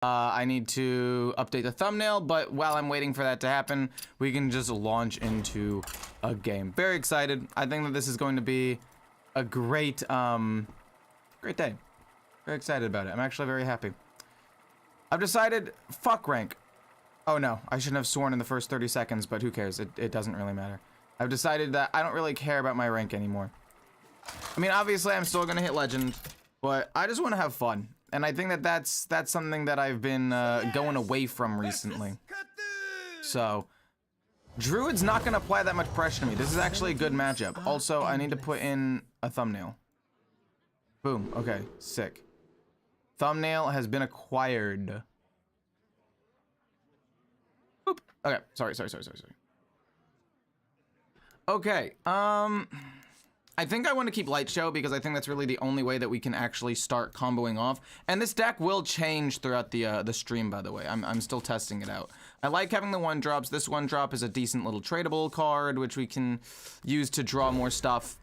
I need to update the thumbnail, but while I'm waiting for that to happen, we can just launch into a game. Very excited. I think that this is going to be a great, great day. Very excited about it. I'm actually very happy. I've decided, fuck rank. Oh no, I shouldn't have sworn in the first 30 seconds, but who cares? It doesn't really matter. I've decided that I don't really care about my rank anymore. I mean, obviously I'm still gonna hit legend, but I just want to have fun. And I think that that's something that I've been going away from recently. So, druid's not gonna apply that much pressure to me. This is actually a good matchup. Also, I need to put in a thumbnail. Boom, okay, sick. Thumbnail has been acquired. Boop. Okay, sorry. Okay, I think I want to keep Lightshow because I think that's really the only way that we can actually start comboing off. And this deck will change throughout the stream, by the way. I'm still testing it out. I like having the 1-drops. This 1-drop is a decent little tradable card, which we can use to draw more stuff.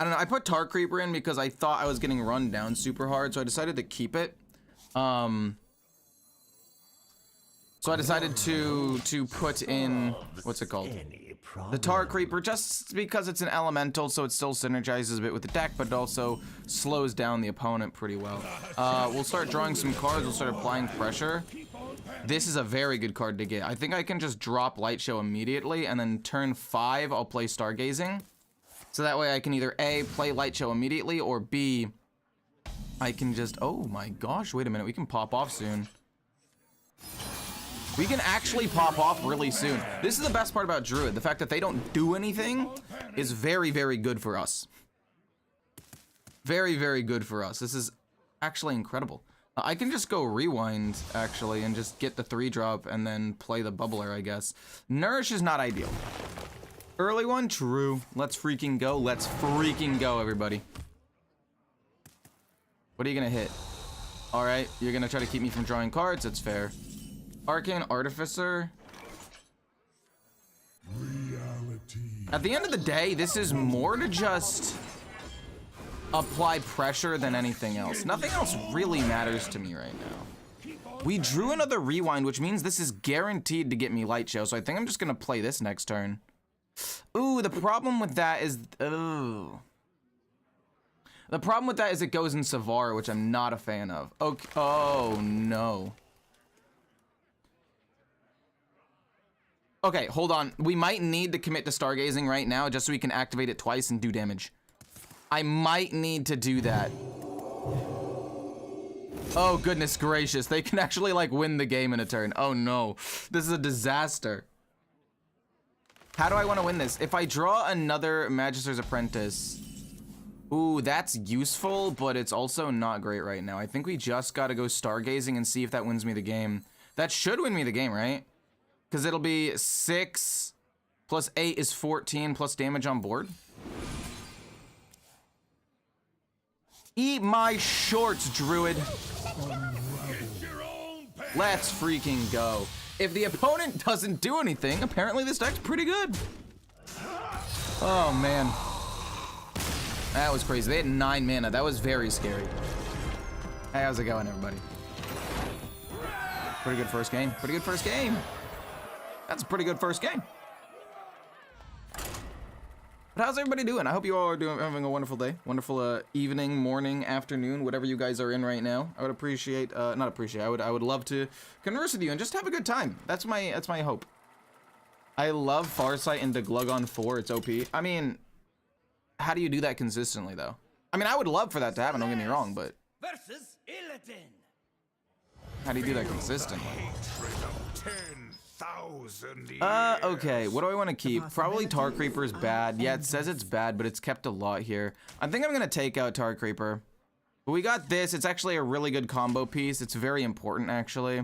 I don't know, I put Tar Creeper in because I thought I was getting run down super hard, so I decided to keep it. So I decided to put in, what's it called? The Tar Creeper, just because it's an elemental, so it still synergizes a bit with the deck, but it also slows down the opponent pretty well. We'll start drawing some cards, we'll start applying pressure. This is a very good card to get. I think I can just drop Lightshow immediately, and then turn 5, I'll play Stargazing. So that way I can either A, play Lightshow immediately, or B, I can just, oh my gosh, wait a minute, we can pop off soon. We can actually pop off really soon. This is the best part about Druid. The fact that they don't do anything is very, very good for us. Very, very good for us. This is actually incredible. I can just go rewind, actually, and just get the 3-drop and then play the bubbler, I guess. Nourish is not ideal. Early one, true. Let's freaking go. Let's freaking go, everybody. What are you gonna hit? All right, you're gonna try to keep me from drawing cards. That's fair. Arcane Artificer. Reality. At the end of the day, this is more to just apply pressure than anything else. Nothing else really matters to me right now. We drew another rewind, which means this is guaranteed to get me Lightshow, so I think I'm just gonna play this next turn. Ooh, the problem with that is, the problem with that is it goes in Savar, which I'm not a fan of. Okay, oh no. Okay, hold on. We might need to commit to Stargazing right now just so we can activate it twice and do damage. I might need to do that. Oh, goodness gracious. They can actually, like, win the game in a turn. Oh, no. This is a disaster. How do I want to win this? If I draw another Magister's Apprentice... Ooh, that's useful, but it's also not great right now. I think we just got to go Stargazing and see if that wins me the game. That should win me the game, right? Because it'll be 6 plus 8 is 14 plus damage on board. Eat my shorts, Druid. Let's freaking go. If the opponent doesn't do anything, apparently this deck's pretty good. Oh, man. That was crazy. They had 9 mana. That was very scary. Hey, how's it going, everybody? Pretty good first game. Pretty good first game. That's a pretty good first game. But how's everybody doing? I hope you all are having a wonderful day, wonderful evening, morning, afternoon, whatever you guys are in right now. I would appreciate, not appreciate. I would love to converse with you and just have a good time. That's my hope. I love Farsight into Glugon 4. It's OP. I mean, how do you do that consistently though? I mean, I would love for that to happen. Don't get me wrong, but how do you do that consistently? Okay, what do I want to keep? Probably Tar Creeper is bad. Yeah, it says it's bad, but it's kept a lot here. I think I'm gonna take out Tar Creeper. But we got this. It's actually a really good combo piece. It's very important, actually.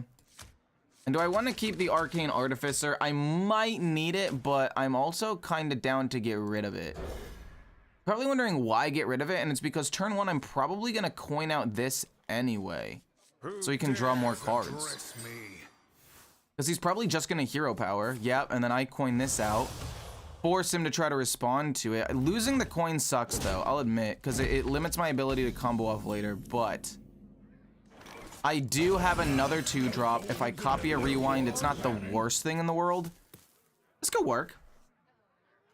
And do I want to keep the Arcane Artificer? I might need it, but I'm also kind of down to get rid of it. Probably wondering why get rid of it, and it's because turn 1, I'm probably gonna coin out this anyway. So he can draw more cards. Because he's probably just gonna hero power. Yep, and then I coin this out. Force him to try to respond to it. Losing the coin sucks though, I'll admit, because it limits my ability to combo off later, but I do have another 2-drop. If I copy a rewind, it's not the worst thing in the world. This could work.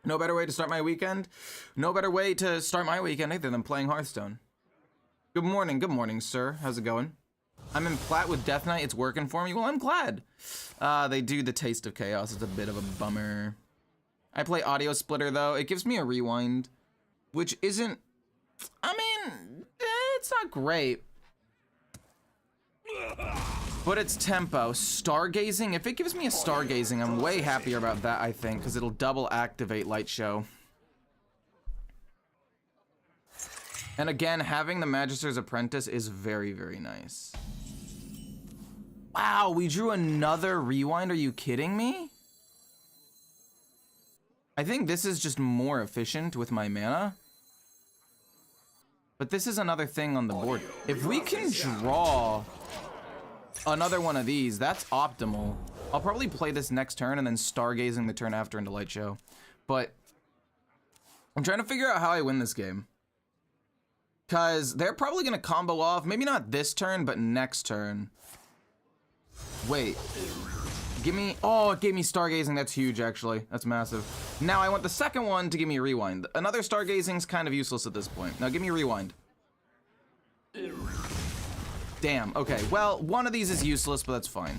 No better way to start my weekend. No better way to start my weekend either than playing Hearthstone. Good morning, sir. How's it going? I'm in plat with Death Knight. It's working for me. Well, I'm glad. They do the Taste of Chaos. It's a bit of a bummer. I play Audio Splitter, though. It gives me a rewind, which isn't... I mean, it's not great. But it's tempo. Stargazing, if it gives me a stargazing, I'm way happier about that, I think, because it'll double activate Lightshow. And again, having the Magister's Apprentice is very, very nice. Wow, we drew another rewind. Are you kidding me? I think this is just more efficient with my mana. But this is another thing on the board. If we can draw another one of these, that's optimal. I'll probably play this next turn and then stargazing the turn after into Lightshow. But I'm trying to figure out how I win this game. Because they're probably going to combo off, maybe not this turn, but next turn. Wait. Give me, oh, it gave me stargazing. That's huge, actually. That's massive. Now I want the second one to give me a rewind. Another stargazing's kind of useless at this point. Now give me a rewind. Damn, okay. Well, one of these is useless, but that's fine.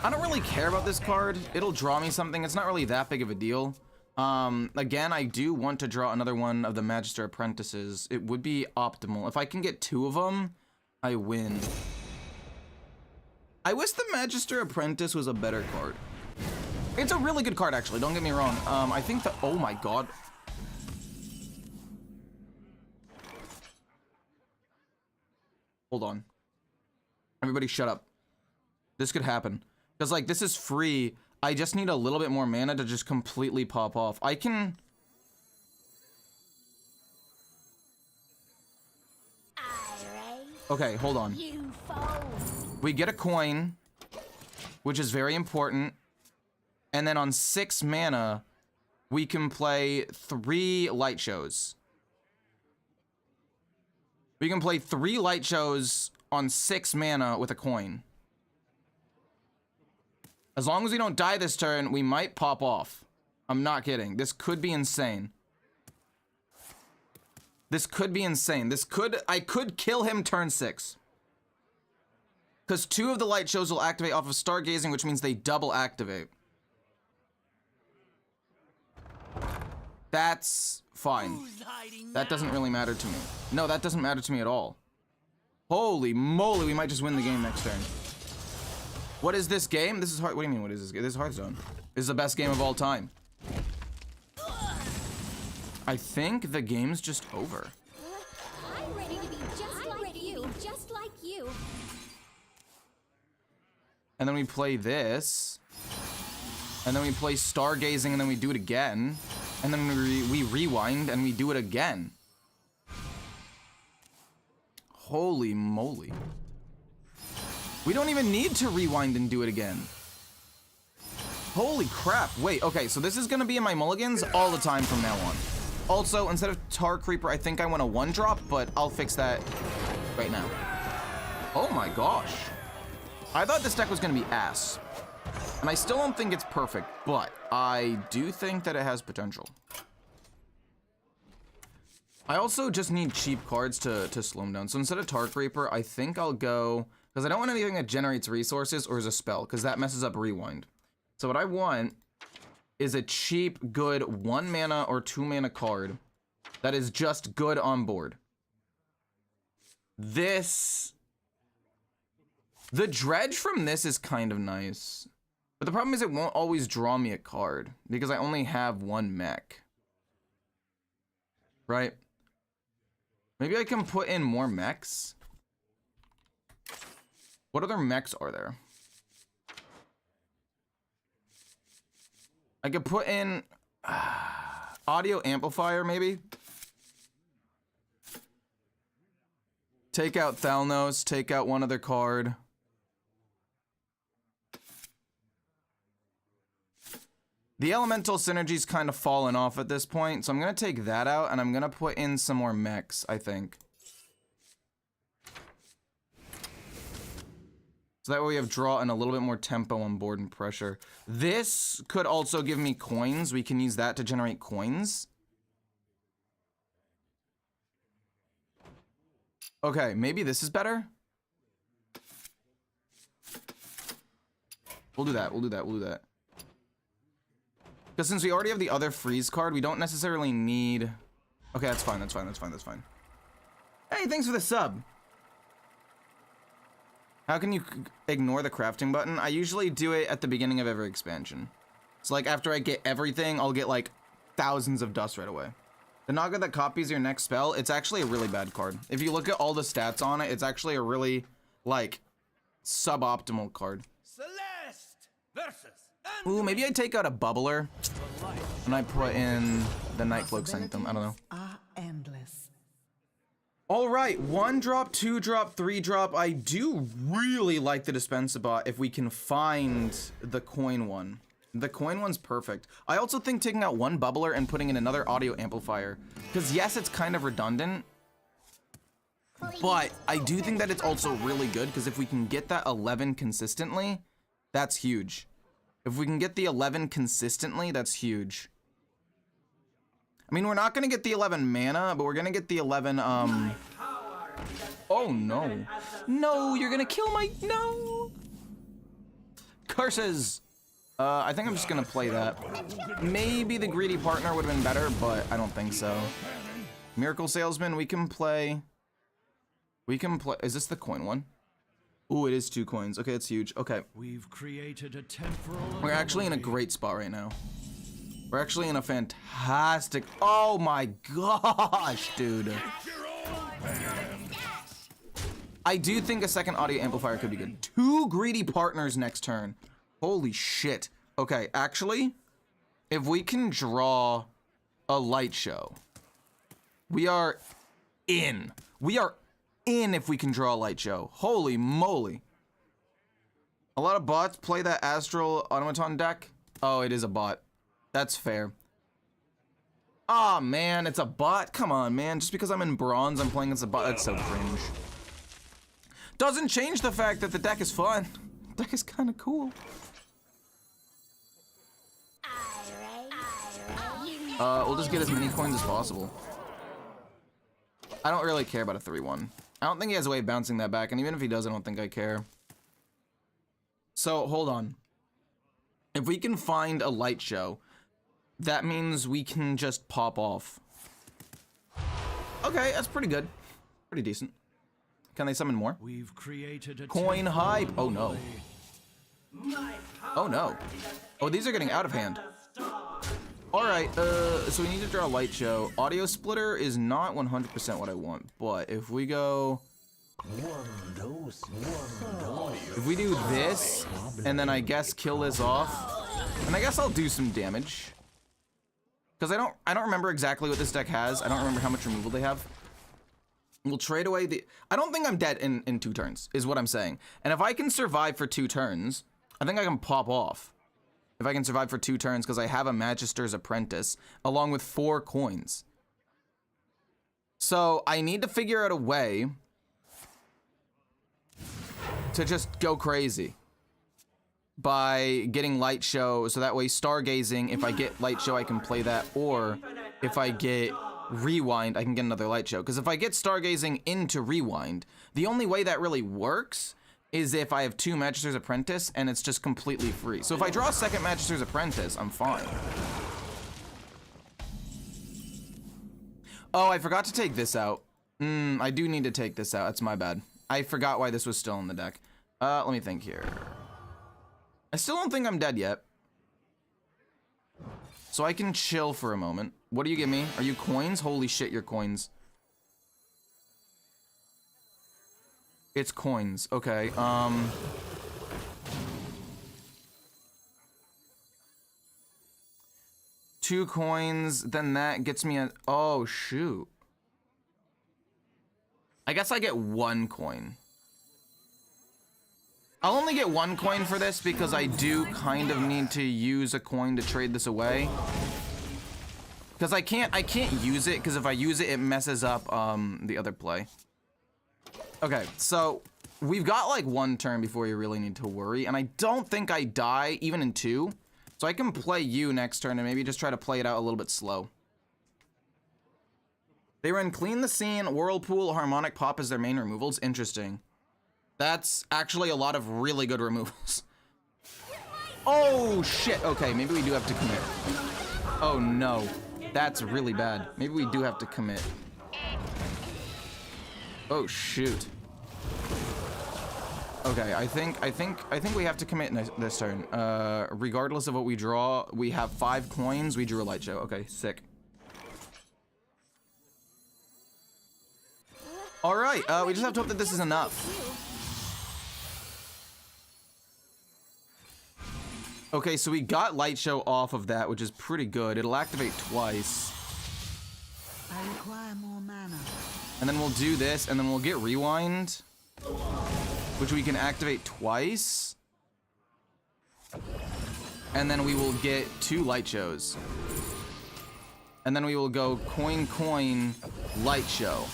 I don't really care about this card. It'll draw me something. It's not really that big of a deal. Again, I do want to draw another one of the Magister Apprentices. It would be optimal. If I can get 2 of them, I win. I wish the Magister Apprentice was a better card. It's a really good card, actually. Don't get me wrong. I think that... Oh, my God. Hold on. Everybody shut up. This could happen. Because, like, this is free. I just need a little bit more mana to just completely pop off. I can... Okay, hold on. We get a coin, which is very important. And then on 6 mana, we can play 3 Lightshows. We can play 3 Lightshows on 6 mana with a coin. As long as we don't die this turn, we might pop off. I'm not kidding. This could be insane. This could be insane. I could kill him turn 6. Because 2 of the Lightshows will activate off of Stargazing, which means they double activate. That's fine. That doesn't really matter to me. No, that doesn't matter to me at all. Holy moly, we might just win the game next turn. What is this game? This is hard. What do you mean, what is this game? This is Hearthstone. This is the best game of all time. I think the game's just over. I'm ready to be just like you. And then we play this. And then we play Stargazing, and then we do it again. And then we rewind, and we do it again. Holy moly. We don't even need to rewind and do it again. Holy crap. Wait, okay, so this is gonna be in my mulligans all the time from now on. Also, instead of Tar Creeper, I think I want a 1-drop, but I'll fix that right now. Oh my gosh. I thought this deck was gonna be ass. And I still don't think it's perfect, but I do think that it has potential. I also just need cheap cards to slow them down. So instead of Tar Creeper, I think I'll go... Because I don't want anything that generates resources or is a spell, because that messes up rewind. So what I want is a cheap, good 1 mana or 2 mana card that is just good on board. This... The dredge from this is kind of nice. But the problem is it won't always draw me a card, because I only have 1 mech. Right? Maybe I can put in more mechs? What other mechs are there? I could put in audio amplifier, maybe? Take out Thalnos, take out one other card. The elemental synergy's kind of fallen off at this point, so I'm gonna take that out and I'm gonna put in some more mechs, I think. So that way we have draw and a little bit more tempo on board and pressure. This could also give me coins. We can use that to generate coins. Okay, maybe this is better. We'll do that, we'll do that, we'll do that. Because since we already have the other freeze card, we don't necessarily need... Okay, that's fine, that's fine, that's fine, that's fine. Hey, thanks for the sub. How can you ignore the crafting button? I usually do it at the beginning of every expansion. So like after I get everything, I'll get like thousands of dust right away. The Naga that copies your next spell, it's actually a really bad card. If you look at all the stats on it, it's actually a really like suboptimal card. Celeste versus Ooh, maybe I take out a bubbler and I put in the Nightcloak Sanctum. I don't know. Are endless. All right, 1 drop, 2 drop, 3 drop. I do really like the dispenser bot if we can find the coin one. The coin one's perfect. I also think taking out 1 bubbler and putting in another audio amplifier, because yes, it's kind of redundant, but I do think that it's also really good because if we can get that 11 consistently, that's huge. If we can get the 11 consistently, that's huge. I mean, we're not gonna get the 11 mana, but we're gonna get the 11, Oh, no. No, you're gonna kill my... No! Curses! I think I'm just gonna play that. Maybe the greedy partner would have been better, but I don't think so. Miracle Salesman, we can play... Is this the coin one? Ooh, it is 2 coins. Okay, it's huge. Okay. We've created a temporal. We're actually in a great spot right now. We're actually in a fantastic... Oh my gosh, dude. I do think a second audio amplifier could be good. 2 greedy partners next turn. Holy shit. Okay, actually, if we can draw a Lightshow, we are in. We are in if we can draw a Lightshow. Holy moly. A lot of bots play that Astral Automaton deck. Oh, it is a bot. That's fair. Aw, man, it's a bot. Come on, man. Just because I'm in bronze, I'm playing as a bot. That's so cringe. Doesn't change the fact that the deck is fun. The deck is kind of cool. We'll just get as many coins as possible. I don't really care about a 3-1. I don't think he has a way of bouncing that back, and even if he does, I don't think I care. So, hold on. If we can find a Lightshow, that means we can just pop off. Okay, that's pretty good. Pretty decent. Can they summon more? We've created a Coin hype. Oh no. Oh no. Oh, these are getting out of hand. Alright, so we need to draw a Lightshow. Audio splitter is not 100% what I want, but if we go... If we do this, and then I guess kill this off, and I guess I'll do some damage. Because I don't remember exactly what this deck has. I don't remember how much removal they have. We'll trade away the... I don't think I'm dead in 2 turns, is what I'm saying. And if I can survive for 2 turns, I think I can pop off. If I can survive for 2 turns, because I have a Magister's Apprentice, along with 4 coins. So, I need to figure out a way to just go crazy. By getting Lightshow, so that way Stargazing, if I get Lightshow, I can play that, or if I get Rewind, I can get another Lightshow. Because if I get Stargazing into Rewind, the only way that really works is if I have 2 Magister's Apprentice, and it's just completely free. So if I draw a second Magister's Apprentice, I'm fine. Oh, I forgot to take this out. I do need to take this out. That's my bad. I forgot why this was still in the deck. Let me think here. I still don't think I'm dead yet. So I can chill for a moment. What do you give me? Are you coins? Holy shit, you're coins. It's coins. Okay, 2 coins, then that gets me a... Oh, shoot. I guess I get 1 coin. I'll only get 1 coin for this because I do kind of need to use a coin to trade this away. Because I can't use it, because if I use it, it messes up the other play. Okay, so we've got like 1 turn before you really need to worry, and I don't think I die even in 2. So I can play you next turn and maybe just try to play it out a little bit slow. They run Clean the Scene, Whirlpool, Harmonic Pop as their main removals. Interesting. That's actually a lot of really good removals. Oh, shit. Okay, maybe we do have to commit. Oh, no. That's really bad. Maybe we do have to commit. Oh, shoot. Okay, I think we have to commit this turn. Regardless of what we draw, we have 5 coins. We drew a Lightshow. Okay, sick. All right, we just have to hope that this is enough. Okay, so we got Lightshow off of that, which is pretty good. It'll activate twice. I require more mana. And then we'll do this, and then we'll get Rewind, which we can activate twice. And then we will get 2 Lightshows. And then we will go coin, coin, Lightshow.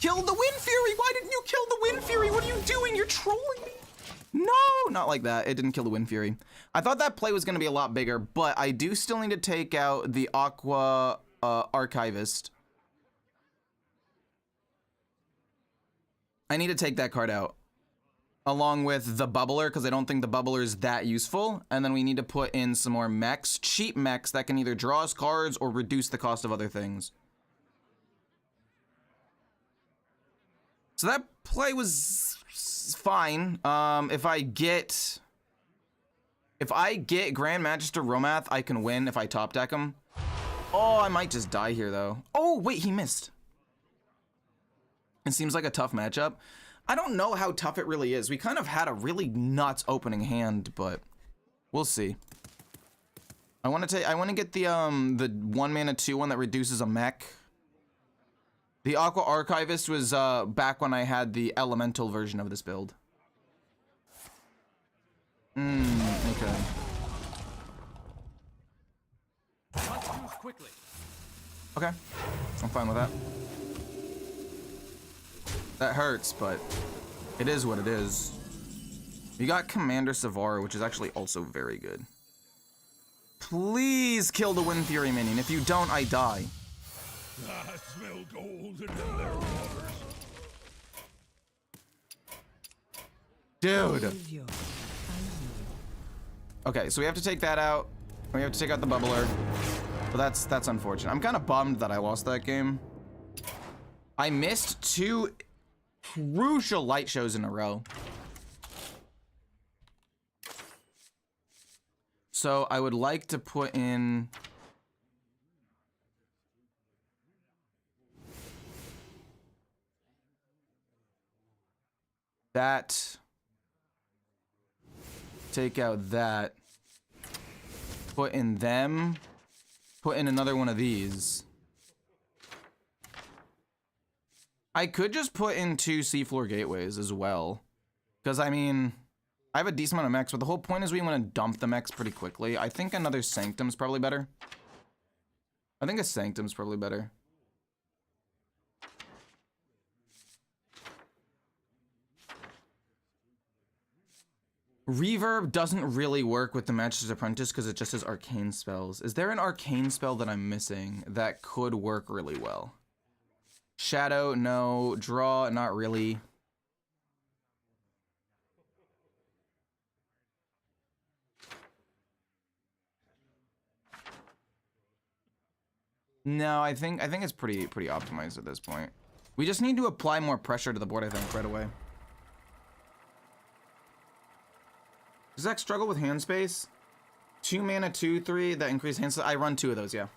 Kill the Wind Fury! Why didn't you kill the Wind Fury? What are you doing? You're trolling me! No, not like that. It didn't kill the Wind Fury. I thought that play was going to be a lot bigger, but I do still need to take out the Aqua Archivist. I need to take that card out. Along with the Bubbler, because I don't think the Bubbler is that useful. And then we need to put in some more mechs. Cheap mechs that can either draw us cards or reduce the cost of other things. So that play was fine. If I get Grand Magister Romath, I can win if I top deck him. Oh, I might just die here though. Oh, wait, he missed. It seems like a tough matchup. I don't know how tough it really is. We kind of had a really nuts opening hand, but we'll see. I want to get the 1 mana 2/1 that reduces a mech. The Aqua Archivist was back when I had the elemental version of this build. Okay. Quickly. Okay, I'm fine with that. That hurts, but it is what it is. You got Commander Savara, which is actually also very good. Please kill the Wind Fury minion. If you don't, I die. I smell gold in their waters. Dude. Use your Okay, so we have to take that out. We have to take out the Bubbler. But that's unfortunate. I'm kind of bummed that I lost that game. I missed 2 crucial Lightshows in a row. So I would like to put in that, take out that, put in them, put in another one of these. I could just put in 2 seafloor gateways as well. Because, I mean, I have a decent amount of mechs, but the whole point is we want to dump the mechs pretty quickly. I think another Sanctum's probably better. I think a Sanctum's probably better. Reverb doesn't really work with the Magister's Apprentice because it just has arcane spells. Is there an arcane spell that I'm missing that could work really well? Shadow, no. Draw, not really. No, I think it's pretty optimized at this point. We just need to apply more pressure to the board, I think, right away. Does Zach struggle with hand space? 2 mana, 2/3 that increase hand space. I run 2 of those, yeah.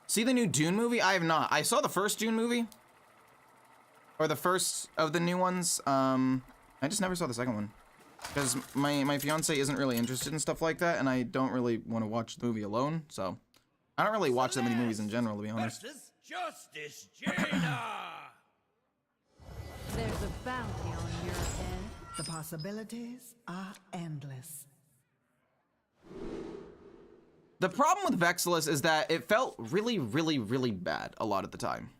See the new Dune movie? I have not. I saw the first Dune movie. Or the first of the new ones. I just never saw the second one. Because my fiance isn't really interested in stuff like that, and I don't really want to watch the movie alone, so. I don't really watch that many movies in general, to be honest. Justice Jaina! There's a bounty on your head. The possibilities are endless. The problem with Vexilus is that it felt really, really, really bad a lot of the time.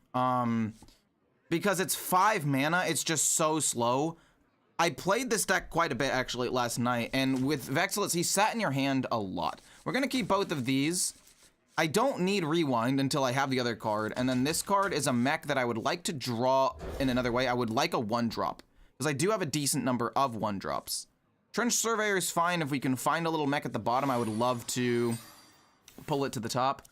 Because it's 5 mana, it's just so slow. I played this deck quite a bit actually last night, and with Vexilus, he sat in your hand a lot. We're gonna keep both of these. I don't need Rewind until I have the other card, and then this card is a mech that I would like to draw in another way. I would like a 1-drop, because I do have a decent number of 1-drops. Trench Surveyor is fine. If we can find a little mech at the bottom, I would love to pull it to the top.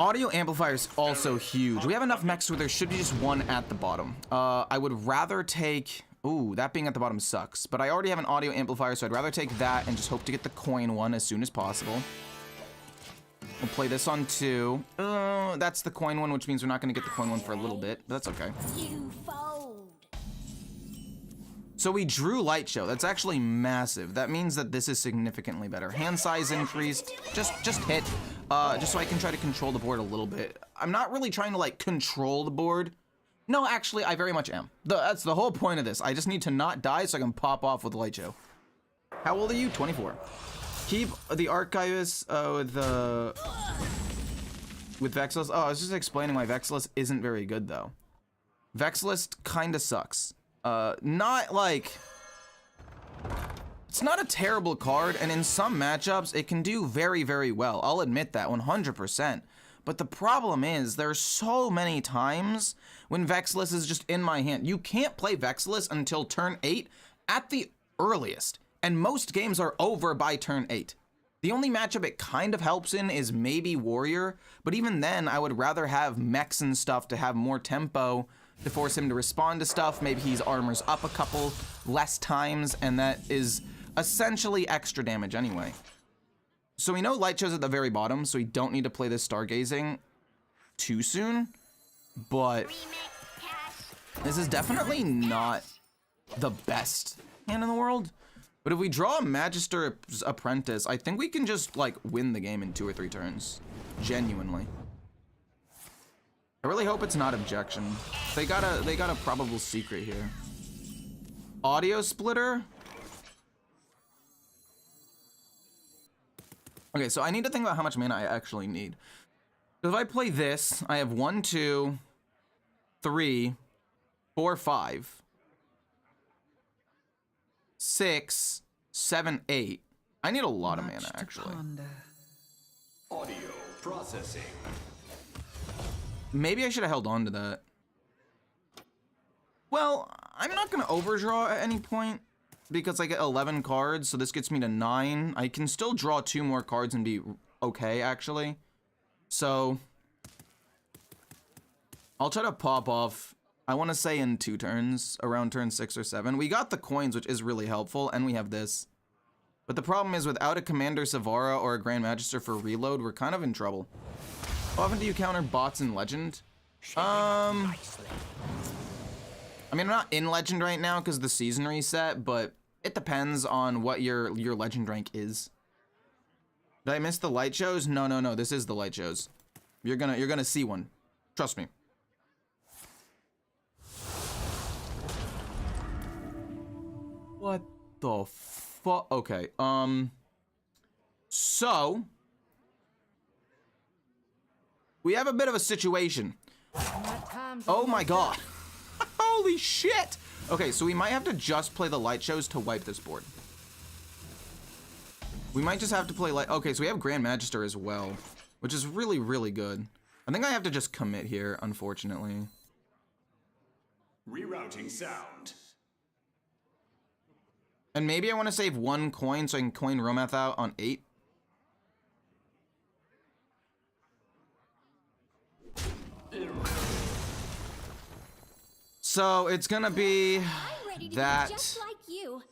Audio Amplifier is also huge. We have enough mechs where there should be just one at the bottom. I would rather take... Ooh, that being at the bottom sucks. But I already have an Audio Amplifier, so I'd rather take that and just hope to get the coin one as soon as possible. We'll play this on 2. That's the coin one, which means we're not going to get the coin one for a little bit. But that's okay. You fold. So we drew Lightshow. That's actually massive. That means that this is significantly better. Hand size increased. Just hit. Just so I can try to control the board a little bit. I'm not really trying to like control the board. No, actually, I very much am. That's the whole point of this. I just need to not die so I can pop off with Lightshow. How old are you? 24. Keep the Archivist with Vexilus. Oh, I was just explaining why Vexilus isn't very good though. Vexilus kinda sucks. Not like... It's not a terrible card, and in some matchups, it can do very, very well. I'll admit that, 100%. But the problem is, there's so many times when Vexilus is just in my hand. You can't play Vexilus until turn 8 at the earliest, and most games are over by turn 8. The only matchup it kind of helps in is maybe Warrior, but even then, I would rather have mechs and stuff to have more tempo to force him to respond to stuff. Maybe he's armors up a couple less times, and that is essentially extra damage anyway. So we know Lightshow's at the very bottom, so we don't need to play this Stargazing too soon, but this is definitely not the best hand in the world. But if we draw a Magister Apprentice, I think we can just like win the game in 2 or 3 turns. Genuinely. I really hope it's not objection. They got a probable secret here. Audio Splitter. Okay, so I need to think about how much mana I actually need. If I play this, I have 1, 2, 3, 4, 5, 6, 7, 8. I need a lot of mana actually. Audio processing. Maybe I should have held on to that. Well, I'm not gonna overdraw at any point because I get 11 cards, so this gets me to 9. I can still draw 2 more cards and be okay, actually. So I'll try to pop off, I want to say in 2 turns, around turn 6 or 7. We got the coins, which is really helpful, and we have this. But the problem is, without a Commander Savara or a Grand Magister for reload, we're kind of in trouble. How often do you counter bots in Legend? I mean, I'm not in Legend right now because the season reset, but it depends on what your Legend rank is. Did I miss the light shows? No, no, no. This is the light shows. You're gonna see one. Trust me. What the fuck? Okay. So we have a bit of a situation. Oh my god. Holy shit! Okay, so we might have to just play the light shows to wipe this board. We might just have to play light. Okay, so we have Grand Magister as well, which is really, really good. I think I have to just commit here, unfortunately. Rerouting sound. And maybe I want to save 1 coin so I can coin Romath out on 8. So it's gonna be that. Just like you.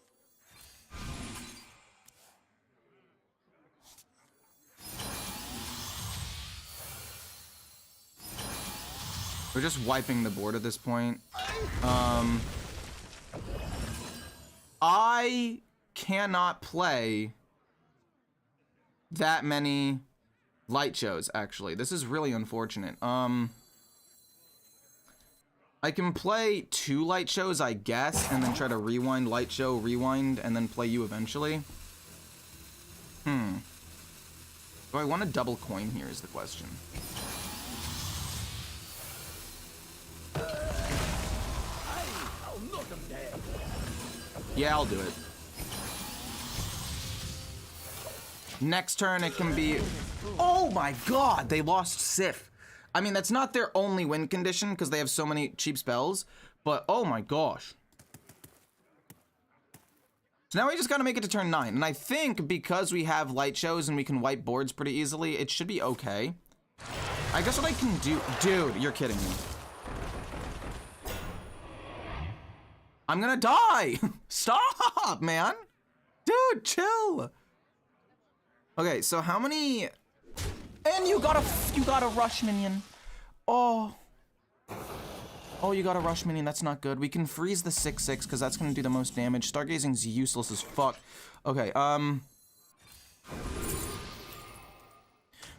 We're just wiping the board at this point. I cannot play that many light shows, actually. This is really unfortunate. I can play 2 light shows, I guess, and then try to rewind, light show, rewind, and then play you eventually. Do I want a double coin here is the question. Yeah, I'll do it. Next turn, it can be... Oh my god, they lost Sif. I mean, that's not their only win condition, because they have so many cheap spells, but oh my gosh. So now we just gotta make it to turn 9, and I think because we have light shows and we can wipe boards pretty easily, it should be okay. I guess what I can do... Dude, you're kidding me. I'm gonna die! Stop, man! Dude, chill! Okay, so how many... And you got a rush minion. Oh. Oh, you got a rush minion, that's not good. We can freeze the 6/6, because that's gonna do the most damage. Stargazing's useless as fuck. Okay,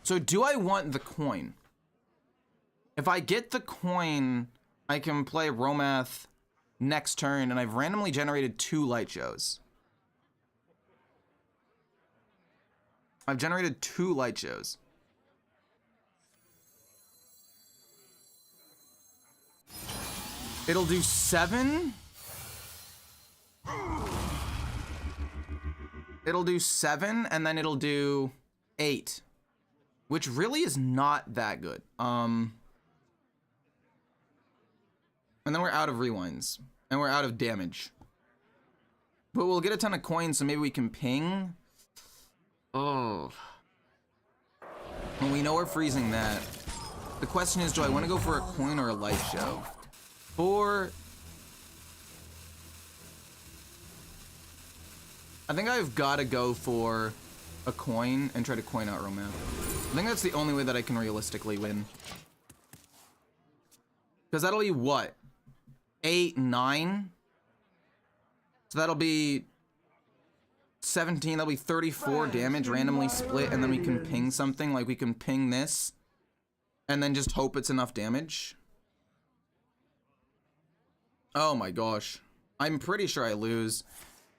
so do I want the coin? If I get the coin, I can play Romath next turn, and I've randomly generated 2 light shows. I've generated 2 light shows. It'll do 7. It'll do 7, and then it'll do 8. Which really is not that good. And then we're out of rewinds. And we're out of damage. But we'll get a ton of coins, so maybe we can ping. Oh. Well, we know we're freezing that. The question is, do I want to go for a coin or a light show? I think I've got to go for a coin and try to coin out Romath. I think that's the only way that I can realistically win. Because that'll be what? 8, 9? So that'll be 17, that'll be 34 damage randomly split, and then we can ping something, like we can ping this, and then just hope it's enough damage. Oh my gosh. I'm pretty sure I lose.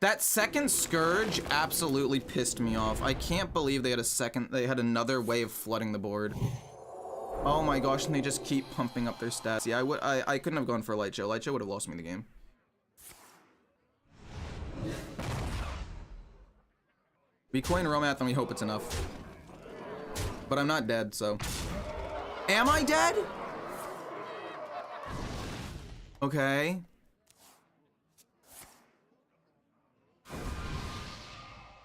That second Scourge absolutely pissed me off. I can't believe they had another way of flooding the board. Oh my gosh, and they just keep pumping up their stats. Yeah, I couldn't have gone for a Light Show. Light Show would have lost me the game. We coin Romath and we hope it's enough. But I'm not dead, so. Am I dead? Okay.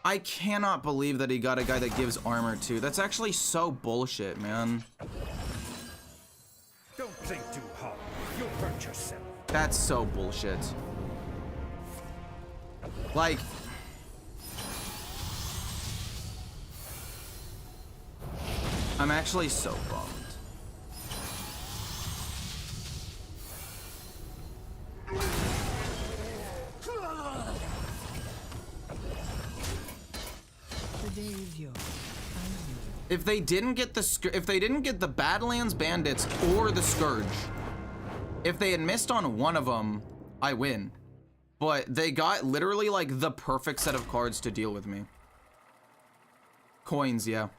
I cannot believe that he got a guy that gives armor too. That's actually so bullshit, man. Don't think too hard. You'll hurt yourself. That's so bullshit. Like... I'm actually so bummed. If they didn't get the Badlands Bandits or the Scourge, if they had missed on one of them, I win. But they got literally like the perfect set of cards to deal with me. Coins, yeah.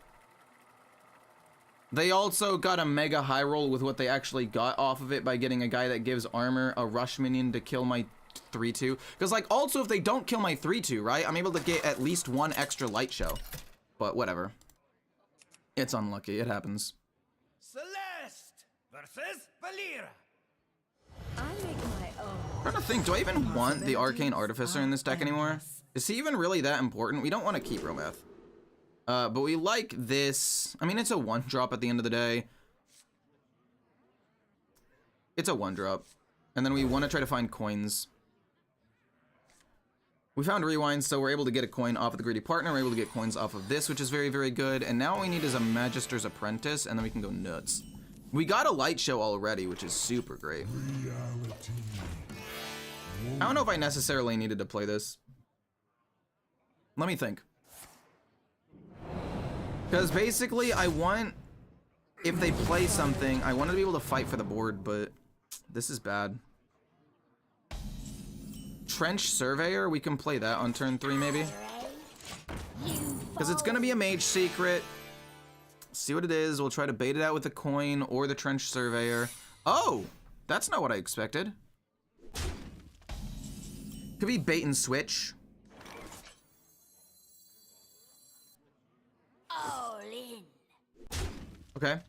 They also got a mega high roll with what they actually got off of it by getting a guy that gives armor, a rush minion to kill my 3/2. Because like also if they don't kill my 3/2, right, I'm able to get at least one extra light show. But whatever. It's unlucky. It happens. Celeste versus Valera. I make my own. I'm trying to think, do I even want the Arcane Artificer in this deck anymore? Is he even really that important? We don't want to keep Romath. But we like this. I mean, it's a 1-drop at the end of the day. It's a 1-drop. And then we want to try to find coins. We found rewinds, so we're able to get a coin off of the Greedy Partner. We're able to get coins off of this, which is very, very good. And now all we need is a Magister's Apprentice, and then we can go nuts. We got a Light Show already, which is super great. I don't know if I necessarily needed to play this. Let me think. Because basically, I want, if they play something, I want to be able to fight for the board, but This is bad. Trench Surveyor, we can play that on turn 3 maybe. Because it's gonna be a Mage secret. See what it is. We'll try to bait it out with the coin or the Trench Surveyor. Oh! That's not what I expected. Could be bait and switch. All in. Okay.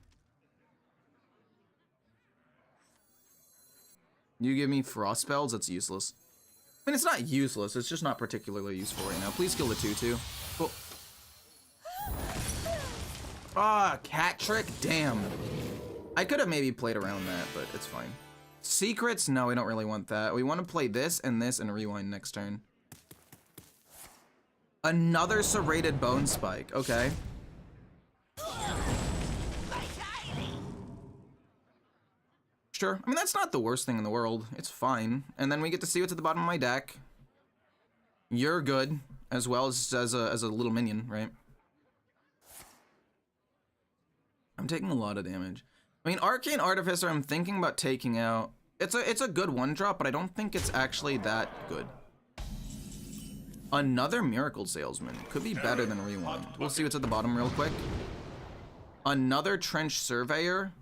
You give me frost spells? That's useless. I mean, it's not useless. It's just not particularly useful right now. Please kill the 2/2. Cool. Ah, cat trick? Damn. I could have maybe played around that, but it's fine. Secrets? No, we don't really want that. We want to play this and rewind next turn. Another serrated bone spike. Okay. Sure. I mean, that's not the worst thing in the world. It's fine. And then we get to see what's at the bottom of my deck. You're good, as well as a little minion, right? I'm taking a lot of damage. I mean, Arcane Artificer, I'm thinking about taking out. It's a good one drop, but I don't think it's actually that good. Another Miracle Salesman. Could be better than Rewind. We'll see what's at the bottom real quick. Another Trench Surveyor.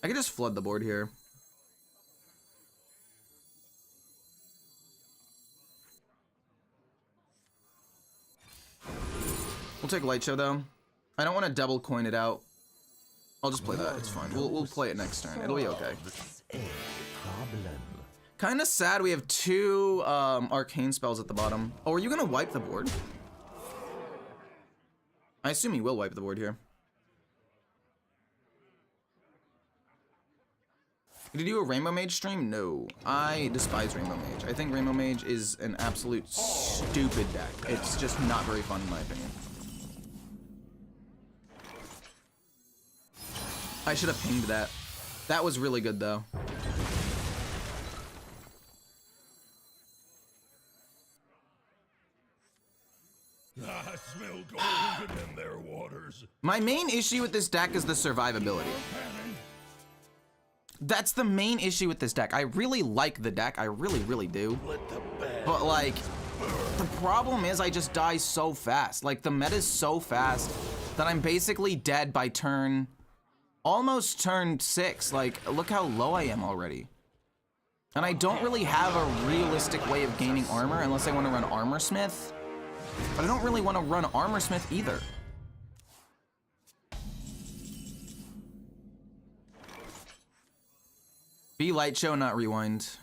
I could just flood the board here. We'll take Lightshow though. I don't want to double coin it out. I'll just play that. It's fine. We'll play it next turn. It'll be okay. Kind of sad we have 2 arcane spells at the bottom. Oh, are you gonna wipe the board? I assume you will wipe the board here. Did you do a Rainbow Mage stream? No. I despise Rainbow Mage. I think Rainbow Mage is an absolute stupid deck. It's just not very fun in my opinion. I should have pinged that. That was really good though. I smell golden in their waters. My main issue with this deck is the survivability. That's the main issue with this deck. I really like the deck. I really, really do. But like, the problem is I just die so fast. Like, the meta's so fast that I'm basically dead by almost turn 6. Like, look how low I am already. And I don't really have a realistic way of gaining armor unless I want to run Armorsmith. But I don't really want to run Armorsmith either. Be Lightshow, not Rewind.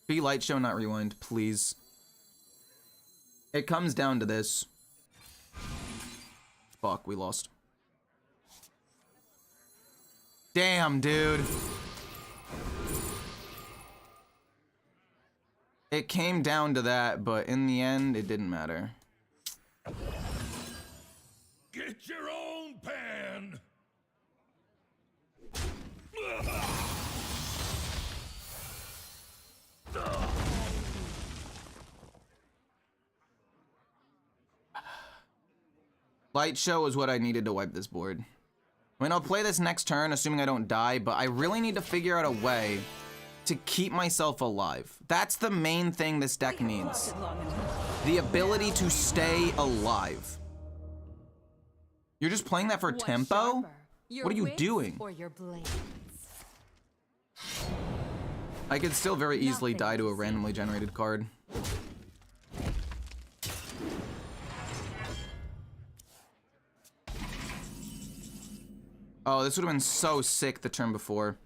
Be Lightshow, not Rewind, please. It comes down to this. Fuck, we lost. Damn, dude. It came down to that, but in the end, it didn't matter. Get your own pan. Lightshow is what I needed to wipe this board. I mean, I'll play this next turn, assuming I don't die, but I really need to figure out a way to keep myself alive. That's the main thing this deck needs. The ability to stay alive. You're just playing that for tempo? What are you doing? Or your blades. I could still very easily die to a randomly generated card. Oh, this would have been so sick the turn before.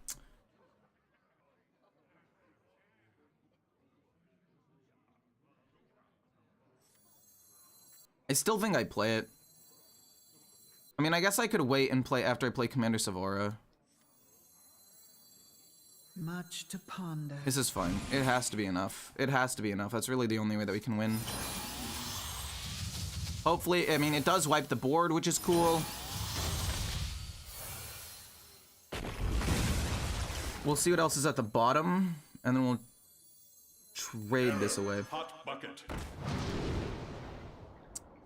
I still think I'd play it. I mean, I guess I could wait and play after I play Commander Savara. Much to ponder. This is fine. It has to be enough. It has to be enough. That's really the only way that we can win. Hopefully, I mean, it does wipe the board, which is cool. We'll see what else is at the bottom, and then we'll trade this away. Hot bucket.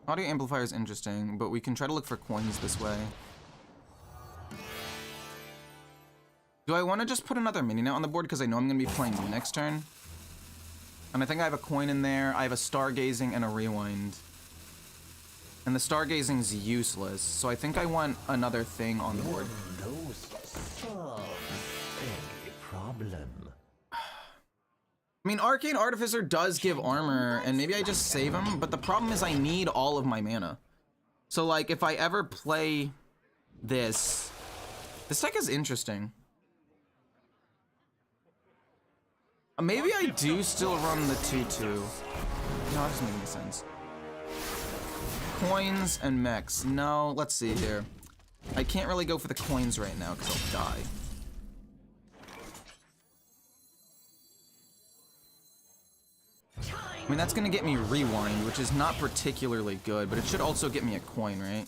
Audio amplifier is interesting, but we can try to look for coins this way. Do I want to just put another mini-net on the board because I know I'm going to be playing next turn? And I think I have a coin in there. I have a stargazing and a rewind. And the stargazing's useless, so I think I want another thing on the board. I mean, Arcane Artificer does give armor, and maybe I just save him, but the problem is I need all of my mana. So, like, if I ever play this deck is interesting. Maybe I do still run the 2-2. No, that doesn't make any sense. Coins and mechs. No, let's see here. I can't really go for the coins right now because I'll die. I mean, that's gonna get me rewind, which is not particularly good, but it should also get me a coin, right?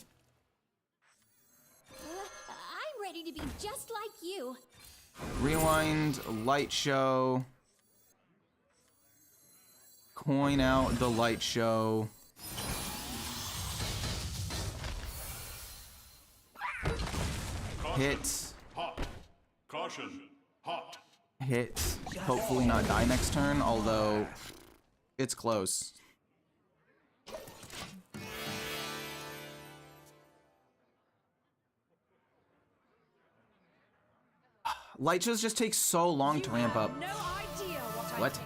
I'm ready to be just like you. Rewind, Lightshow. Coin out the Lightshow. Hit. Hot. Caution. Hot. Hit. Hopefully not die next turn, although it's close. Lightshows just take so long to ramp up. No idea What?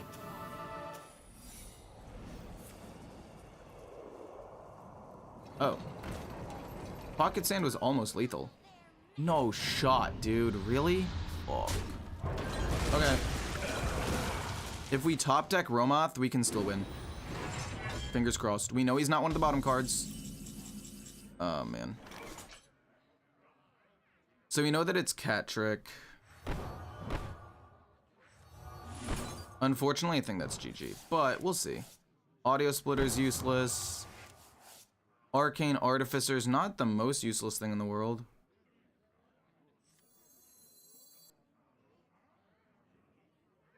Oh. Pocket Sand was almost lethal. No shot, dude. Really? Fuck. Okay. If we top deck Romoth, we can still win. Fingers crossed. We know he's not one of the bottom cards. Oh, man. So we know that it's Cat Trick. Unfortunately, I think that's GG, but we'll see. Audio Splitter's useless. Arcane Artificer's not the most useless thing in the world.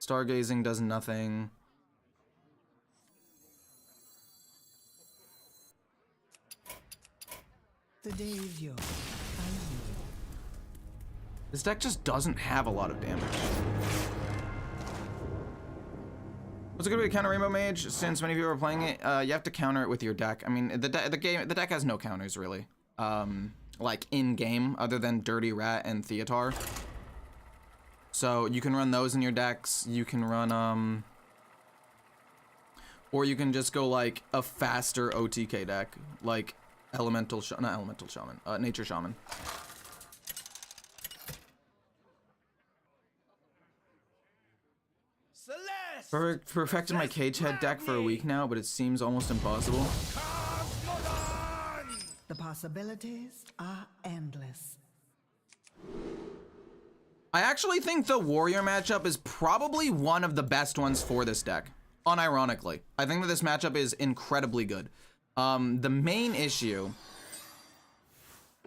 Stargazing does nothing. The day is yours. This deck just doesn't have a lot of damage. What's a good way to counter Rainbow Mage? Since many of you are playing it, you have to counter it with your deck. I mean, the deck has no counters really, like in game, other than Dirty Rat and Theatar. So you can run those in your decks. You can run or you can just go like a faster OTK deck, like Nature Shaman. Perfected my Cage Head deck for a week now, but it seems almost impossible. The possibilities are endless. I actually think the Warrior matchup is probably one of the best ones for this deck, unironically. I think that this matchup is incredibly good. The main issue...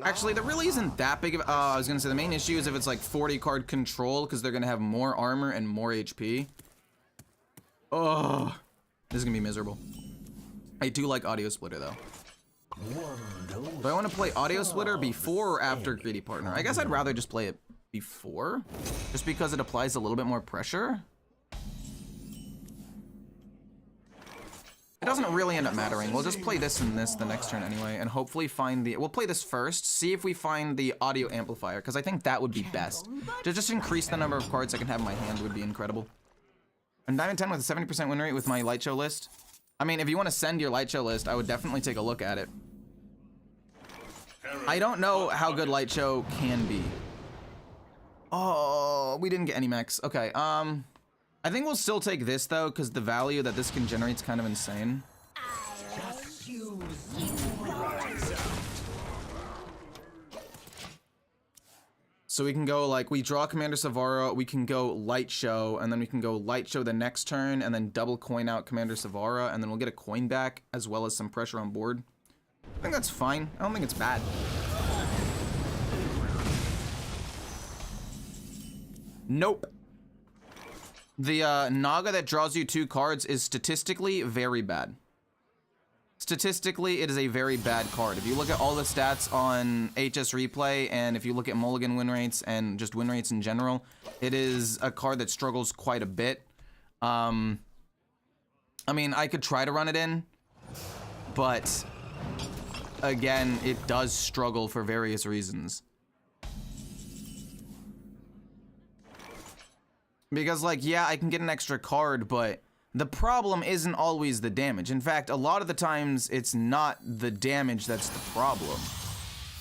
Actually, there really isn't that big of... I was going to say the main issue is if it's like 40 card control, because they're going to have more armor and more HP. Oh, this is gonna be miserable. I do like Audio Splitter though. Do I want to play Audio Splitter before or after Greedy Partner? I guess I'd rather just play it before, just because it applies a little bit more pressure. It doesn't really end up mattering. We'll just play this and this the next turn anyway, and hopefully find the... We'll play this first, see if we find the audio amplifier, because I think that would be best. To just increase the number of cards I can have in my hand would be incredible. And Diamond 10 with a 70% win rate with my Lightshow list. I mean, if you want to send your Lightshow list, I would definitely take a look at it. I don't know how good Lightshow can be. Oh, we didn't get any mechs. Okay, I think we'll still take this though, because the value that this can generate is kind of insane. So we can go like, we draw Commander Savara, we can go Lightshow, and then we can go Lightshow the next turn, and then double coin out Commander Savara, and then we'll get a coin back, as well as some pressure on board. I think that's fine. I don't think it's bad. Nope. The Naga that draws you 2 cards is statistically very bad. Statistically, it is a very bad card. If you look at all the stats on HS Replay, and if you look at mulligan win rates and just win rates in general, it is a card that struggles quite a bit. I mean, I could try to run it in, but again, it does struggle for various reasons. Because, like, yeah, I can get an extra card, but the problem isn't always the damage. In fact, a lot of the times, it's not the damage that's the problem.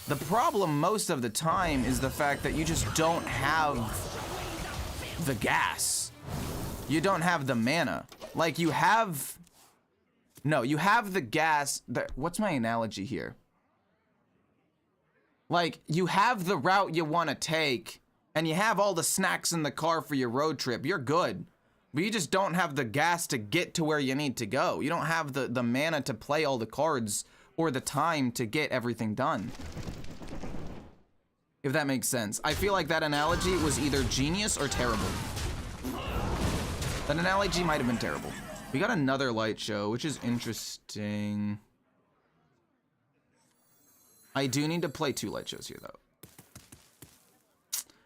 The problem most of the time is the fact that you just don't have the gas. You don't have the mana. Like, you have... No, you have the gas... What's my analogy here? Like, you have the route you want to take, and you have all the snacks in the car for your road trip. You're good. But you just don't have the gas to get to where you need to go. You don't have the mana to play all the cards or the time to get everything done. If that makes sense. I feel like that analogy was either genius or terrible. That analogy might have been terrible. We got another light show, which is interesting. I do need to play 2 light shows here, though.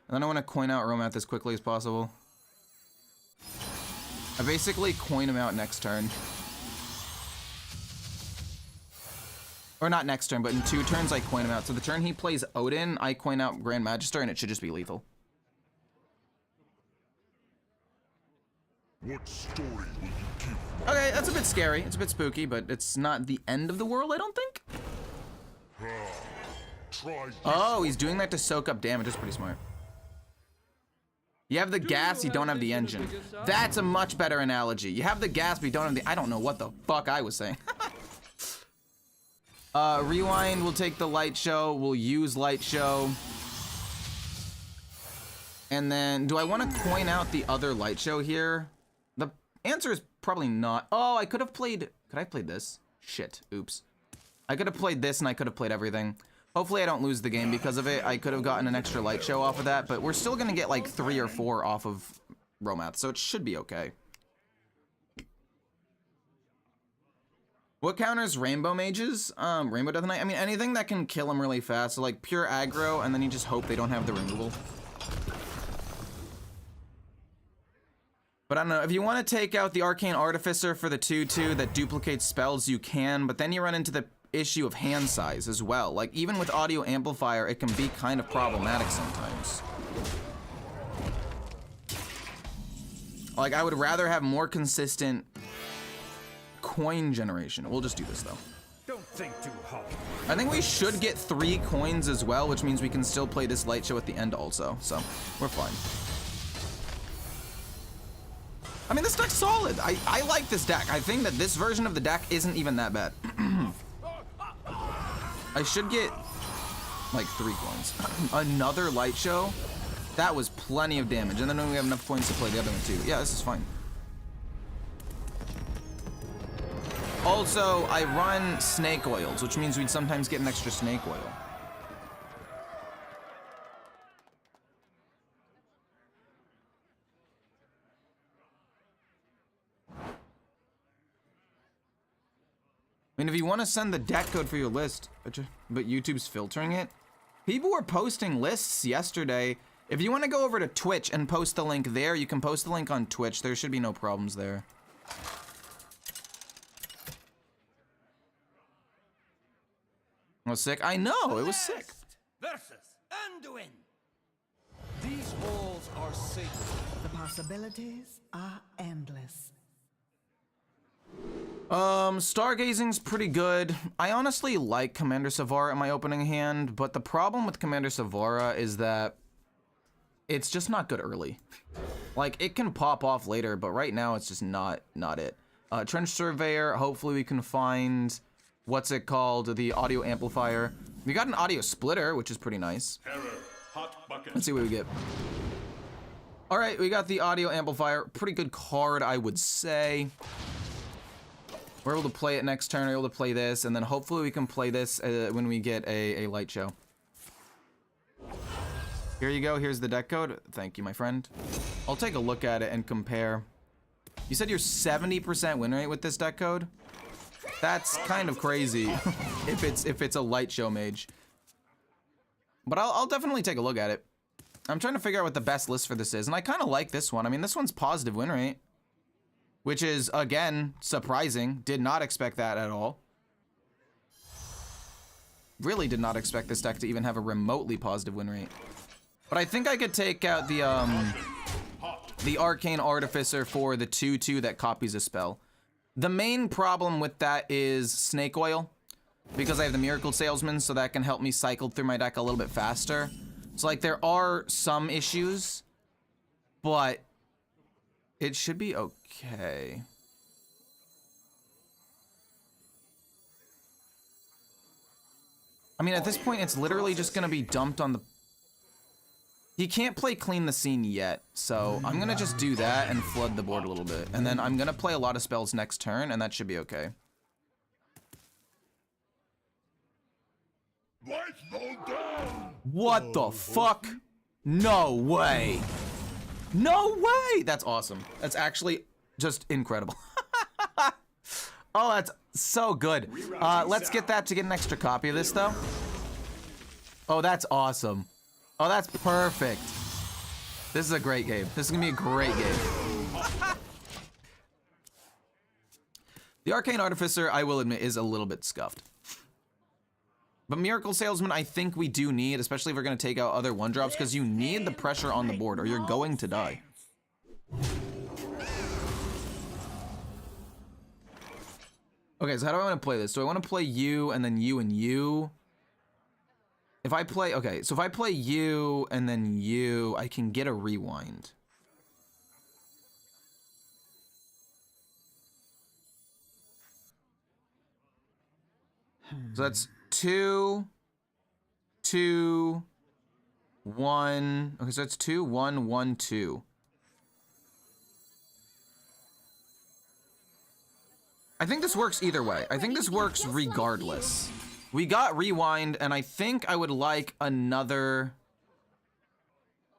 And then I want to coin out Romath as quickly as possible. I basically coin him out next turn. Or not next turn, but in 2 turns I coin him out. So the turn he plays Odin, I coin out Grand Magister, and it should just be lethal. What story will you keep? Okay, that's a bit scary. It's a bit spooky, but it's not the end of the world, I don't think. Try this. Oh, he's doing that to soak up damage. That's pretty smart. You have the gas, you don't have the engine. That's a much better analogy. You have the gas, but you don't have the... I don't know what the fuck I was saying. Rewind, we'll take the light show. We'll use light show. And then, do I want to coin out the other light show here? The answer is probably not. Oh, I could have played... Could I have played this? Shit, oops. I could have played this and I could have played everything. Hopefully I don't lose the game because of it. I could have gotten an extra light show off of that, but we're still gonna get like 3 or 4 off of Romath, so it should be okay. What counters Rainbow Mages? Rainbow Death Knight? I mean, anything that can kill them really fast, so like pure aggro, and then you just hope they don't have the removal. But I don't know, if you want to take out the Arcane Artificer for the 2/2 that duplicates spells, you can, but then you run into the issue of hand size as well. Like, even with Audio Amplifier, it can be kind of problematic sometimes. Like, I would rather have more consistent coin generation. We'll just do this, though. Don't think too hard. I think we should get 3 coins as well, which means we can still play this light show at the end also, so we're fine. I mean, this deck's solid. I like this deck. I think that this version of the deck isn't even that bad. I should get like 3 coins. Another light show? That was plenty of damage. And then we have enough coins to play the other one too. Yeah, this is fine. Also, I run snake oils, which means we'd sometimes get an extra snake oil. I mean, if you want to send the deck code for your list, but YouTube's filtering it. People were posting lists yesterday. If you want to go over to Twitch and post the link there, you can post the link on Twitch. There should be no problems there. It was sick. I know, it was sick. Versus Anduin. These walls are sacred. The possibilities are endless. Stargazing's pretty good. I honestly like Commander Savara in my opening hand, but the problem with Commander Savara is that it's just not good early. Like, it can pop off later, but right now it's just not it. Trench Surveyor, hopefully we can find, what's it called, the Audio Amplifier. We got an Audio Splitter, which is pretty nice. Let's see what we get. All right, we got the Audio Amplifier. Pretty good card, I would say. We're able to play it next turn, we're able to play this, and then hopefully we can play this when we get a light show. Here you go, here's the deck code. Thank you, my friend. I'll take a look at it and compare. You said you're 70% win rate with this deck code? That's kind of crazy if it's a Lightshow mage. But I'll definitely take a look at it. I'm trying to figure out what the best list for this is, and I kind of like this one. I mean, this one's positive win rate, which is, again, surprising. Did not expect that at all. Really did not expect this deck to even have a remotely positive win rate. But I think I could take out the Arcane Artificer for the 2/2 that copies a spell. The main problem with that is Snake Oil, because I have the Miracle Salesman, so that can help me cycle through my deck a little bit faster. So, like, there are some issues, but it should be okay. I mean, at this point, it's literally just gonna be dumped on the... He can't play Clean the Scene yet, so I'm gonna just do that and flood the board a little bit. And then I'm gonna play a lot of spells next turn, and that should be okay. What the fuck? No way. No way! That's awesome. That's actually just incredible. Oh, that's so good. Let's get that to get an extra copy of this, though. Oh, that's awesome. Oh, that's perfect. This is a great game. This is gonna be a great game. The Arcane Artificer, I will admit, is a little bit scuffed. But Miracle Salesman, I think we do need, especially if we're gonna take out other 1-drops, because you need the pressure on the board, or you're going to die. Okay, so how do I want to play this? Do I want to play you and then you and you? If I play, okay, so if I play you and then you, I can get a rewind. So that's 2, 2, 1. Okay, so that's 2, 1, 1, 2. I think this works either way. I think this works regardless. We got rewind, and I think I would like another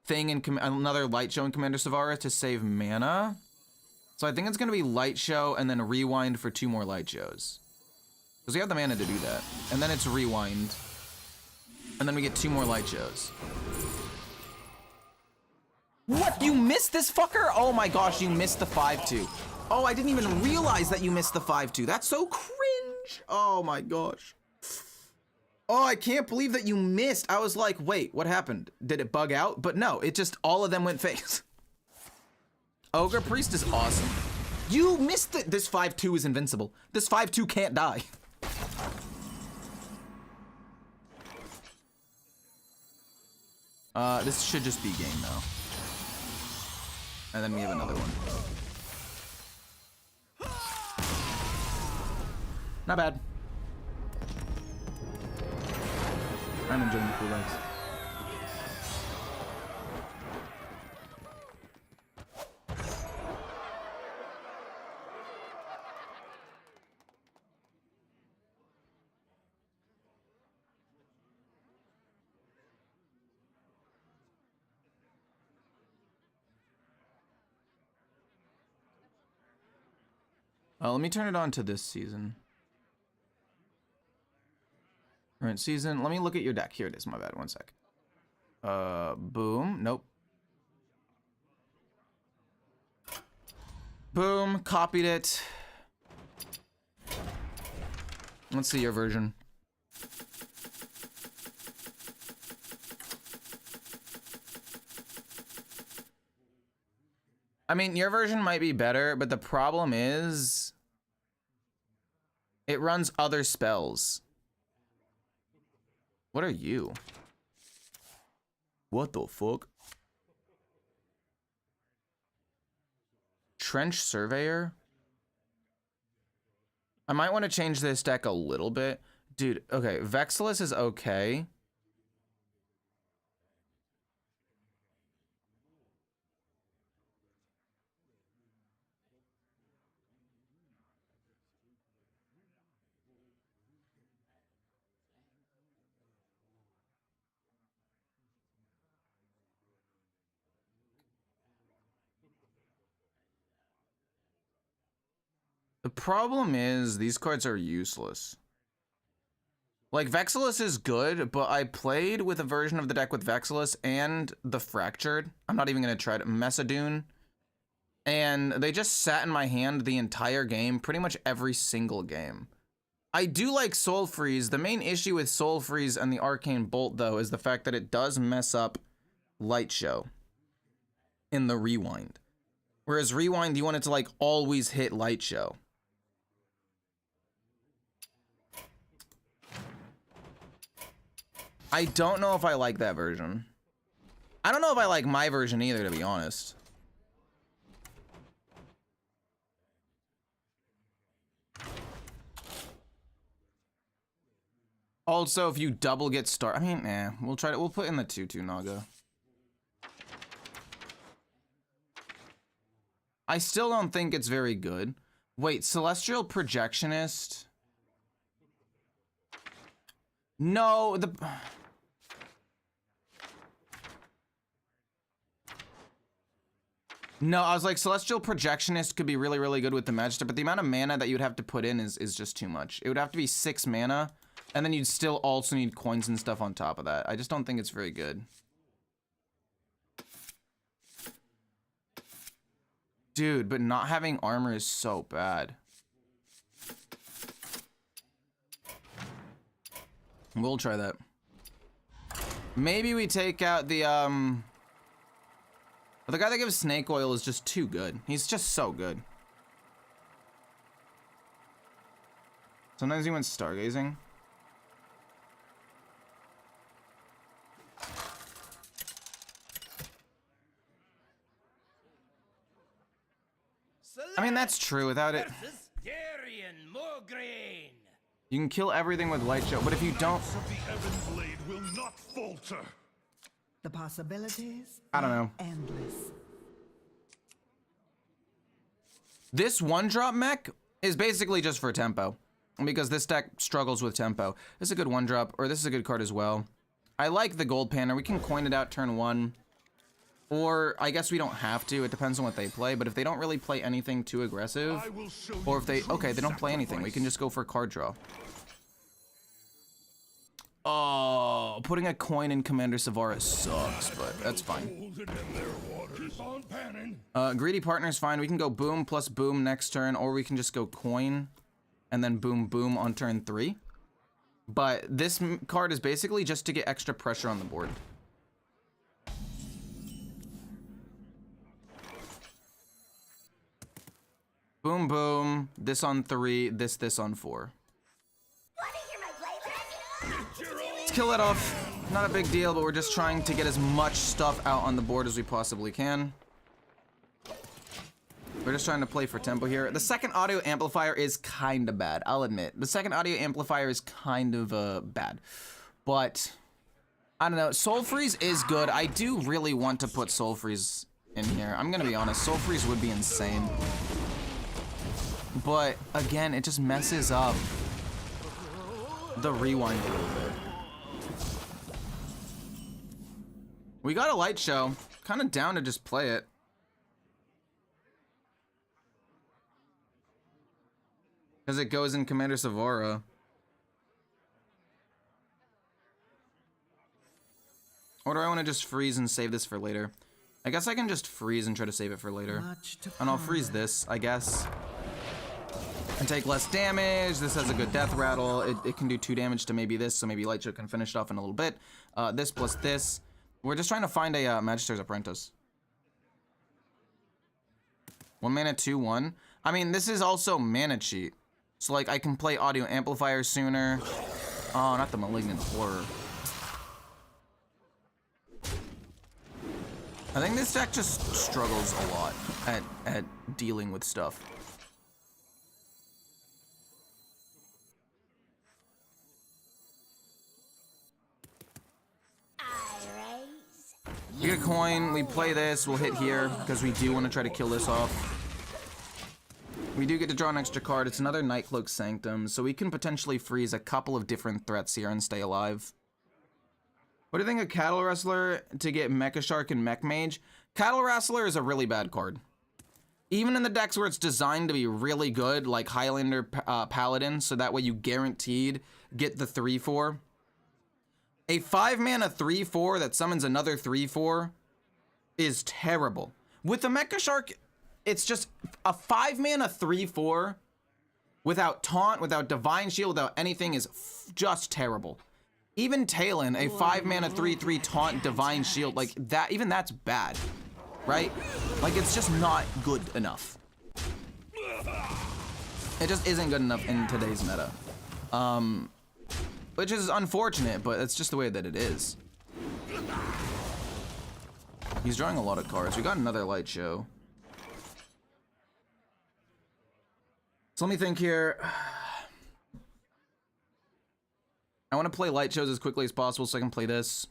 thing in another Lightshow in Commander Savara to save mana. So I think it's gonna be Lightshow and then rewind for 2 more Lightshows. Because we have the mana to do that. And then it's rewind. And then we get 2 more Lightshows. What? You missed this fucker? Oh my gosh, you missed the 5/2. Oh, I didn't even realize that you missed the 5/2. That's so cringe. Oh my gosh. Oh, I can't believe that you missed. I was like, wait, what happened? Did it bug out? But no, it just, all of them went face. Ogre Priest is awesome. You missed it. This 5/2 is invincible. This 5/2 can't die. This should just be game now. And then we have another one. Not bad. I'm enjoying the cool legs. Let me turn it on to this season. Current season. Let me look at your deck. Here it is. My bad. One sec. Boom. Nope. Boom. Copied it. Let's see your version. I mean, your version might be better, but the problem is it runs other spells. What are you? What the fuck? Trench Surveyor? I might want to change this deck a little bit. Dude, okay, Vexilus is okay. The problem is these cards are useless. Like, Vexillus is good, but I played with a version of the deck with Vexillus and the Fractured. I'm not even going to try to Messadune. And they just sat in my hand the entire game, pretty much every single game. I do like Soul Freeze. The main issue with Soul Freeze and the Arcane Bolt, though, is the fact that it does mess up Lightshow in the Rewind. Whereas Rewind, you want it to, like, always hit Lightshow. I don't know if I like that version. I don't know if I like my version either, to be honest. Also, if you double get I mean, we'll put in the 2/2 Naga. I still don't think it's very good. Wait, Celestial Projectionist? No, No, I was like, Celestial Projectionist could be really, really good with the Magister, but the amount of mana that you'd have to put in is just too much. It would have to be 6 mana, and then you'd still also need coins and stuff on top of that. I just don't think it's very good. Dude, but not having armor is so bad. We'll try that. Maybe we take out the guy that gives snake oil is just too good. He's just so good. Sometimes he went stargazing. I mean, that's true. Without it, you can kill everything with Lightshow, but if you don't, Will not falter. The possibilities I don't know. are endless. This 1-drop mech is basically just for tempo, because this deck struggles with tempo. This is a good 1-drop, or this is a good card as well. I like the Gold Panner. We can coin it out turn 1. Or, I guess we don't have to. It depends on what they play. But if they don't really play anything too aggressive, or if they... Okay, they don't play anything. We can just go for card draw. Oh, putting a coin in Commander Savara sucks, but that's fine. Greedy Partner's fine. We can go boom plus boom next turn, or we can just go coin and then boom boom on turn 3. But this card is basically just to get extra pressure on the board. Boom boom, this on 3, this on 4. Let's kill it off. Not a big deal, but we're just trying to get as much stuff out on the board as we possibly can. We're just trying to play for tempo here. The second audio amplifier is kind of bad, I'll admit. The second audio amplifier is kind of bad. But, I don't know, Soul Freeze is good. I do really want to put Soul Freeze in here. I'm gonna be honest, Soul Freeze would be insane. But, again, it just messes up the rewind a little bit. We got a Lightshow. Kind of down to just play it. Because it goes in Commander Savara. Or do I want to just freeze and save this for later? I guess I can just freeze and try to save it for later. And I'll freeze this, I guess. And take less damage. This has a good death rattle. It can do 2 damage to maybe this, so maybe Lightshow can finish it off in a little bit. This plus this. We're just trying to find a Magister's Apprentice. 1 mana, 2/1. I mean, this is also mana cheat. So, like, I can play Audio Amplifier sooner. Oh, not the Malignant Horror. I think this deck just struggles a lot at dealing with stuff. We get a coin, we play this, we'll hit here, because we do want to try to kill this off. We do get to draw an extra card. It's another Nightcloak Sanctum, so we can potentially freeze a couple of different threats here and stay alive. What do you think of Cattle Wrestler to get Mecha Shark and Mech Mage? Cattle Wrestler is a really bad card. Even in the decks where it's designed to be really good, like Highlander Paladin, so that way you guaranteed get the 3/4. A 5-mana 3/4 that summons another 3/4 is terrible. With the Mecha Shark, it's just a 5-mana 3/4 without taunt, without divine shield, without anything is just terrible. Even Talon, a 5-mana 3/3 taunt divine shield, like that, even that's bad, right? Like it's just not good enough. It just isn't good enough in today's meta. Which is unfortunate, but it's just the way that it is. He's drawing a lot of cards. We got another Lightshow. So let me think here. I want to play Lightshows as quickly as possible so I can play this.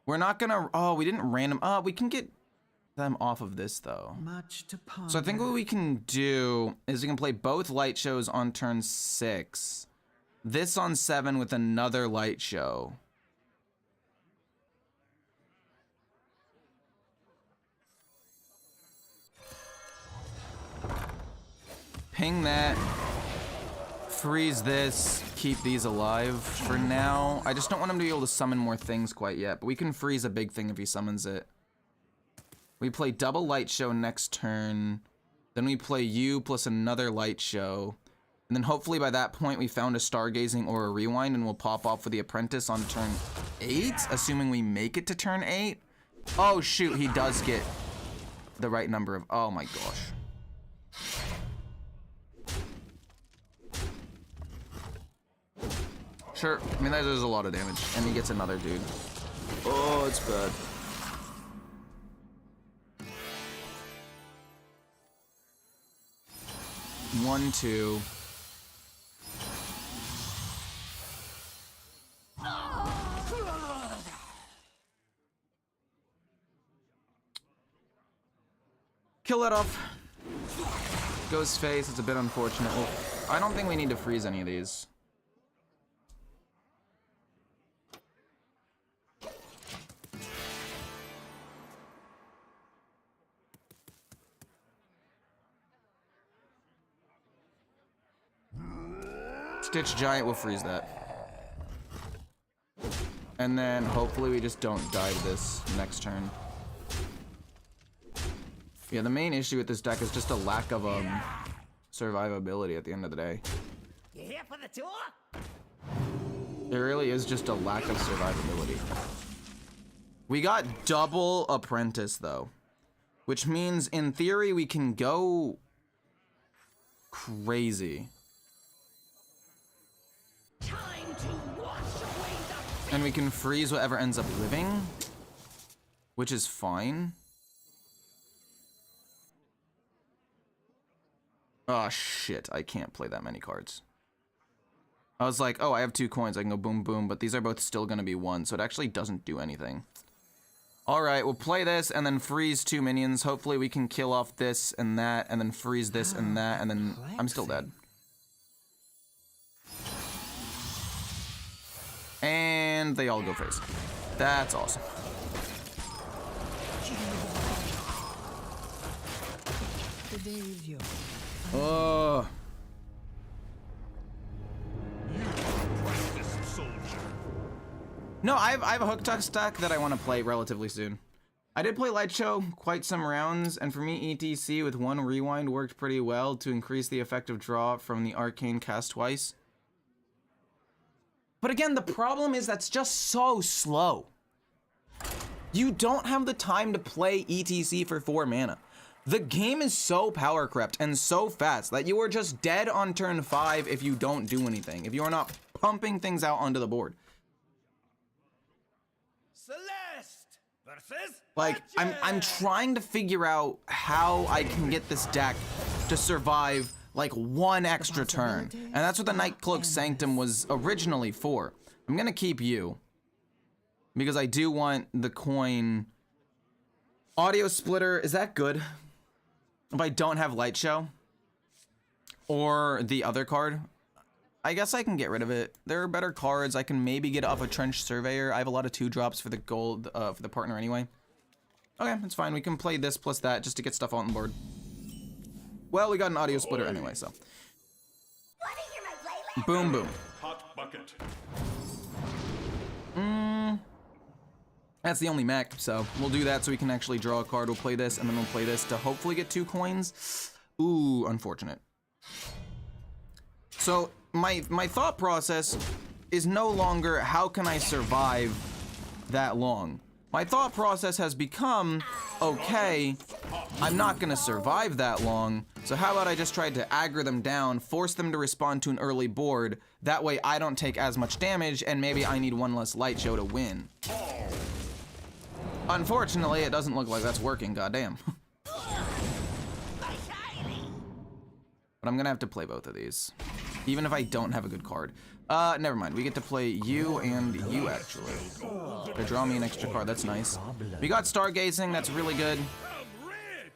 We're not gonna, oh, we didn't random, we can get them off of this though. Much to ponder. So I think what we can do is we can play both Lightshows on turn 6. This on 7 with another Lightshow. Ping that. Freeze this. Keep these alive for now. I just don't want him to be able to summon more things quite yet, but we can freeze a big thing if he summons it. We play double Lightshow next turn. Then we play you plus another Lightshow. And then hopefully by that point we found a Stargazing or a Rewind and we'll pop off with the Apprentice on turn 8, assuming we make it to turn 8. Oh shoot, he does get the right number of, oh my gosh. Sure, I mean that does a lot of damage, and he gets another dude. Oh, it's bad. One, two. Kill that off. Ghost face, it's a bit unfortunate. Well, I don't think we need to freeze any of these. Stitch Giant will freeze that. And then hopefully we just don't die to this next turn. Yeah, the main issue with this deck is just a lack of survivability at the end of the day. You here for the tour? It really is just a lack of survivability. We got double Apprentice though, which means in theory we can go crazy. And we can freeze whatever ends up living, which is fine. Oh shit, I can't play that many cards. I was like, oh, I have 2 coins, I can go boom boom, but these are both still gonna be 1, so it actually doesn't do anything. Alright, we'll play this and then freeze 2 minions. Hopefully we can kill off this and that, and then freeze this and that, and then I'm still dead. And they all go face. That's awesome. The day is yours. Oh. No, I have a hook tuck stack that I want to play relatively soon. I did play Lightshow quite some rounds, and for me, ETC with 1 rewind worked pretty well to increase the effective draw from the arcane cast twice. But again, the problem is that's just so slow. You don't have the time to play ETC for 4 mana. The game is so power crept and so fast that you are just dead on turn 5 if you don't do anything, if you are not pumping things out onto the board. Celeste versus Like, I'm trying to figure out how I can get this deck to survive like 1 extra turn. And that's what the Nightcloak Sanctum was originally for. I'm gonna keep you, because I do want the coin. Audio Splitter, is that good? If I don't have Lightshow? Or the other card? I guess I can get rid of it. There are better cards. I can maybe get off a Trench Surveyor. I have a lot of 2-drops for the gold, for the partner anyway. Okay, that's fine. We can play this plus that just to get stuff on board. Well, we got an audio splitter anyway, so. Wanna hear my playlist? Boom, boom. Hot bucket. That's the only mech, so we'll do that so we can actually draw a card. We'll play this, and then we'll play this to hopefully get 2 coins. Ooh, unfortunate. So my thought process is no longer how can I survive that long. My thought process has become, okay, I'm not gonna survive that long, so how about I just try to aggro them down, force them to respond to an early board, that way I don't take as much damage, and maybe I need 1 less Lightshow to win. Unfortunately, it doesn't look like that's working, goddamn. But I'm gonna have to play both of these, even if I don't have a good card. Never mind, we get to play you and you, actually. They draw me an extra card, that's nice. We got Stargazing, that's really good. I'm rich.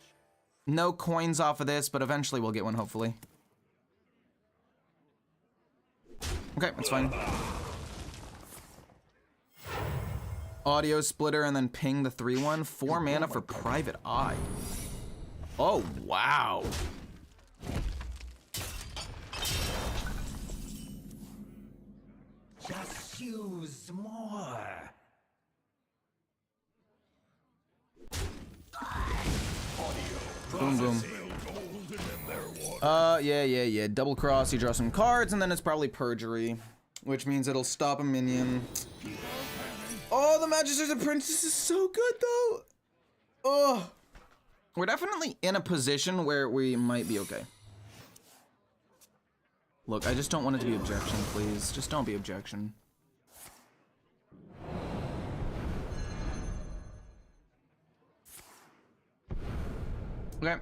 No coins off of this, but eventually we'll get one, hopefully. Okay, that's fine. Audio splitter and then ping the 3/1. 4 mana for Private Eye. Oh, wow. Just use more. Boom, boom. Yeah. Double cross, you draw some cards, and then it's probably Perjury, which means it'll stop a minion. Oh, the Magister's Apprentice is so good, though. Oh. We're definitely in a position where we might be okay. Look, I just don't want it to be objection, please. Just don't be objection. Okay.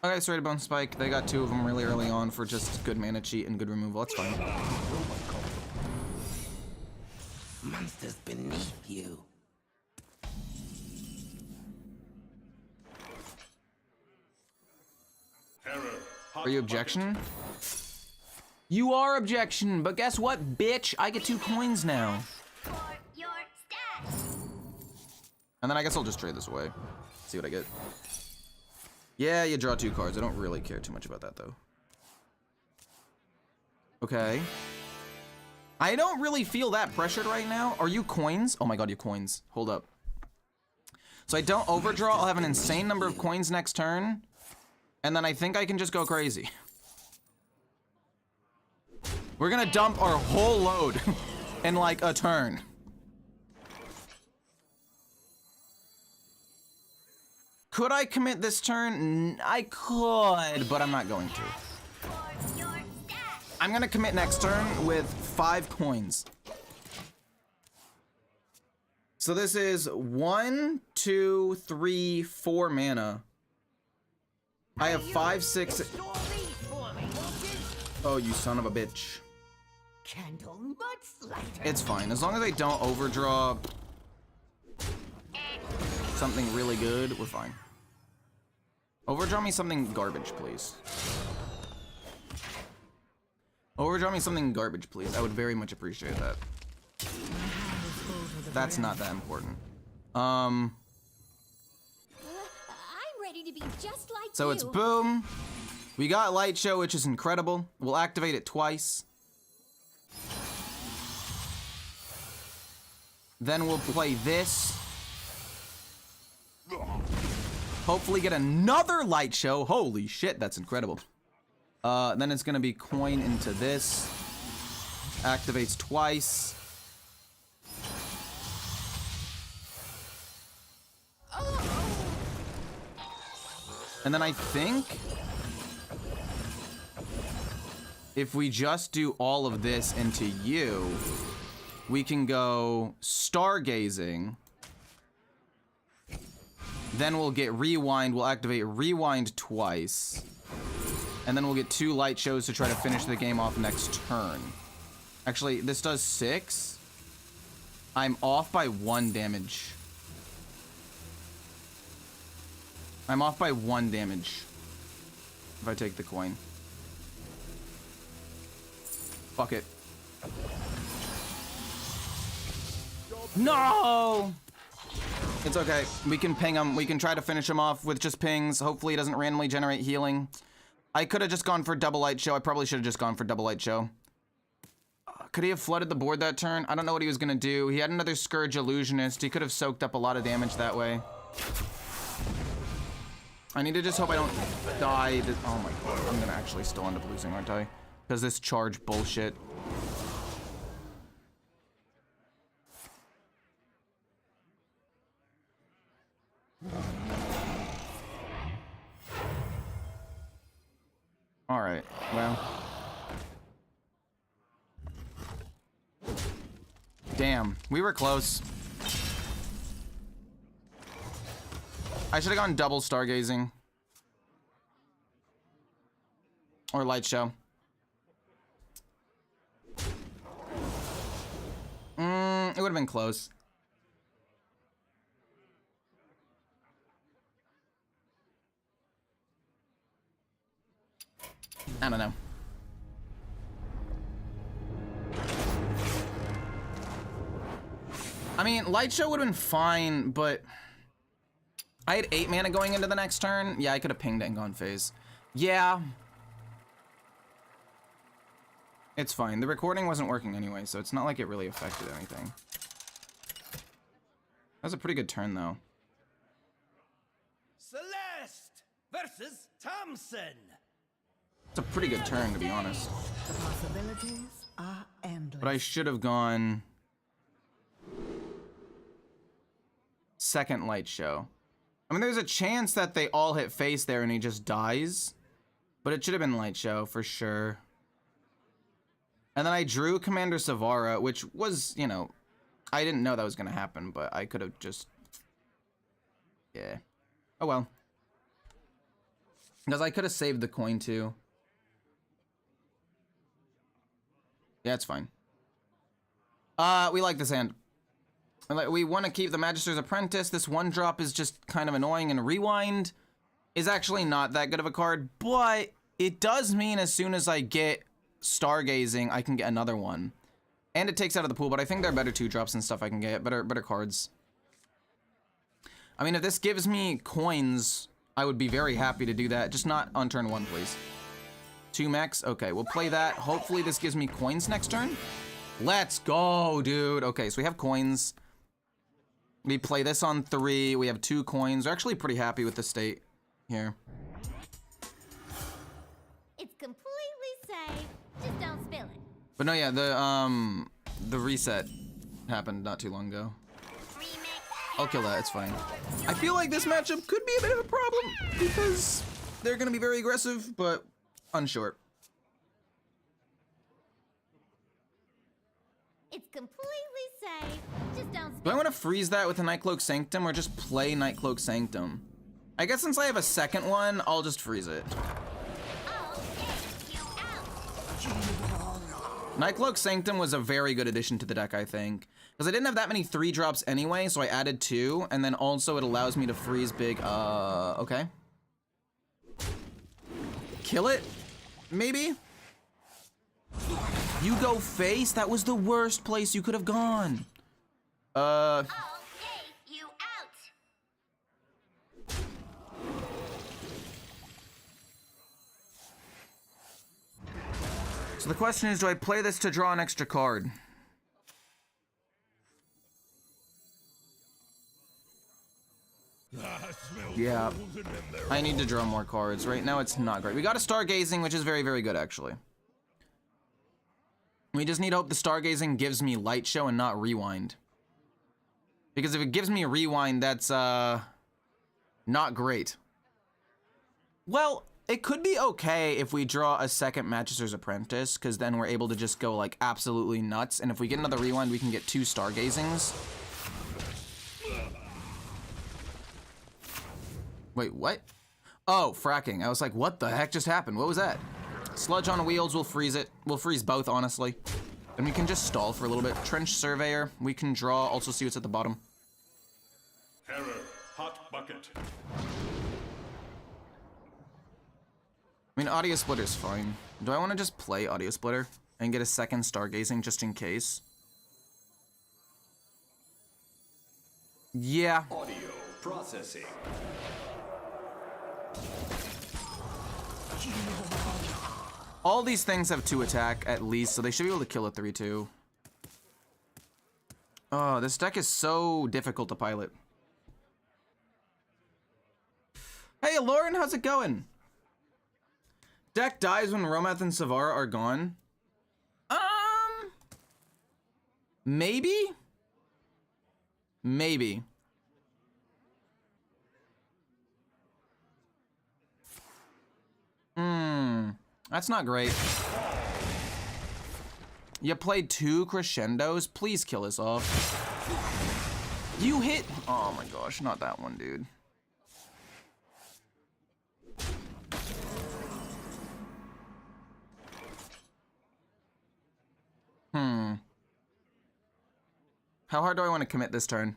Okay, Serrated Bone Spike. They got 2 of them really early on for just good mana cheat and good removal. That's fine. Monsters beneath you. Error. Hot Are you bucket. objection? You are objection, but guess what, bitch? I get 2 coins now. For your stats. And then I guess I'll just trade this away. See what I get. Yeah, you draw 2 cards. I don't really care too much about that, though. Okay. I don't really feel that pressured right now. Are you coins? Oh my god, you coins. Hold up. So I don't overdraw. I'll have an insane number of coins next turn. And then I think I can just go crazy. We're gonna dump our whole load in like a turn. Could I commit this turn? I could, but I'm not going to. For your stats. I'm gonna commit next turn with 5 coins. So this is 1, 2, 3, 4 mana. I have 5, 6. Oh, you son of a bitch. Candle much lighter. It's fine. As long as I don't overdraw something really good, we're fine. Overdraw me something garbage, please. Overdraw me something garbage, please. I would very much appreciate that. That's not that important. I'm ready to be just like So you. it's boom. We got Lightshow, which is incredible. We'll activate it twice. Then we'll play this. Hopefully get another Lightshow. Holy shit, that's incredible. Then it's gonna be coin into this. Activates twice. And then I think if we just do all of this into you, we can go Stargazing. Then we'll get Rewind. We'll activate Rewind twice. And then we'll get 2 Lightshows to try to finish the game off next turn. Actually, this does 6. I'm off by 1 damage. I'm off by 1 damage. If I take the coin. Fuck it. No! It's okay. We can ping him. We can try to finish him off with just pings. Hopefully he doesn't randomly generate healing. I could have just gone for double light show. I probably should have just gone for double light show. Could he have flooded the board that turn? I don't know what he was gonna do. He had another Scourge Illusionist. He could have soaked up a lot of damage that way. I need to just hope I don't die. Oh my god, I'm gonna actually still end up losing, aren't I? Because this charge bullshit. All right, well. Damn, we were close. I should have gone double stargazing. Or light show. It would have been close. I don't know. I mean, light show would have been fine, but I had 8 mana going into the next turn. Yeah, I could have pinged and gone phase. Yeah. It's fine. The recording wasn't working anyway, so it's not like it really affected anything. That was a pretty good turn, though. Celeste versus Thompson. It's a pretty good turn, to be honest. The possibilities are endless. But I should have gone second light show. I mean, there's a chance that they all hit face there and he just dies. But it should have been light show for sure. And then I drew Commander Savara, which was, you know, I didn't know that was going to happen, but I could have just... Yeah. Oh well. Because I could have saved the coin too. Yeah, it's fine. We like this hand. We want to keep the Magister's Apprentice. This 1-drop is just kind of annoying, and Rewind is actually not that good of a card, but it does mean as soon as I get Stargazing, I can get another one. And it takes out of the pool, but I think there are better 2-drops and stuff I can get, better cards. I mean, if this gives me coins, I would be very happy to do that, just not on turn 1, please. 2 mechs, okay, we'll play that. Hopefully this gives me coins next turn. Let's go, dude. Okay, so we have coins. We play this on 3. We have 2 coins. We're actually pretty happy with the state here. It's completely safe. Just don't spill it. But no, yeah, the reset happened not too long ago. I'll kill that, it's fine. I feel like this matchup could be a bit of a problem because they're gonna be very aggressive, but unsure. It's completely safe. Just don't Do spill I want to freeze that with a Nightcloak Sanctum or just play Nightcloak Sanctum? I guess since I have a second one, I'll just freeze it. I'll take you out. Nightcloak Sanctum was a very good addition to the deck, I think. Because I didn't have that many 3-drops anyway, so I added 2, and then also it allows me to freeze big, okay. Kill it? Maybe? You go face? That was the worst place you could have gone. I'll take you out. So the question is, do I play this to draw an extra card? Yeah, I need to draw more cards. Right now it's not great. We got a Stargazing, which is very, very good, actually. We just need to hope the Stargazing gives me Light Show and not Rewind. Because if it gives me a Rewind, that's, not great. Well, it could be okay if we draw a second Magister's Apprentice, because then we're able to just go, like, absolutely nuts. And if we get another Rewind, we can get 2 Stargazings. Wait, what? Oh, fracking. I was like, what the heck just happened? What was that? Sludge on wheels, we'll freeze it. We'll freeze both, honestly. And we can just stall for a little bit. Trench Surveyor, we can draw, also see what's at the bottom. Terror, hot bucket. I mean, Audio Splitter's fine. Do I want to just play Audio Splitter and get a second Stargazing just in case? Yeah. Audio processing. All these things have 2 attack at least, so they should be able to kill a 3/2. Oh, this deck is so difficult to pilot. Hey, Lauren, how's it going? Deck dies when Romath and Savara are gone. Maybe? Maybe. That's not great. You played 2 crescendos? Please kill us off. You hit... Oh my gosh, not that one, dude. How hard do I want to commit this turn?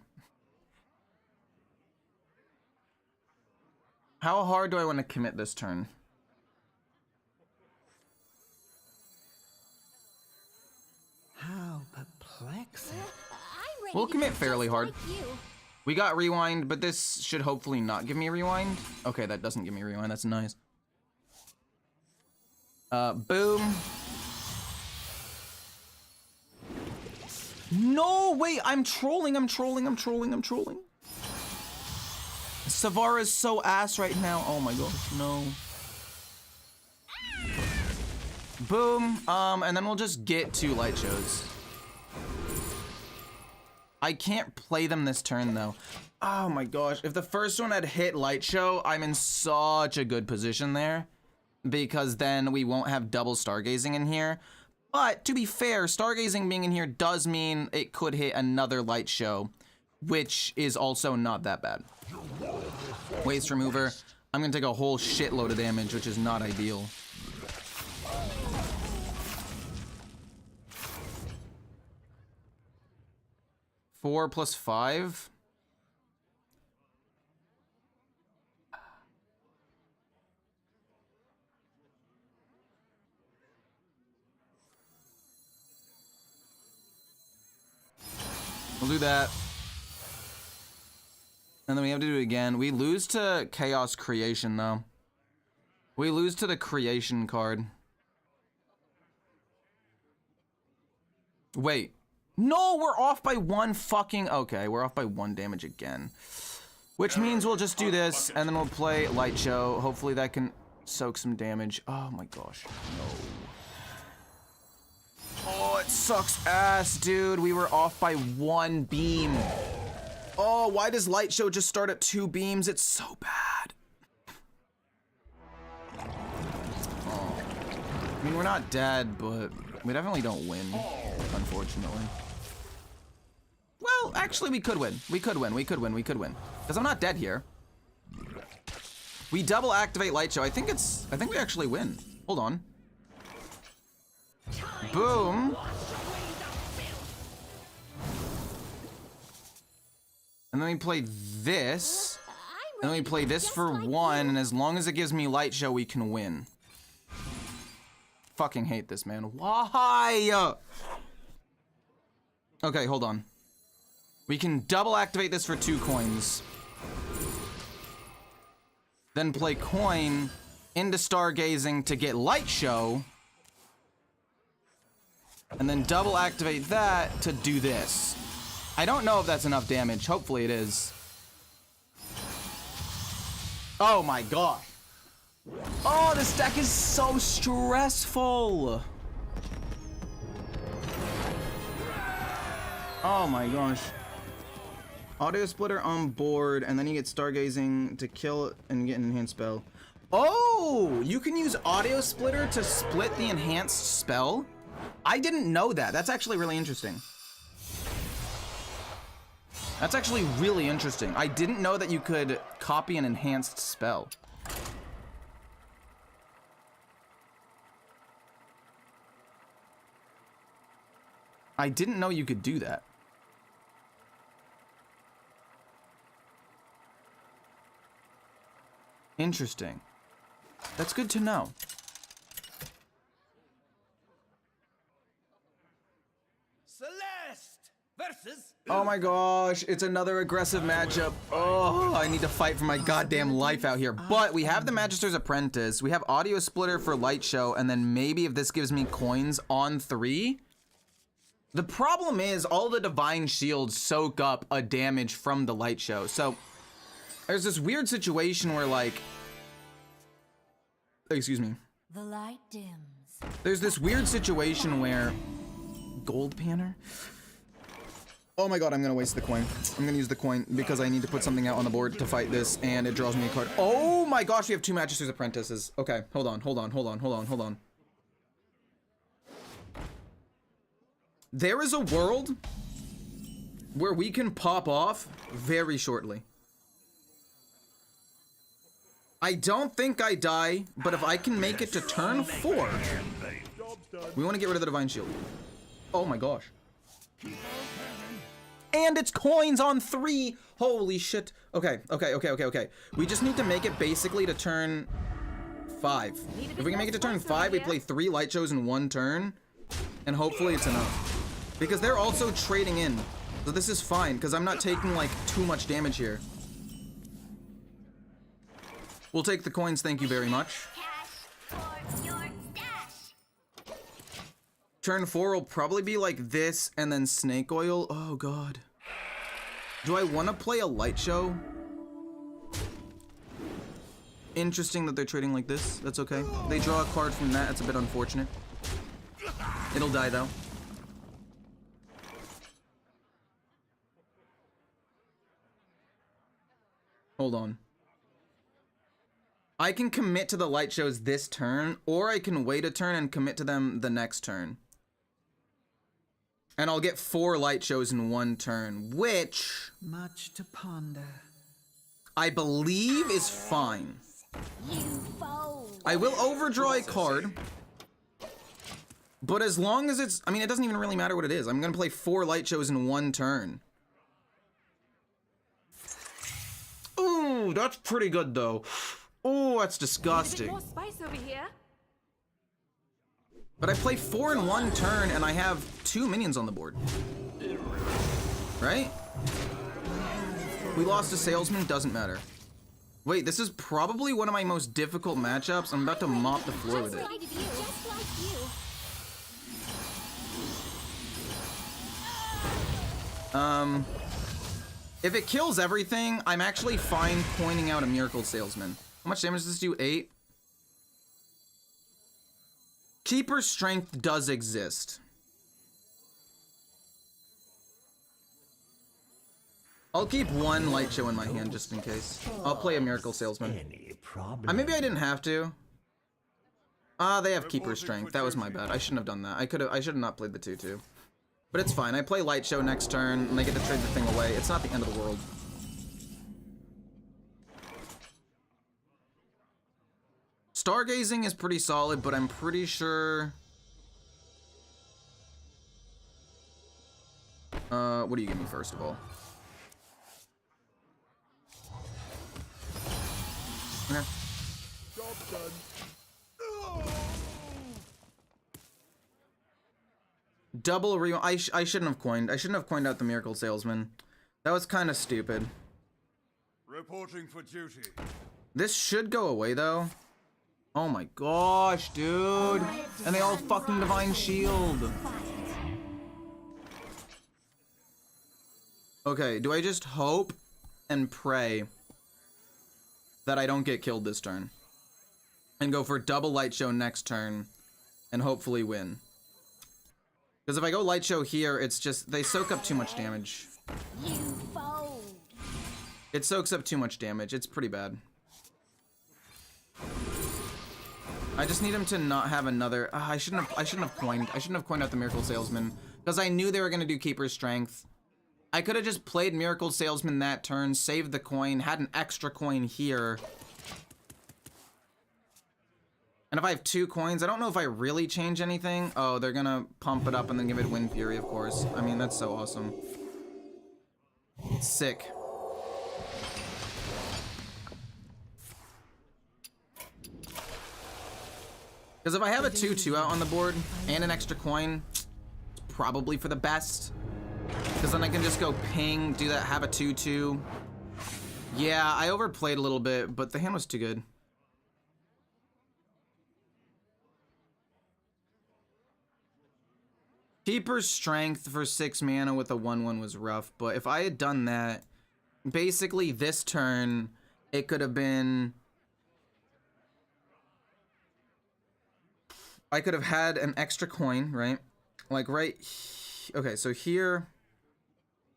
How hard do I want to commit this turn? How perplexing. I'm ready We'll to commit be fairly just hard. like you. We got rewind, but this should hopefully not give me a rewind. Okay, that doesn't give me a rewind. That's nice. Boom. No, wait, I'm trolling. Savara's so ass right now. Oh my gosh, no. Boom. And then we'll just get 2 light shows. I can't play them this turn though. Oh my gosh, if the first one had hit light show, I'm in such a good position there. Because then we won't have double stargazing in here. But to be fair, stargazing being in here does mean it could hit another light show, which is also not that bad. Waste remover. I'm gonna take a whole shitload of damage, which is not ideal. Four plus 5. We'll do that. And then we have to do it again. We lose to Chaos Creation, though. We lose to the Creation card. Wait. No, we're off by 1 fucking... Okay, we're off by 1 damage again. Which means we'll just do this, and then we'll play Light Show. Hopefully that can soak some damage. Oh my gosh. No. Oh, it sucks ass, dude. We were off by 1 beam. Oh, why does Light Show just start at 2 beams? It's so bad. Oh. I mean, we're not dead, but we definitely don't win, unfortunately. Well, actually, we could win. We could win. Because I'm not dead here. We double activate Light Show. I think we actually win. Hold on. Boom. And then we play this. And then we play this for 1, and as long as it gives me Light Show, we can win. Fucking hate this, man. Why? Okay, hold on. We can double activate this for 2 coins. Then play coin into Stargazing to get Light Show. And then double activate that to do this. I don't know if that's enough damage. Hopefully it is. Oh my god. Oh, this deck is so stressful. Oh my gosh. Audio splitter on board, and then you get stargazing to kill and get an enhanced spell. Oh, you can use audio splitter to split the enhanced spell? I didn't know that. That's actually really interesting. That's actually really interesting. I didn't know that you could copy an enhanced spell. I didn't know you could do that. Interesting. That's good to know. Celeste versus versus Oh my gosh, it's another aggressive matchup. Oh, I need to fight for my goddamn life out here. But we have the Magister's Apprentice, we have Audio Splitter for Lightshow, and then maybe if this gives me coins on 3. The problem is all the Divine Shields soak up a damage from the Lightshow. So there's this weird situation where like, excuse me. The light dims. There's this weird situation where, Gold Panner? Oh my god, I'm gonna waste the coin. I'm gonna use the coin because I need to put something out on the board to fight this, and it draws me a card. Oh my gosh, we have 2 Magister's Apprentices. Okay, hold on. There is a world where we can pop off very shortly. I don't think I die, but if I can make it to turn 4, we want to get rid of the Divine Shield. Oh my gosh. And it's coins on 3. Holy shit. Okay. We just need to make it basically to turn 5. If we can make it to turn 5, we play 3 light shows in 1 turn, and hopefully it's enough. Because they're also trading in, so this is fine, because I'm not taking like too much damage here. We'll take the coins, thank you very much. Turn 4 will probably be like this, and then Snake Oil. Oh god. Do I want to play a light show? Interesting that they're trading like this. That's okay. They draw a card from that. It's a bit unfortunate. It'll die though. Hold on. I can commit to the light shows this turn, or I can wait a turn and commit to them the next turn. And I'll get 4 light shows in 1 turn, which Much to ponder. I believe is fine. You fold. I will overdraw a card, but as long as it's, I mean, it doesn't even really matter what it is. I'm gonna play 4 light shows in 1 turn. Ooh, that's pretty good though. Oh, that's disgusting. More spice over here. But I play 4 in 1 turn and I have 2 minions on the board. Right? We lost a salesman, doesn't matter. Wait, this is probably one of my most difficult matchups. I'm about to mop the floor with it. Just like you. If it kills everything, I'm actually fine pointing out a Miracle Salesman. How much damage does this do? 8? Keeper Strength does exist. I'll keep 1 light show in my hand just in case. I'll play a Miracle Salesman. Any problem? Maybe I didn't have to. They have Keeper Strength. That was my bad. I shouldn't have done that. I should have not played the 2-2. But it's fine. I play light show next turn and they get to trade the thing away. It's not the end of the world. Stargazing is pretty solid, but I'm pretty sure... what do you give me first of all? Okay. Job done. Double re- I shouldn't have coined. I shouldn't have coined out the Miracle Salesman. That was kind of stupid. Reporting for duty. This should go away though. Oh my gosh, dude. And they all fucking Divine Shield. Okay, do I just hope and pray that I don't get killed this turn? And go for double light show next turn and hopefully win. Because if I go light show here, it's just, they soak up too much damage. You fold. It soaks up too much damage. It's pretty bad. I just need him to not have another. I shouldn't have coined out the Miracle Salesman because I knew they were gonna do Keeper's Strength. I could have just played Miracle Salesman that turn, saved the coin, had an extra coin here. And if I have 2 coins, I don't know if I really change anything. Oh, they're gonna pump it up and then give it Wind Fury, of course. I mean, that's so awesome. Sick. Because if I have a 2-2 out on the board and an extra coin, it's probably for the best. Because then I can just go ping, do that, have a 2/2. Yeah, I overplayed a little bit, but the hand was too good. Keeper's Strength for 6 mana with a 1/1 was rough, but if I had done that, basically this turn, it could have been... I could have had an extra coin, right? Like okay, so here,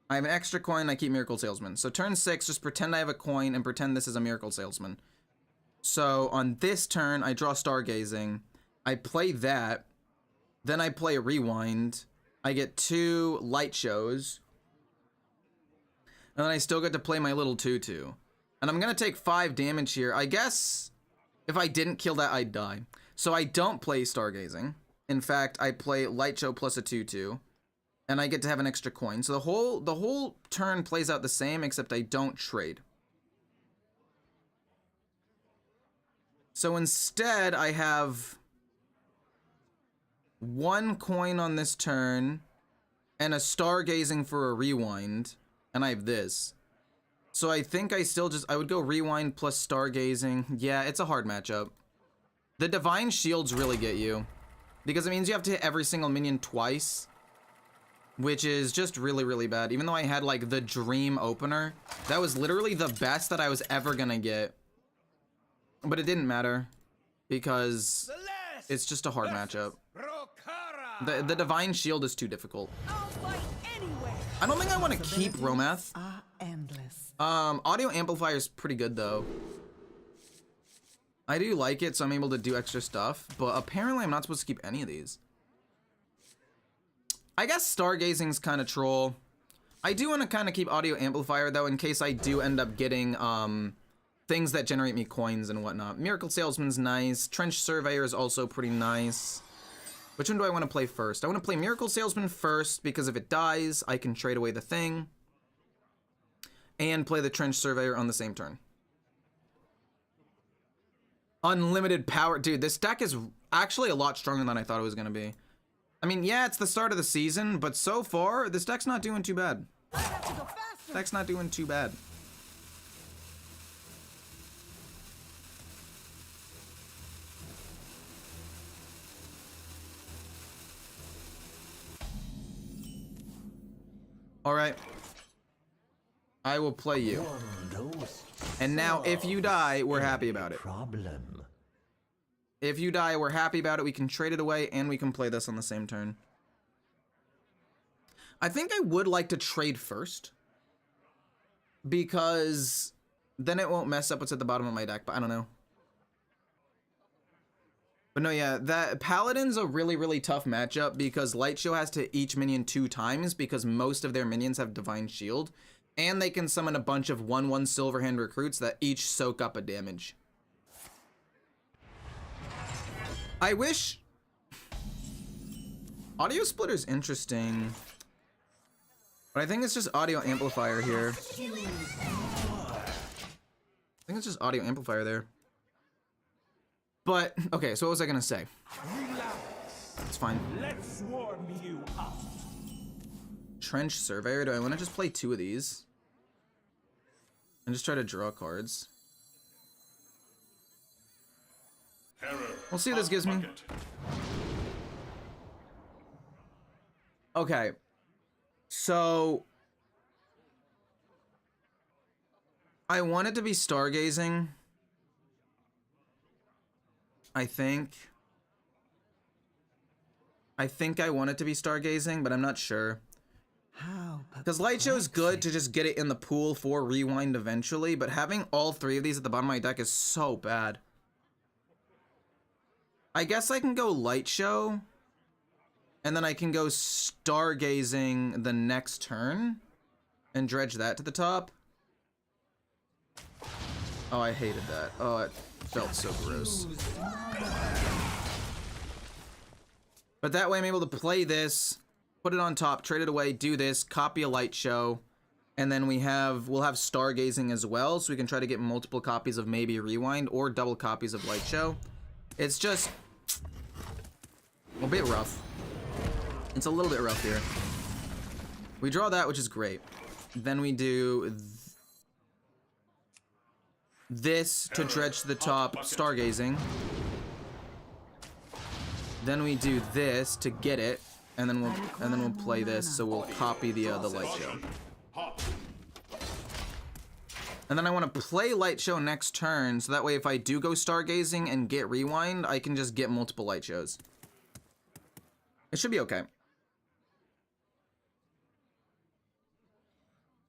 I have an extra coin, I keep Miracle Salesman. So turn 6, just pretend I have a coin and pretend this is a Miracle Salesman. So on this turn, I draw Stargazing, I play that, then I play a Rewind, I get 2 Light Shows, and then I still get to play my little 2/2. And I'm gonna take 5 damage here. I guess if I didn't kill that, I'd die. So I don't play Stargazing. In fact, I play Lightshow plus a 2/2, and I get to have an extra coin. So the whole turn plays out the same, except I don't trade. So instead, I have 1 coin on this turn, and a Stargazing for a Rewind, and I have this. So I think I would go Rewind plus Stargazing. Yeah, it's a hard matchup. The Divine Shields really get you, because it means you have to hit every single minion twice, which is just really, really bad. Even though I had like the Dream Opener, that was literally the best that I was ever gonna get. But it didn't matter, because it's just a hard matchup. The Divine Shield is too difficult. I don't think I want to keep Romath. Audio Amplifier is pretty good though. I do like it, so I'm able to do extra stuff, but apparently I'm not supposed to keep any of these. I guess Stargazing's kind of troll. I do want to kind of keep Audio Amplifier though, in case I do end up getting things that generate me coins and whatnot. Miracle Salesman's nice. Trench Surveyor is also pretty nice. Which one do I want to play first? I want to play Miracle Salesman first, because if it dies, I can trade away the thing. And play the Trench Surveyor on the same turn. Unlimited power. Dude, this deck is actually a lot stronger than I thought it was going to be. I mean, yeah, it's the start of the season, but so far, this deck's not doing too bad. Deck's not doing too bad. All right. I will play you. And now, if you die, we're happy about it. If you die, we're happy about it. We can trade it away, and we can play this on the same turn. I think I would like to trade first, because then it won't mess up what's at the bottom of my deck, but I don't know. But no, yeah, that Paladin's a really, really tough matchup, because Lightshow has to hit each minion 2 times, because most of their minions have Divine Shield, and they can summon a bunch of 1/1 Silverhand recruits that each soak up a damage. I wish... Audio Splitter's interesting, but I think it's just Audio Amplifier here. I think it's just Audio Amplifier there. But, okay, so what was I gonna say? It's fine. Let's warm you up. Trench Surveyor, do I want to just play 2 of these? And just try to draw cards? We'll see what this gives me. Okay. So... I want it to be Stargazing. I think I want it to be Stargazing, but I'm not sure. Because Lightshow is good to just get it in the pool for Rewind eventually, but having all 3 of these at the bottom of my deck is so bad. I guess I can go Lightshow, and then I can go Stargazing the next turn, and dredge that to the top. Oh, I hated that. Oh, it felt so gross. But that way I'm able to play this, put it on top, trade it away, do this, copy a Lightshow, and then we'll have Stargazing as well, so we can try to get multiple copies of maybe Rewind or double copies of Lightshow. It's just a bit rough. It's a little bit rough here. We draw that, which is great. Then we do this to dredge to the top, stargazing. Then we do this to get it, and then we'll play this. So we'll copy the Lightshow. And then I want to play Lightshow next turn, so that way if I do go stargazing and get rewind, I can just get multiple Lightshows. It should be okay.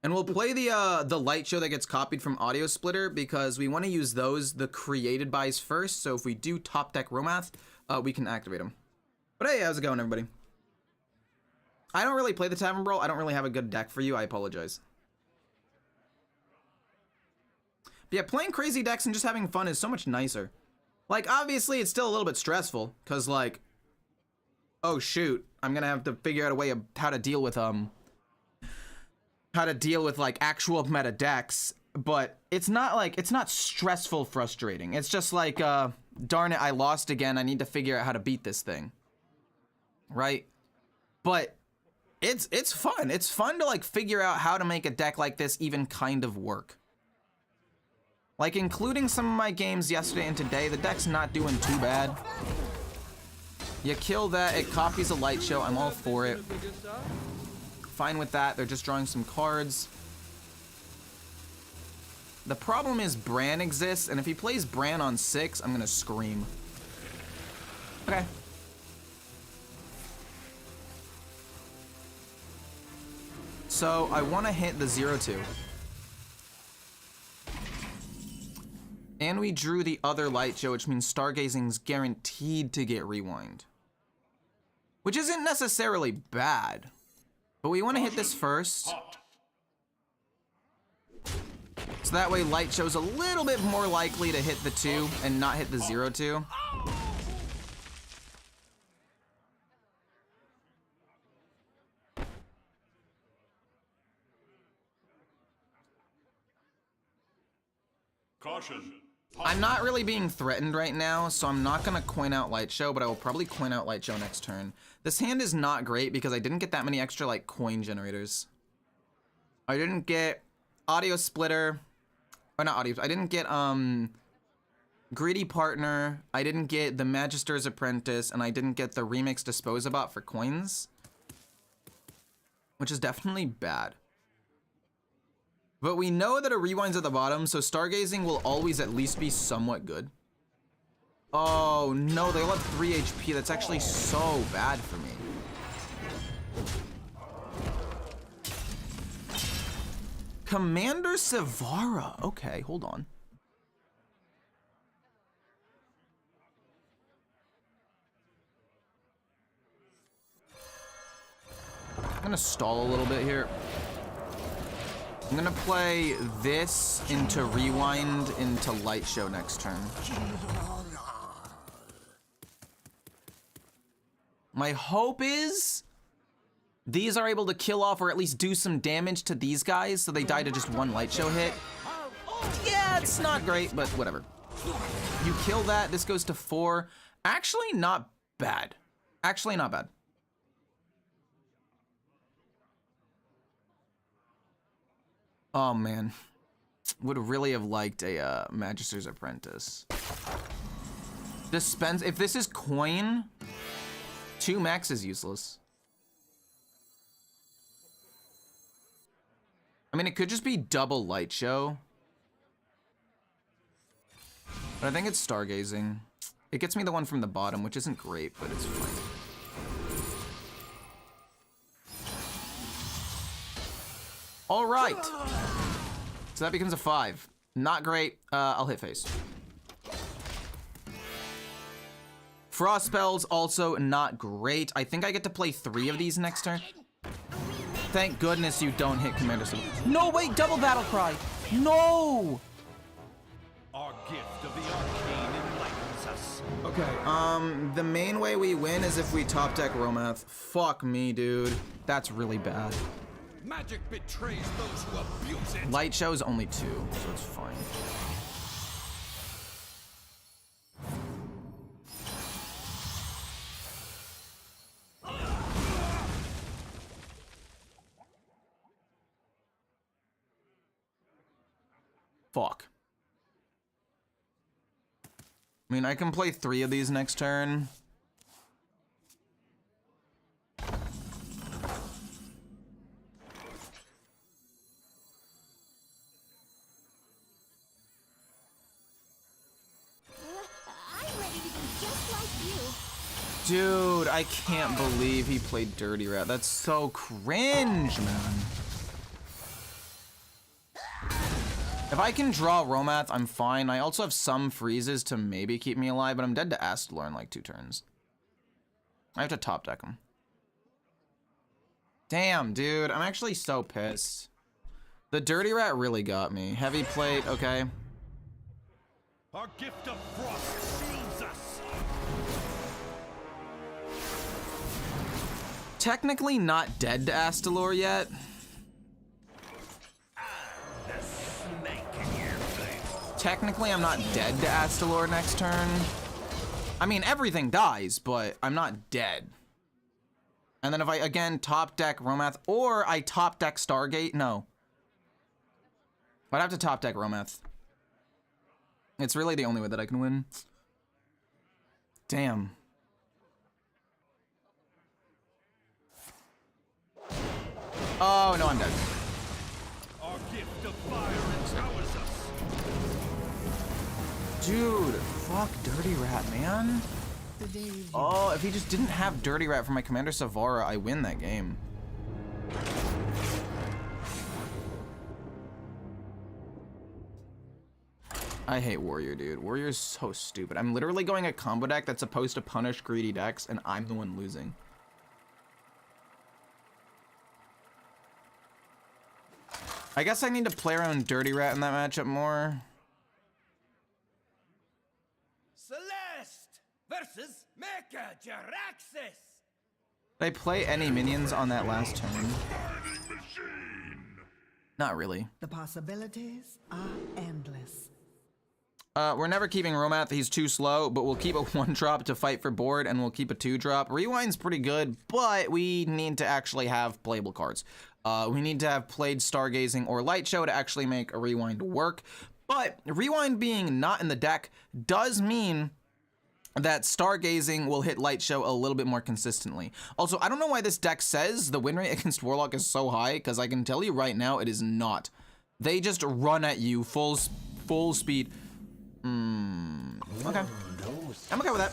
And we'll play the Lightshow that gets copied from Audio Splitter because we want to use those, the created bys first. So if we do top deck Romath, we can activate them. But hey, how's it going, everybody? I don't really play the Tavern Brawl. I don't really have a good deck for you. I apologize. But yeah, playing crazy decks and just having fun is so much nicer. Like, obviously, it's still a little bit stressful because, like, oh shoot, I'm gonna have to figure out a way of how to deal with like actual meta decks, but it's not stressful frustrating. It's just like darn it, I lost again, I need to figure out how to beat this thing, right? But it's fun. It's fun to like figure out how to make a deck like this even kind of work. Like, including some of my games yesterday and today, the deck's not doing too bad. You kill that, it copies a Lightshow, I'm all for it. Fine with that, they're just drawing some cards. The problem is Bran exists, and if he plays Bran on 6, I'm gonna scream. Okay. So, I wanna hit the 0-2. And we drew the other Lightshow, which means Stargazing's guaranteed to get rewind. Which isn't necessarily bad. But we want to hit this first. So that way Lightshow's a little bit more likely to hit the 2 and not hit the 0-2. Caution. I'm not really being threatened right now, so I'm not going to coin out Lightshow, but I will probably coin out Lightshow next turn. This hand is not great because I didn't get that many extra, like, coin generators. I didn't get Audio Splitter, or not Audio, I didn't get, Greedy Partner, I didn't get the Magister's Apprentice, and I didn't get the Remix Disposabot for coins, which is definitely bad. But we know that a rewind's at the bottom, so Stargazing will always at least be somewhat good. Oh no, they all have 3 HP. That's actually so bad for me. Commander Savara. Okay, hold on. I'm gonna stall a little bit here. I'm gonna play this into rewind into Lightshow next turn. My hope is these are able to kill off or at least do some damage to these guys so they die to just 1 Lightshow hit. Yeah, it's not great, but whatever. You kill that, this goes to 4. Actually not bad. Actually not bad. Oh man, would really have liked a Magister's Apprentice. Dispense, if this is coin, 2 mechs is useless. I mean, it could just be double Lightshow. But I think it's Stargazing. It gets me the one from the bottom, which isn't great, but it's fine. All right. So that becomes a 5. Not great. I'll hit face. Frost spells also not great. I think I get to play 3 of these next turn. Thank goodness you don't hit Commander Sub. No, wait, double battle cry. No. Our gift of the arcane enlightens us. Okay. The main way we win is if we top deck Romath. Fuck me, dude. That's really bad. Magic betrays those who abuse it. Lightshow is only 2, so it's fine. Fuck. I mean, I can play 3 of these next turn. I'm ready to be just like you. Dude, I can't believe he played Dirty Rat. That's so cringe, man. If I can draw Romath, I'm fine. I also have some freezes to maybe keep me alive, but I'm dead to Astalor in like 2 turns. I have to top deck him. Damn, dude. I'm actually so pissed. The Dirty Rat really got me. Heavy plate, okay. Our gift of frost shields us. Technically not dead to Astalor yet. Technically, I'm not dead to Astalor next turn. I mean, everything dies, but I'm not dead. And then if I, again, top deck Romath, or I top deck Stargate, no. I'd have to top deck Romath. It's really the only way that I can win. Damn. Oh, no, I'm dead. Our gift of fire empowers us. Dude, fuck Dirty Rat, man. Oh, if he just didn't have Dirty Rat for my Commander Savara, I win that game. I hate Warrior, dude. Warrior's so stupid. I'm literally going a combo deck that's supposed to punish greedy decks, and I'm the one losing. I guess I need to play around Dirty Rat in that matchup more. Celeste versus Mecha Jaraxxus. Did I play any minions on that last turn? Not really. The possibilities are endless. We're never keeping Romath. He's too slow, but we'll keep a 1-drop to fight for board, and we'll keep a 2-drop. Rewind's pretty good, but we need to actually have playable cards. We need to have played Stargazing or Lightshow to actually make a Rewind work. But Rewind being not in the deck does mean that Stargazing will hit Lightshow a little bit more consistently. Also, I don't know why this deck says the win rate against Warlock is so high, because I can tell you right now it is not. They just run at you full speed. Okay. I'm okay with that.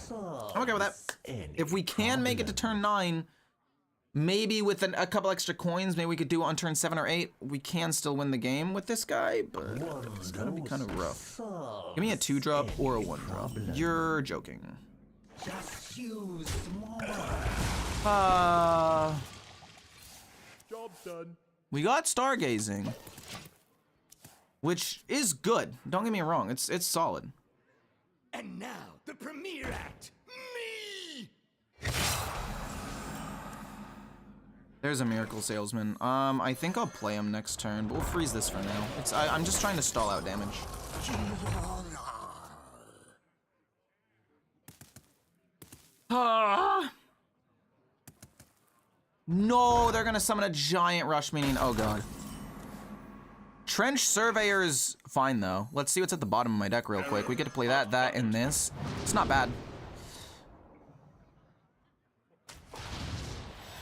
I'm okay with that. If we can make it to turn 9, maybe with a couple extra coins, maybe we could do it on turn 7 or 8. We can still win the game with this guy, but it's gonna be kind of rough. Give me a 2-drop or a 1-drop. You're joking. Just use more. Job done. We got Stargazing, which is good. Don't get me wrong. It's solid. And now the premiere act. Me. There's a Miracle Salesman. I think I'll play him next turn, but we'll freeze this for now. I'm just trying to stall out damage. No, they're gonna summon a giant rush minion. Oh god. Trench Surveyor is fine though. Let's see what's at the bottom of my deck real quick. We get to play that, and this. It's not bad.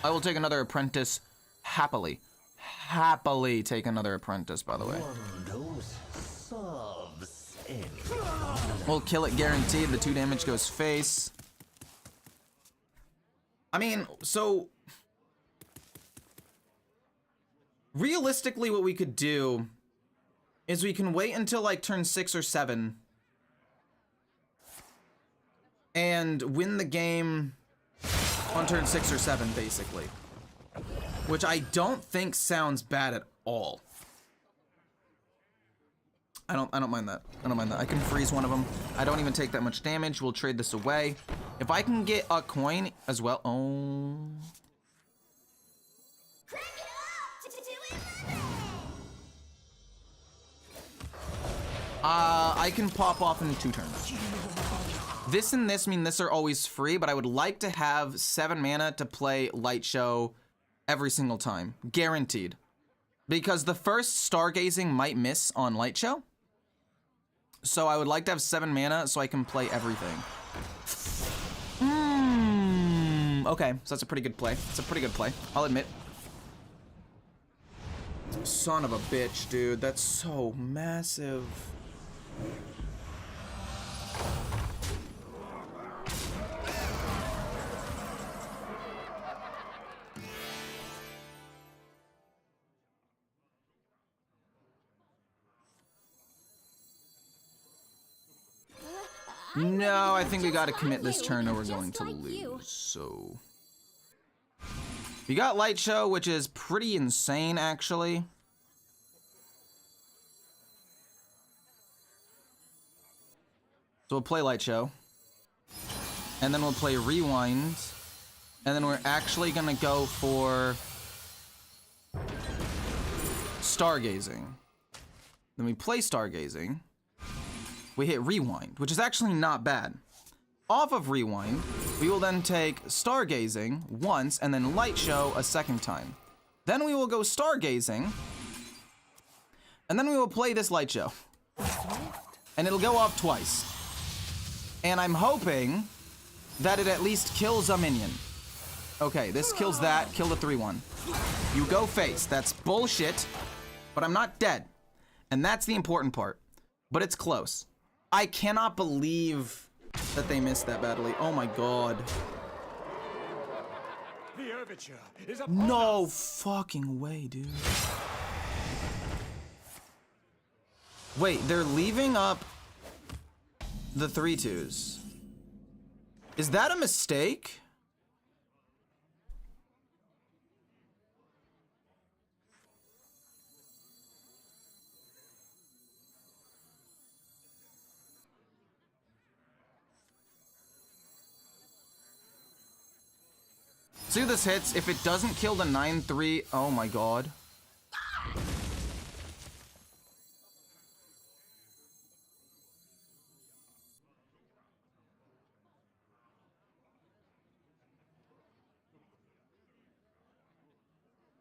I will take another apprentice happily. Happily take another apprentice, by the way. We'll kill it guaranteed. The 2 damage goes face. I mean, so realistically what we could do is we can wait until like turn 6 or 7 and win the game on turn 6 or 7, basically. Which I don't think sounds bad at all. I don't mind that. I don't mind that. I can freeze one of them. I don't even take that much damage. We'll trade this away. If I can get a coin as well. Oh. I can pop off in 2 turns. This and this mean this are always free, but I would like to have 7 mana to play Lightshow every single time. Guaranteed. Because the first Stargazing might miss on Lightshow. So I would like to have 7 mana so I can play everything. Okay, so that's a pretty good play. It's a pretty good play, I'll admit. Son of a bitch, dude. That's so massive. No, I think we gotta commit this turn or we're going to lose, so... We got Lightshow, which is pretty insane, actually. So we'll play Lightshow. And then we'll play Rewind. And then we're actually gonna go for... Stargazing. Then we play Stargazing. We hit Rewind, which is actually not bad. Off of Rewind, we will then take Stargazing once and then Lightshow a second time. Then we will go Stargazing, and then we will play this Lightshow. And it'll go off twice. And I'm hoping that it at least kills a minion. Okay, this kills that, kill the 3-1. You go face, that's bullshit, but I'm not dead. And that's the important part, but it's close. I cannot believe that they missed that badly. Oh my god. The overture is No fucking way, dude. Wait, they're leaving up the 3/2s. Is that a mistake? See if this hits. If it doesn't kill the 9/3, oh my god.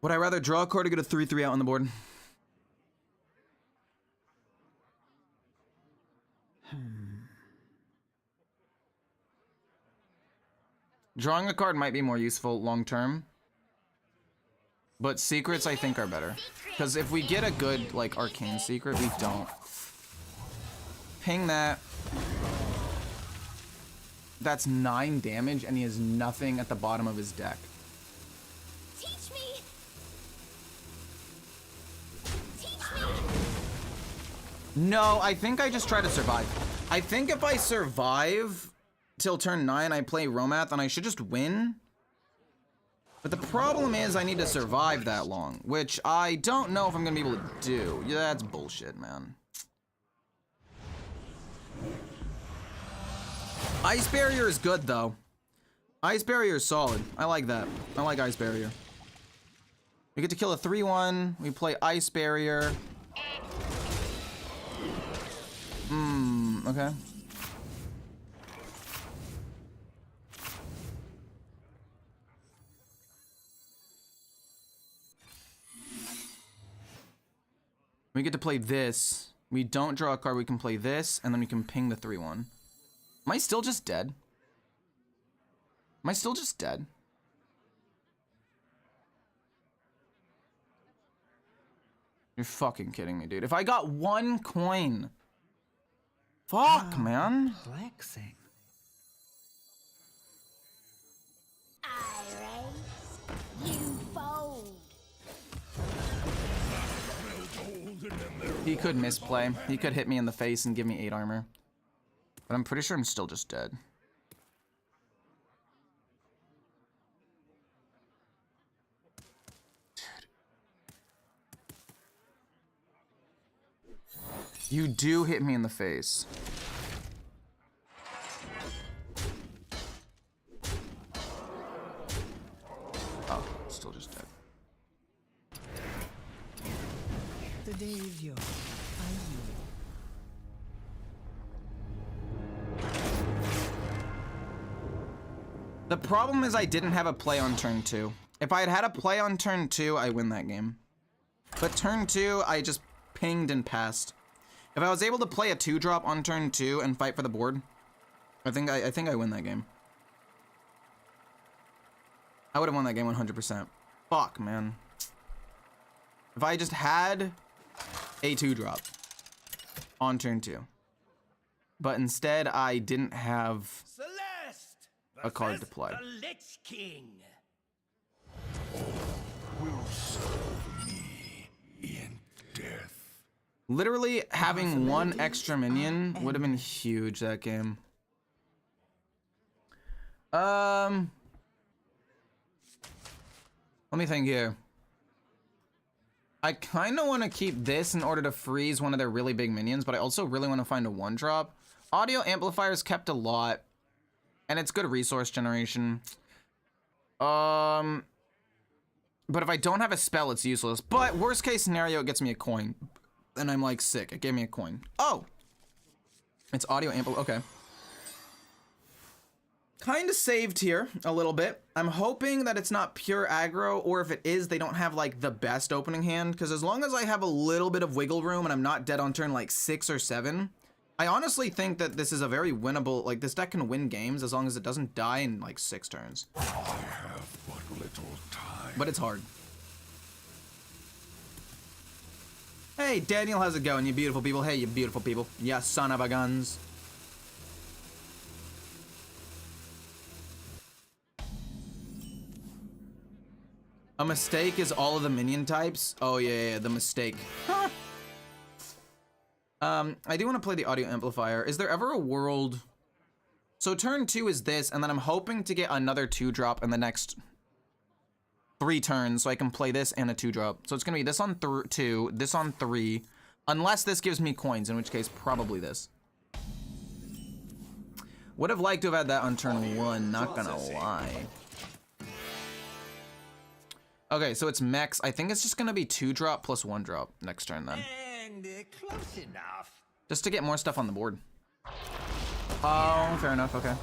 Would I rather draw a card or get a 3/3 out on the board? Drawing a card might be more useful long term, but secrets I think are better. Because if we get a good, like, arcane secret, we don't. Ping that. That's 9 damage, and he has nothing at the bottom of his deck. Teach me. Teach me. No, I think I just try to survive. I think if I survive till turn 9, I play Romath, and I should just win. But the problem is I need to survive that long, which I don't know if I'm gonna be able to do. Yeah, that's bullshit, man. Ice Barrier is good, though. Ice Barrier is solid. I like that. I like Ice Barrier. We get to kill a 3/1. We play Ice Barrier. Okay. We get to play this. We don't draw a card, we can play this, and then we can ping the 3/1. Am I still just dead? Am I still just dead? You're fucking kidding me, dude. If I got 1 coin. Fuck, man. Flexing. I raise, you fold. He could misplay. He could hit me in the face and give me 8 armor. But I'm pretty sure I'm still just dead. You do hit me in the face. Oh, still just dead. The day is yours. The problem is I didn't have a play on turn 2. If I had had a play on turn 2, I win that game. But turn 2, I just pinged and passed. If I was able to play a 2-drop on turn 2 and fight for the board, I think I win that game. I would have won that game 100%. Fuck, man. If I just had a 2-drop on turn 2, but instead I didn't have Celeste, a card to play. the Lich King. Will serve me in death. Literally having one extra minion would have been huge that game. Let me think here. I kind of want to keep this in order to freeze one of their really big minions, but I also really want to find a 1-drop. Audio amplifiers kept a lot, and it's good resource generation. But if I don't have a spell, it's useless. But worst case scenario, it gets me a coin. And I'm like sick. It gave me a coin. Oh! It's audio ampli- okay. Kind of saved here a little bit. I'm hoping that it's not pure aggro, or if it is, they don't have like the best opening hand. Because as long as I have a little bit of wiggle room and I'm not dead on turn like 6 or 7, I honestly think that this is a very winnable, like this deck can win games as long as it doesn't die in like 6 turns. I have but little time. But it's hard. Hey, Daniel, how's it going, you beautiful people? Hey, you beautiful people. Yeah, son of a guns. A mistake is all of the minion types? Oh, yeah, the mistake. Huh. I do want to play the audio amplifier. Is there ever a world... So turn 2 is this, and then I'm hoping to get another 2-drop in the next 3 turns, so I can play this and a 2-drop. So it's gonna be this on 2, this on 3, unless this gives me coins, in which case probably this. Would have liked to have had that on turn 1, not gonna lie. Okay, so it's mechs. I think it's just gonna be 2-drop plus 1-drop next turn then. And close enough. Just to get more stuff on the board. Oh, fair enough, okay.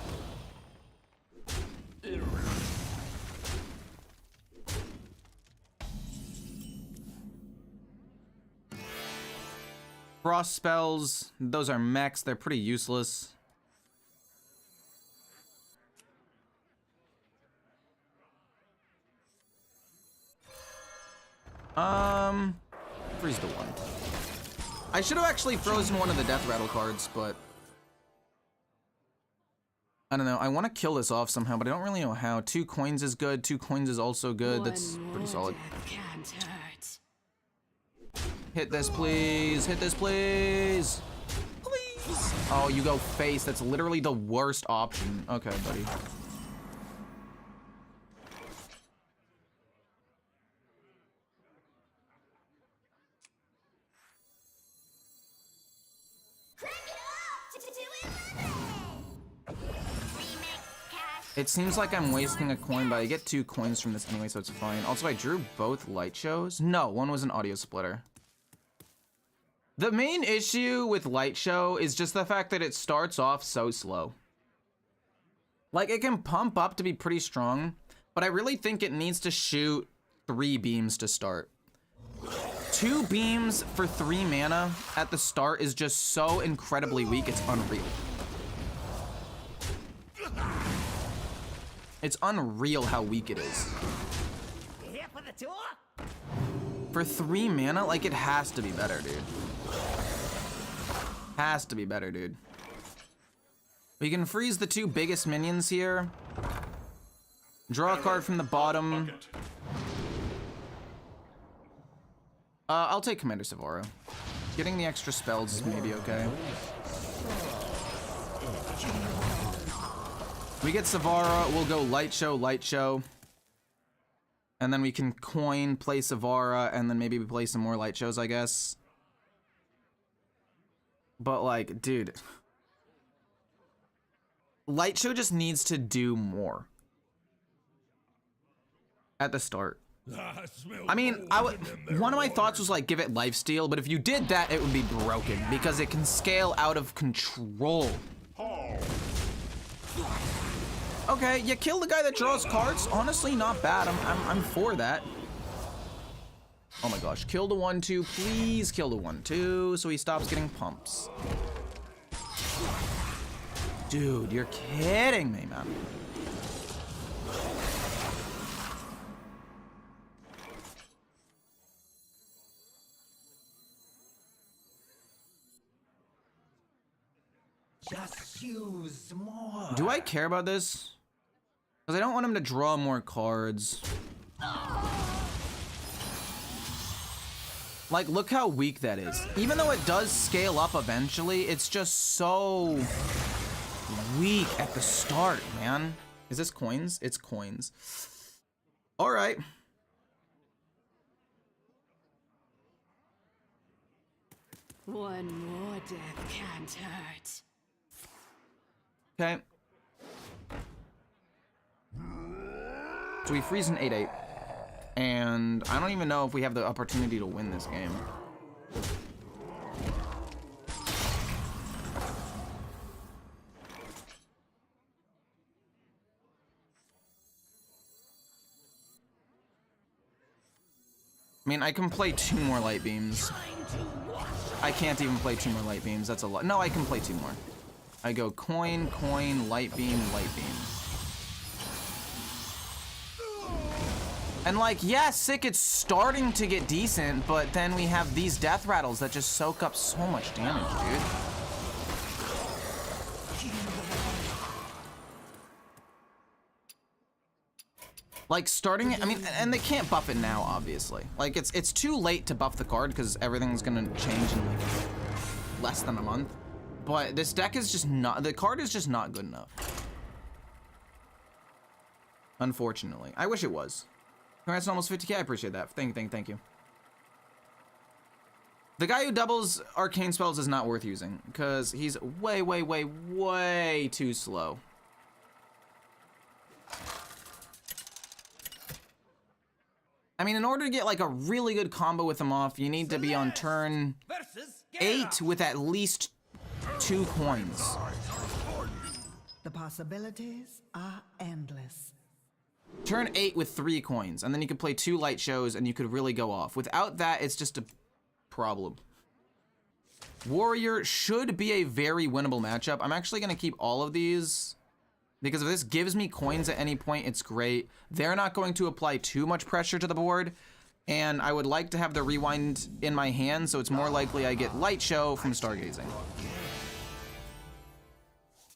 Frost spells, those are mechs, they're pretty useless. Freeze the 1. I should have actually frozen one of the death rattle cards, but I don't know. I want to kill this off somehow, but I don't really know how. 2 coins is good. 2 coins is also good. That's pretty solid. Can't hurt. Hit this, please. Hit this, please. Please. Oh, you go face. That's literally the worst option. Okay, buddy. It seems like I'm wasting a coin, but I get 2 coins from this anyway, so it's fine. Also, I drew both light shows. No, one was an audio splitter. The main issue with light show is just the fact that it starts off so slow. Like, it can pump up to be pretty strong, but I really think it needs to shoot 3 beams to start. 2 beams for 3 mana at the start is just so incredibly weak, it's unreal. It's unreal how weak it is. Here for the tour? For 3 mana, like, it has to be better, dude. Has to be better, dude. We can freeze the 2 biggest minions here. Draw a card from the bottom. I'll take Commander Savara. Getting the extra spells is maybe okay. We get Savara, we'll go Light Show. And then we can coin, play Savara, and then maybe we play some more Light Shows, I guess. But like, dude. Light Show just needs to do more. At the start. I mean, one of my thoughts was like, give it lifesteal, but if you did that, it would be broken, because it can scale out of control. Okay, you kill the guy that draws cards. Honestly, not bad. I'm for that. Oh my gosh, kill the 1/2, please kill the 1/2 so he stops getting pumps. Dude, you're kidding me, man. Just use more. Do I care about this? Because I don't want him to draw more cards. Like, look how weak that is. Even though it does scale up eventually, it's just so weak at the start, man. Is this coins? It's coins. All right. One more death can't hurt. Okay. So we freeze an 8/8. And I don't even know if we have the opportunity to win this game. I mean, I can play 2 more light beams. I can't even play 2 more light beams. That's a lot. No, I can play 2 more. I go coin, coin, light beam, light beam. And like, yeah, sick, it's starting to get decent, but then we have these death rattles that just soak up so much damage, dude. Like starting it, I mean, and they can't buff it now, obviously. Like it's too late to buff the card because everything's gonna change in like less than a month. But this deck is just not, the card is just not good enough. Unfortunately. I wish it was. Congrats on almost 50K, I appreciate that. Thank you. The guy who doubles arcane spells is not worth using, because he's way too slow. I mean, in order to get like a really good combo with him off, you need to be on turn 8 with at least 2 coins. The possibilities are endless. Turn 8 with 3 coins, and then you could play 2 light shows and you could really go off. Without that, it's just a problem. Warrior should be a very winnable matchup. I'm actually gonna keep all of these because if this gives me coins at any point, it's great. They're not going to apply too much pressure to the board, and I would like to have the rewind in my hand, so it's more likely I get light show from stargazing.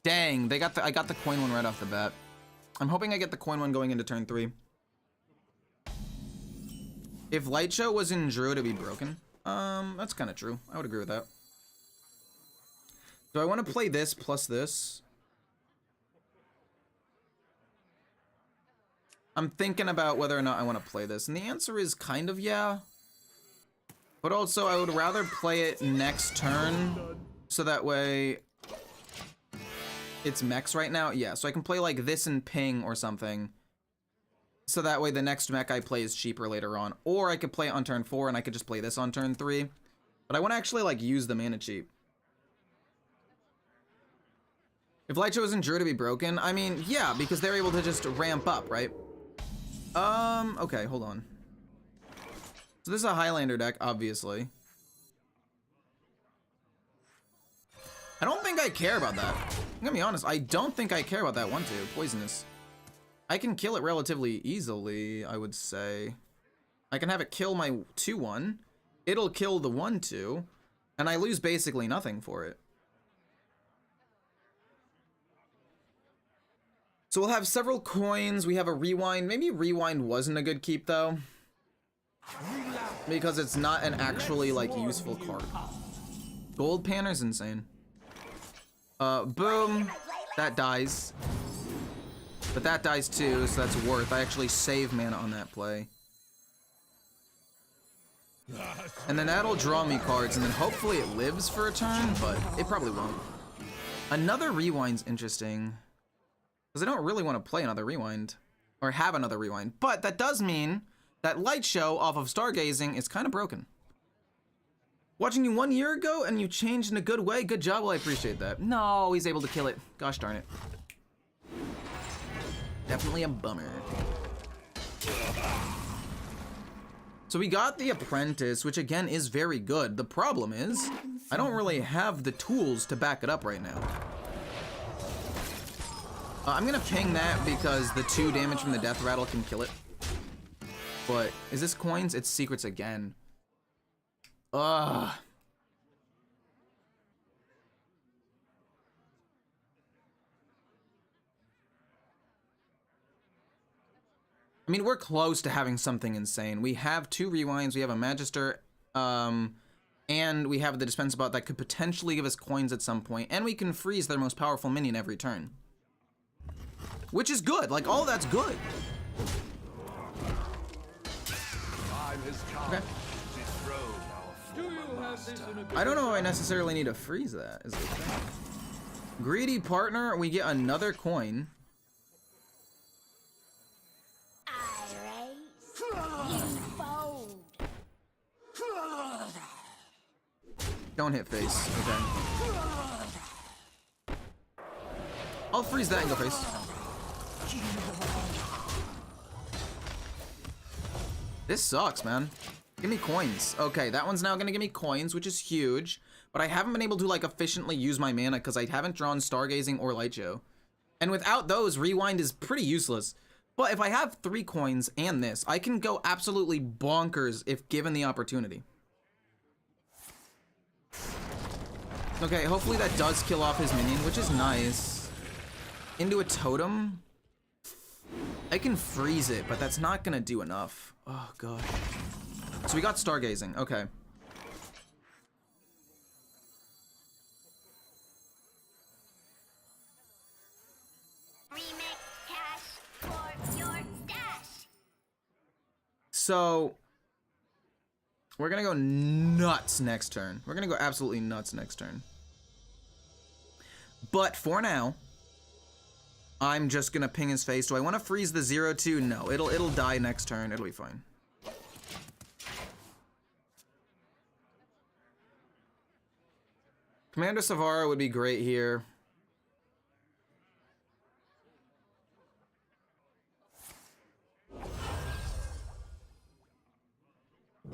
Dang, I got the coin one right off the bat. I'm hoping I get the coin one going into turn 3. If light show was in druid, it'd be broken. That's kind of true. I would agree with that. Do I want to play this plus this? I'm thinking about whether or not I want to play this, and the answer is kind of yeah. But also, I would rather play it next turn, so that way it's mechs right now. Yeah, so I can play like this and ping or something, so that way the next mech I play is cheaper later on. Or I could play it on turn 4 and I could just play this on turn 3. But I want to actually like use the mana cheap. If light show isn't druid to be broken, I mean, yeah, because they're able to just ramp up, right? Okay, hold on. So this is a Highlander deck, obviously. I don't think I care about that. I'm gonna be honest, I don't think I care about that 1/2, poisonous. I can kill it relatively easily, I would say. I can have it kill my 2/1. It'll kill the 1/2, and I lose basically nothing for it. So we'll have several coins, we have a rewind. Maybe rewind wasn't a good keep though, because it's not an actually like useful card. Gold Panner's insane. Boom, that dies. But that dies too, so that's worth. I actually save mana on that play. And then that'll draw me cards, and then hopefully it lives for a turn, but it probably won't. Another rewind's interesting, because I don't really want to play another rewind, or have another rewind. But that does mean that light show off of stargazing is kind of broken. Watching you 1 year ago and you changed in a good way. Good job. Well, I appreciate that. No, he's able to kill it. Gosh darn it. Definitely a bummer. So we got the apprentice, which again is very good. The problem is, I don't really have the tools to back it up right now. I'm gonna ping that because the 2 damage from the death rattle can kill it. But is this coins? It's secrets again. Ugh. I mean, we're close to having something insane. We have 2 rewinds, we have a magister, and we have the dispense bot that could potentially give us coins at some point, and we can freeze their most powerful minion every turn. Which is good, like, all that's good. Okay. I don't know if I necessarily need to freeze that, is the thing. Greedy partner, we get another coin. Don't hit face, okay. I'll freeze that and go face. This sucks, man. Give me coins. Okay, that one's now gonna give me coins, which is huge. But I haven't been able to like efficiently use my mana because I haven't drawn Stargazing or Lightshow. And without those, Rewind is pretty useless. But if I have 3 coins and this, I can go absolutely bonkers if given the opportunity. Okay, hopefully that does kill off his minion, which is nice. Into a totem. I can freeze it, but that's not gonna do enough. Oh, God. So we got Stargazing, okay. So, we're gonna go nuts next turn. We're gonna go absolutely nuts next turn. But for now, I'm just gonna ping his face. Do I want to freeze the 0-2? No, it'll die next turn. It'll be fine. Commander Savara would be great here.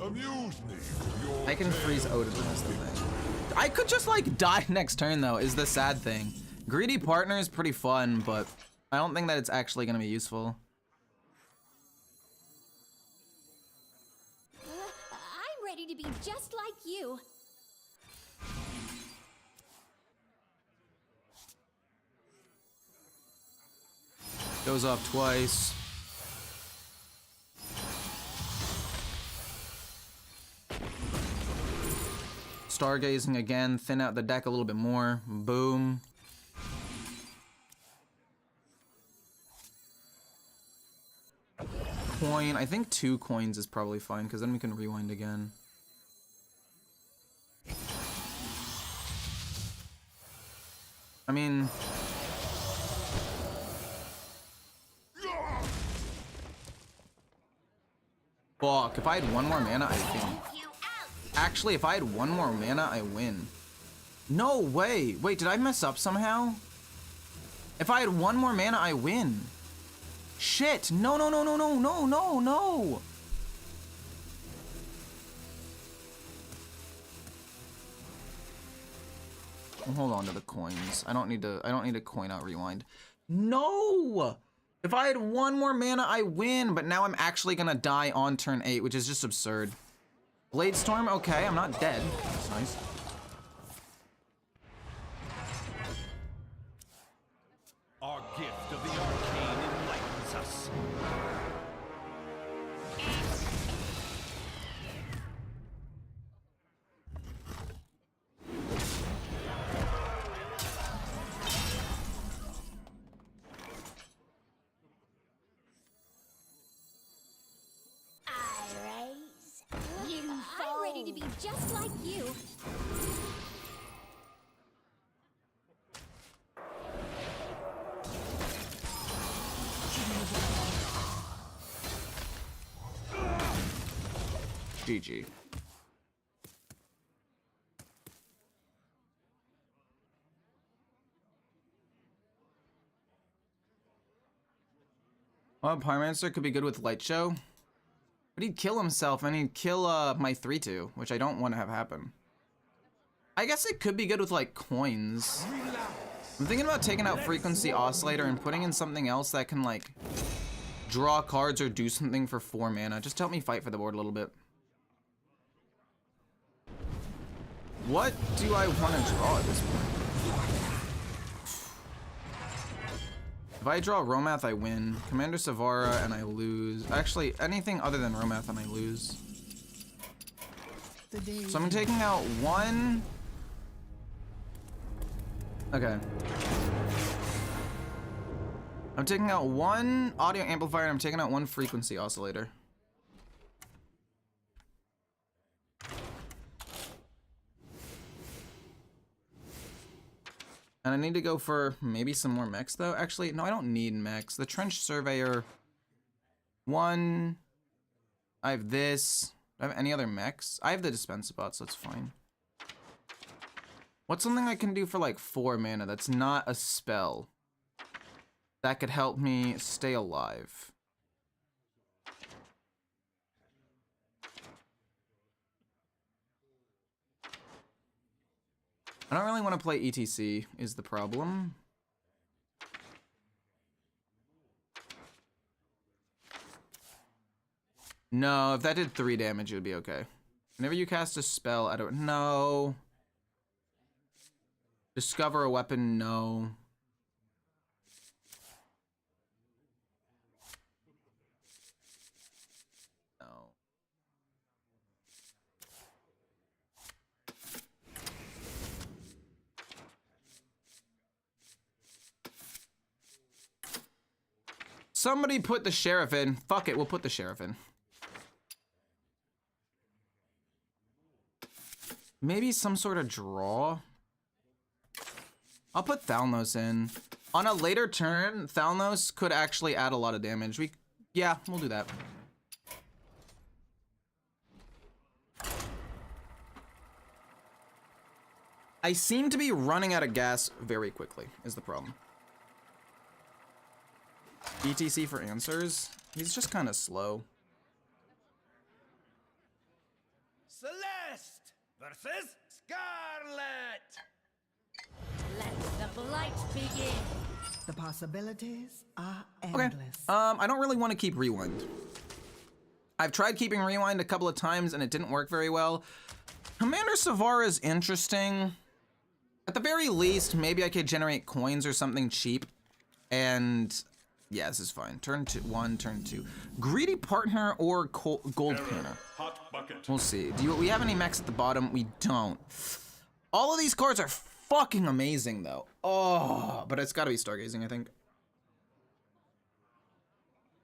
Amuse me with your I can freeze Odin, that's the thing. I could just like die next turn though, is the sad thing. Greedy partner is pretty fun, but I don't think that it's actually gonna be useful. I'm ready to be just like you. Goes off twice. Stargazing again, thin out the deck a little bit more. Boom. Coin. I think 2 coins is probably fine because then we can rewind again. I mean... Fuck, if I had 1 more mana, I win. Actually, if I had 1 more mana, I win. No way! Wait, did I mess up somehow? If I had 1 more mana, I win. Shit! No, no, no, no, no, no, no, no! I'll hold on to the coins. I don't need to coin out rewind. No! If I had 1 more mana, I win, but now I'm actually gonna die on turn 8, which is just absurd. Blade Storm, okay, I'm not dead. That's nice. Our gift of the arcane enlightens us. I'm ready to be just like you. GG. Well, Pyromancer could be good with Lightshow. But he'd kill himself and he'd kill my 3/2, which I don't want to have happen. I guess it could be good with like coins. I'm thinking about taking out frequency oscillator and putting in something else that can like draw cards or do something for 4 mana. Just help me fight for the board a little bit. What do I want to draw at this point? If I draw Romath, I win. Commander Savara, and I lose. Actually, anything other than Romath, and I lose. So I'm taking out 1. Okay. I'm taking out 1 audio amplifier, and I'm taking out 1 frequency oscillator. And I need to go for maybe some more mechs though. Actually, no, I don't need mechs. The Trench Surveyor. 1. I have this. Do I have any other mechs? I have the dispense spot, so it's fine. What's something I can do for like 4 mana that's not a spell? That could help me stay alive. I don't really want to play ETC, is the problem. No, if that did 3 damage, it would be okay. Whenever you cast a spell, I don't know. Discover a weapon, no. Somebody put the sheriff in. Fuck it, we'll put the sheriff in. Maybe some sort of draw. I'll put Thalnos in. On a later turn, Thalnos could actually add a lot of damage. Yeah, we'll do that. I seem to be running out of gas very quickly, is the problem. ETC for answers. He's just kind of slow. Celeste versus Scarlet. Let the blight begin. The possibilities are Okay. endless. I don't really want to keep rewind. I've tried keeping rewind a couple of times and it didn't work very well. Commander Savara is interesting. At the very least, maybe I could generate coins or something cheap. And yeah, this is fine. Turn 1, turn 2. Greedy Partner or Gold Panner. Hot bucket. We'll see. Do we have any mechs at the bottom? We don't. All of these cards are fucking amazing, though. Oh, but it's got to be Stargazing, I think.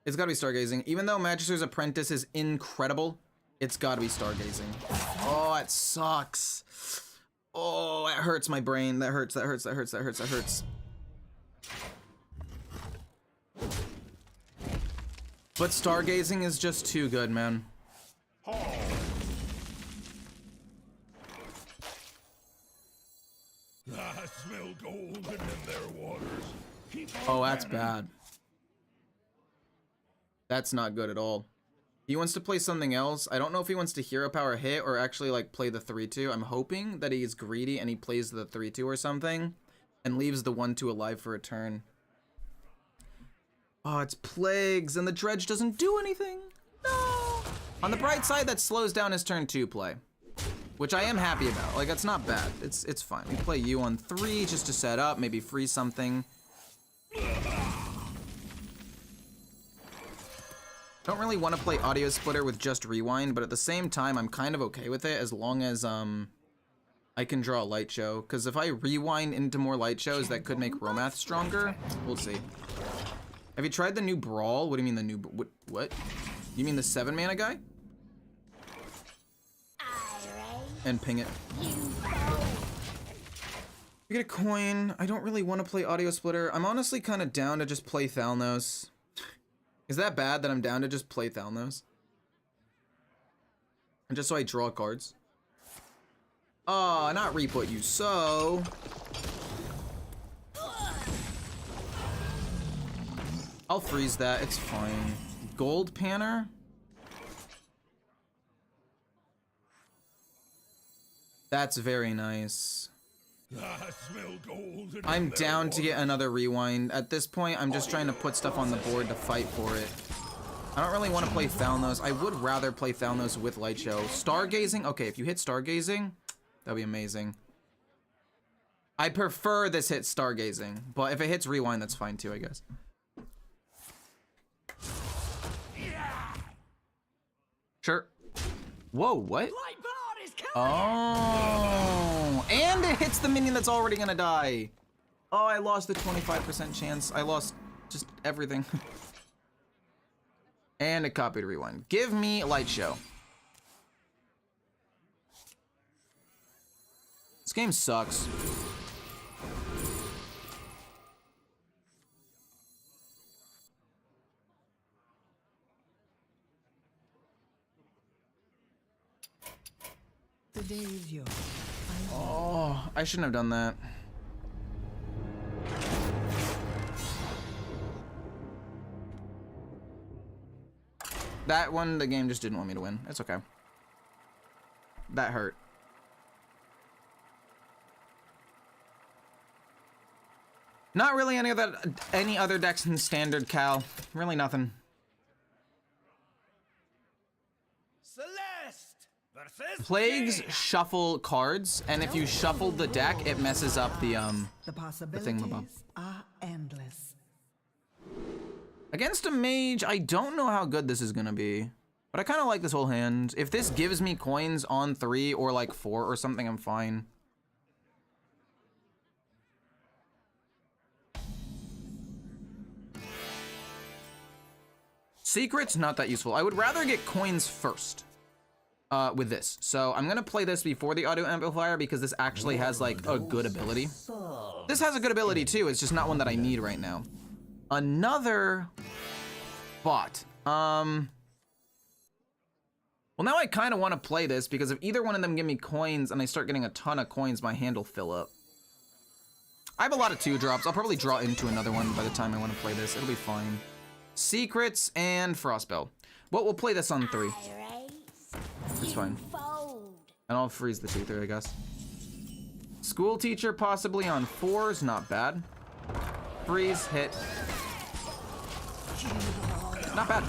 It's got to be Stargazing. Even though Magister's Apprentice is incredible, it's got to be Stargazing. Oh, it sucks. Oh, that hurts my brain. That hurts, that hurts, that hurts, that hurts, that hurts. But Stargazing is just too good, man. I smell gold in their waters. Keep on Oh, that's banning. bad. That's not good at all. He wants to play something else. I don't know if he wants to hero power hit or actually like play the 3/2. I'm hoping that he's greedy and he plays the 3/2 or something and leaves the 1/2 alive for a turn. Oh, it's Plagues and the Dredge doesn't do anything. No. On the bright side, that slows down his turn 2 play, which I am happy about. Like, it's not bad. It's fine. We play you on 3 just to set up, maybe freeze something. Don't really want to play Audio Splitter with just Rewind, but at the same time, I'm kind of okay with it as long as I can draw a Lightshow. Because if I rewind into more Lightshows, that could make Romath stronger. We'll see. Have you tried the new Brawl? What do you mean the new... What? You mean the 7 mana guy? And ping it. You get a coin. I don't really want to play Audio Splitter. I'm honestly kind of down to just play Thalnos. Is that bad that I'm down to just play Thalnos? And just so I draw cards? Oh, not re-put you so. I'll freeze that, it's fine. Gold Panner? That's very nice. I smell gold in I'm their down to get waters. another rewind. At this point, I'm just trying to put stuff on the board to fight for it. I don't really want to play Thalnos. I would rather play Thalnos with Lightshow. Stargazing? Okay, if you hit Stargazing, that'd be amazing. I prefer this hit Stargazing, but if it hits Rewind, that's fine too, I guess. Sure. Whoa, what? Oh, and it hits the minion that's already gonna die. Oh, I lost the 25% chance. I lost just everything. And it copied Rewind. Give me Lightshow. This game sucks. The day is yours. Oh, I shouldn't have done that. That one, the game just didn't want me to win. It's okay. That hurt. Not really any other decks in standard, Cal. Really nothing. Celeste versus Plagues shuffle cards, and if you shuffle the deck, it messes up the The possibilities thingamabob. are endless. Against a mage, I don't know how good this is gonna be, but I kind of like this whole hand. If this gives me coins on 3 or like 4 or something, I'm fine. Secret's not that useful. I would rather get coins first with this. So I'm gonna play this before the auto amplifier because this actually has like a good ability. This has a good ability too, it's just not one that I need right now. Another bot. Well, now I kind of want to play this because if either one of them give me coins and I start getting a ton of coins, my hand will fill up. I have a lot of 2-drops. I'll probably draw into another one by the time I want to play this. It'll be fine. Secrets and Frostbell. Well, we'll play this on 3. It's fine. And I'll freeze the 2-3, I guess. School teacher possibly on 4s, not bad. Freeze, hit. Not bad.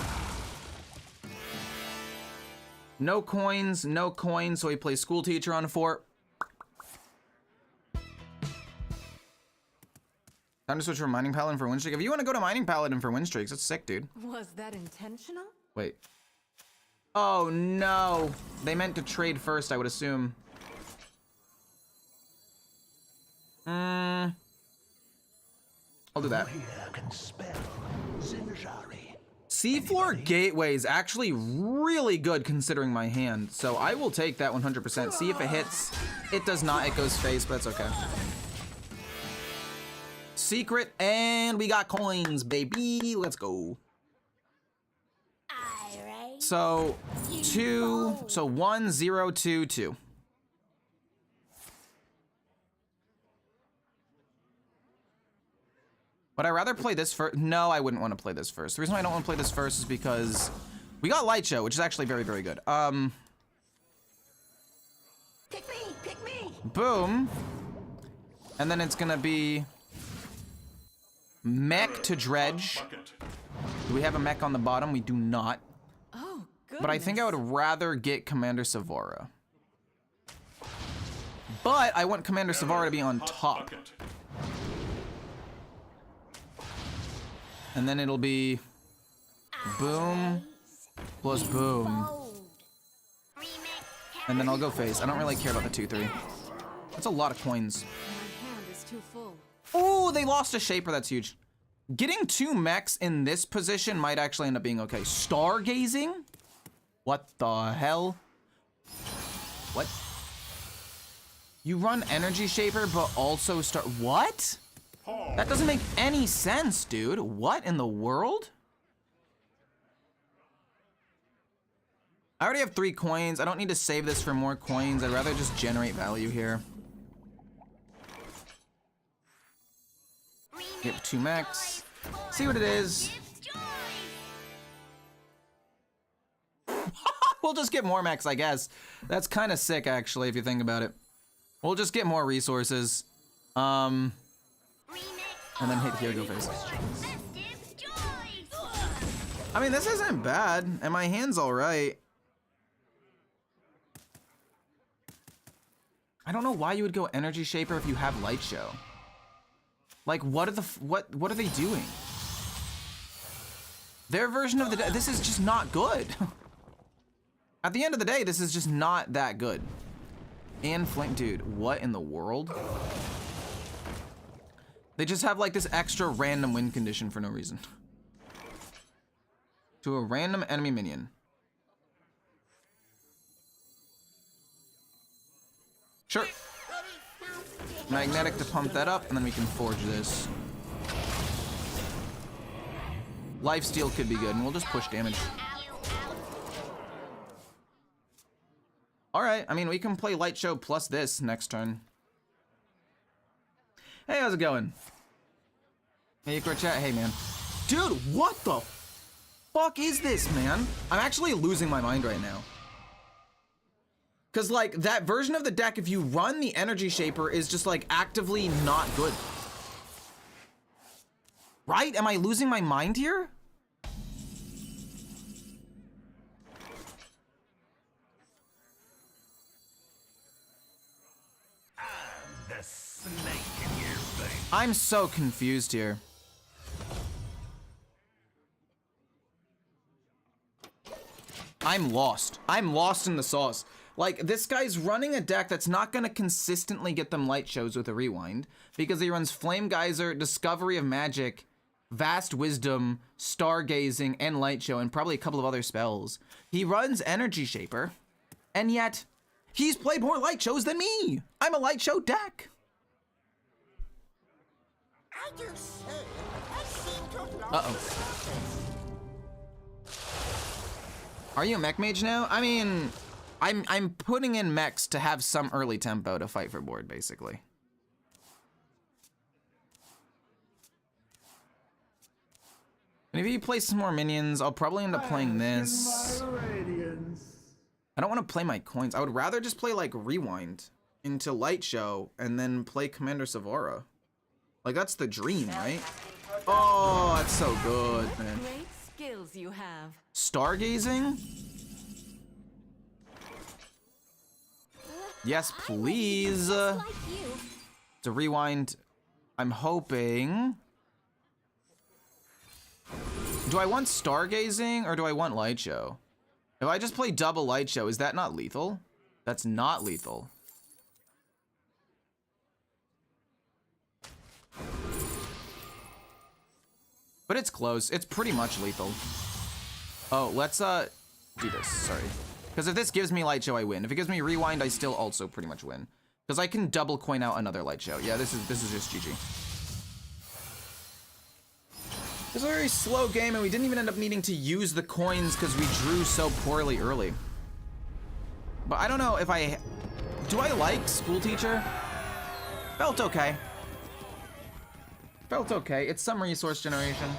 No coins, so he plays school teacher on 4. Time to switch from mining paladin for win streak. If you want to go to mining paladin for win streaks, that's sick, dude. Was that intentional? Wait. Oh no. They meant to trade first, I would assume. I'll do that. Seafloor Gateway is actually really good considering my hand, so I will take that 100%. See if it hits. It does not, it goes face, but it's okay. Secret, and we got coins, baby. Let's go. So 1 0 2 2. Would I rather play this first? No, I wouldn't want to play this first. The reason why I don't want to play this first is because we got Lightshow, which is actually very, very good. Pick me! Boom. And then it's gonna be mech to dredge. Do we have a mech on the bottom? We do not. Oh, good. But I think I would rather get Commander Savara. But I want Commander Savara to be on top. And then it'll be boom plus boom. And then I'll go face. I don't really care about the 2-3. That's a lot of coins. My hand is too full. Oh, they lost a Shaper. That's huge. Getting 2 mechs in this position might actually end up being okay. Stargazing? What the hell? What? You run Energy Shaper, but also start... What? That doesn't make any sense, dude. What in the world? I already have 3 coins. I don't need to save this for more coins. I'd rather just generate value here. Get 2 mechs. See what it is. We'll just get more mechs, I guess. That's kind of sick, actually, if you think about it. We'll just get more resources. And then hit here, go face. I mean, this isn't bad, and my hand's all right. I don't know why you would go Energy Shaper if you have Lightshow. Like, what are they doing? Their version of the this is just not good. At the end of the day, this is just not that good. And flank, dude, what in the world? They just have like this extra random win condition for no reason. To a random enemy minion. Sure. Magnetic to pump that up, and then we can forge this. Lifesteal could be good, and we'll just push damage. Alright, I mean, we can play Lightshow plus this next turn. Hey, how's it going? Hey, chat. Hey, man. Dude, what the fuck is this, man? I'm actually losing my mind right now. Because, like, that version of the deck, if you run the Energy Shaper, is just, like, actively not good. Right? Am I losing my mind here? The snake in your veins. I'm so confused here. I'm lost. I'm lost in the sauce. Like, this guy's running a deck that's not going to consistently get them light shows with a rewind because he runs Flame Geyser, Discovery of Magic, Vast Wisdom, Stargazing, and Light Show, and probably a couple of other spells. He runs Energy Shaper, and yet he's played more light shows than me. I'm a light show deck. Uh-oh. Are you a mech mage now? I mean, I'm putting in mechs to have some early tempo to fight for board, basically. And if you play some more minions, I'll probably end up playing this. I don't want to play my coins. I would rather just play like Rewind into Light Show and then play Commander Savara. Like, that's the dream, right? Oh, that's so good, man. Great skills you have. Stargazing? Yes, please. Like you. To rewind, I'm hoping. Do I want Stargazing or do I want Light Show? If I just play double Light Show, is that not lethal? That's not lethal. But it's close. It's pretty much lethal. Oh, let's do this. Sorry. Because if this gives me Light Show, I win. If it gives me Rewind, I still also pretty much win. Because I can double coin out another Light Show. Yeah, this is just GG. It's a very slow game, and we didn't even end up needing to use the coins because we drew so poorly early. But I don't know if I... Do I like School Teacher? Felt okay. Felt okay. It's some resource generation.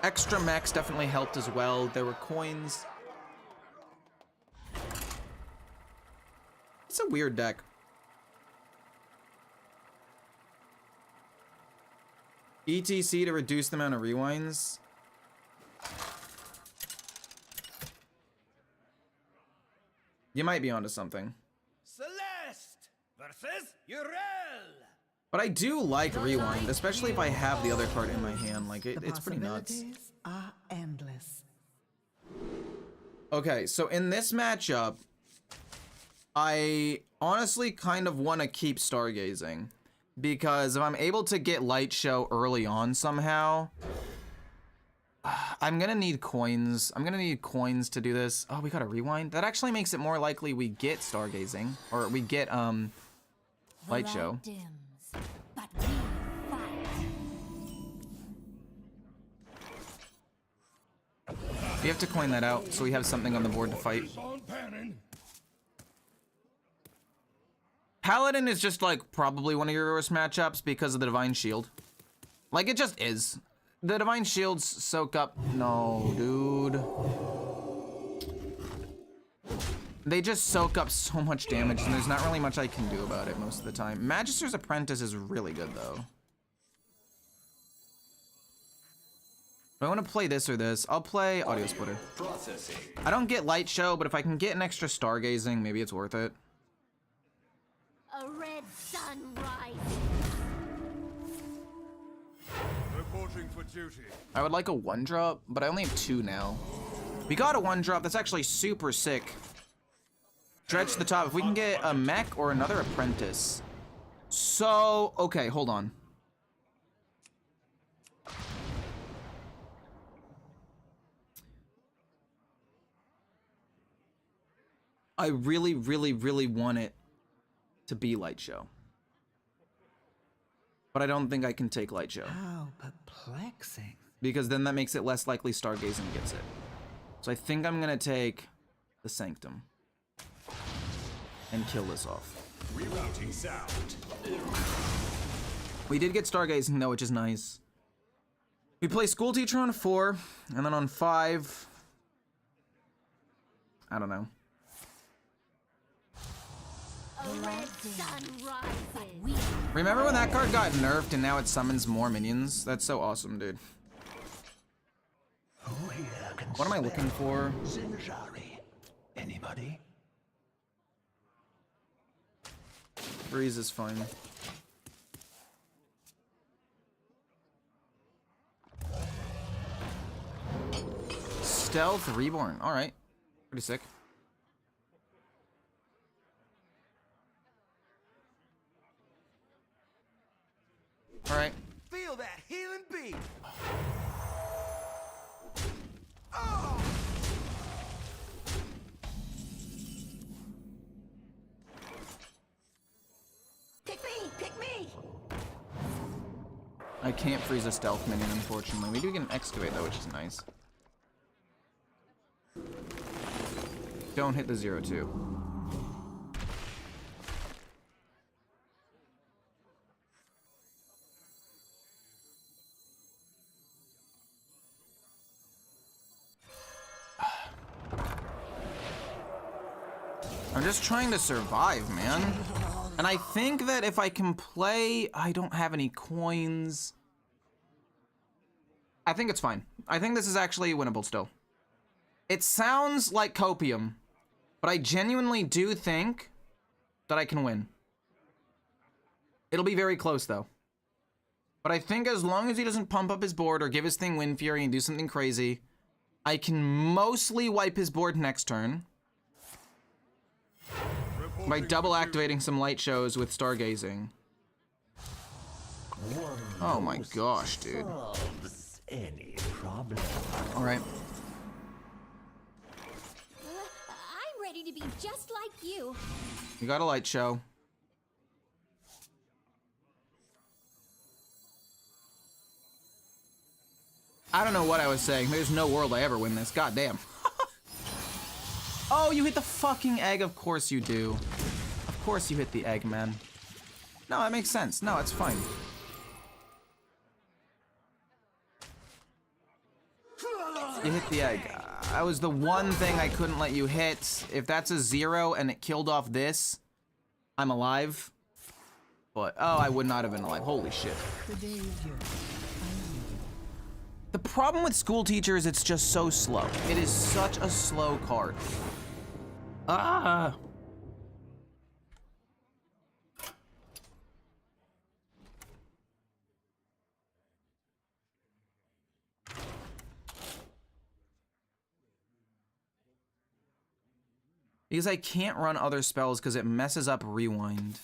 Extra mechs definitely helped as well. There were coins. It's a weird deck. ETC to reduce the amount of rewinds. You might be onto something. Celeste versus Urel. But I do like rewind, especially if I have the other card in my hand. Like, it's pretty nuts. The possibilities are endless. Okay, so in this matchup, I honestly kind of want to keep Stargazing. Because if I'm able to get Light Show early on somehow, I'm gonna need coins. I'm gonna need coins to do this. Oh, we got a rewind? That actually makes it more likely we get Stargazing. Or we get, Light Show. Dims, but we fight. We have to coin that out so we have something on the board to fight. On Pannon. Paladin is just like probably one of your worst matchups because of the Divine Shield. Like, it just is. The Divine Shields soak up. No, dude. They just soak up so much damage, and there's not really much I can do about it most of the time. Magister's Apprentice is really good, though. Do I want to play this or this? I'll play Audio Splitter. Processing. I don't get Lightshow, but if I can get an extra Stargazing, maybe it's worth it. A red sun rises. Reporting for duty. I would like a 1-drop, but I only have 2 now. We got a 1-drop. That's actually super sick. Dredge to the top. If we can get a mech or another apprentice. So, okay, hold on. I really, really, really want it to be Lightshow. But I don't think I can take Lightshow. How perplexing. Because then that makes it less likely Stargazing gets it. So I think I'm gonna take the Sanctum. And kill this off. Rerouting sound. We did get Stargazing though, which is nice. We play School Teacher on 4, and then on 5... I don't know. A red sun rises. Remember when that card got nerfed and now it summons more minions? That's so awesome, dude. Who here can What am I looking for? Zinjari? Anybody? Breeze is fine. Stealth Reborn. Alright. Pretty sick. Alright. Feel that healing beat. Pick me! Pick me! I can't freeze a stealth minion, unfortunately. We do get an excavate though, which is nice. Don't hit the 0-2. I'm just trying to survive, man. And I think that if I can play... I don't have any coins. I think it's fine. I think this is actually winnable still. It sounds like copium, but I genuinely do think that I can win. It'll be very close, though. But I think as long as he doesn't pump up his board or give his thing Wind Fury and do something crazy, I can mostly wipe his board next turn by double activating some light shows with Stargazing. Oh my gosh, dude. Solves any problem. Alright. I'm ready to be just like you. You got a light show. I don't know what I was saying. There's no world I ever win this. God damn. Oh, you hit the fucking egg. Of course you do. Of course you hit the egg, man. No, that makes sense. No, it's fine. You hit the egg. That was the one thing I couldn't let you hit. If that's a 0 and it killed off this, I'm alive. But, oh, I would not have been alive. Holy shit. The problem with School Teacher is it's just so slow. It is such a slow card. Ah! Because I can't run other spells because it messes up Rewind.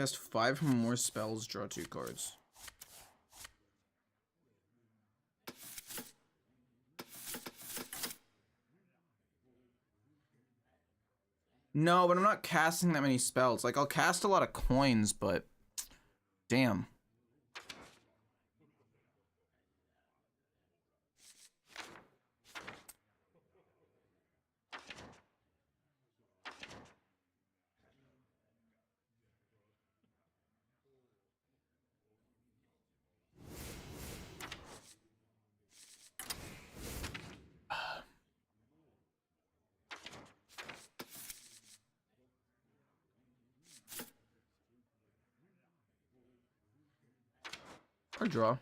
Cast 5 or more spells, draw 2 cards. No, but I'm not casting that many spells. Like, I'll cast a lot of coins, but damn. Or draw.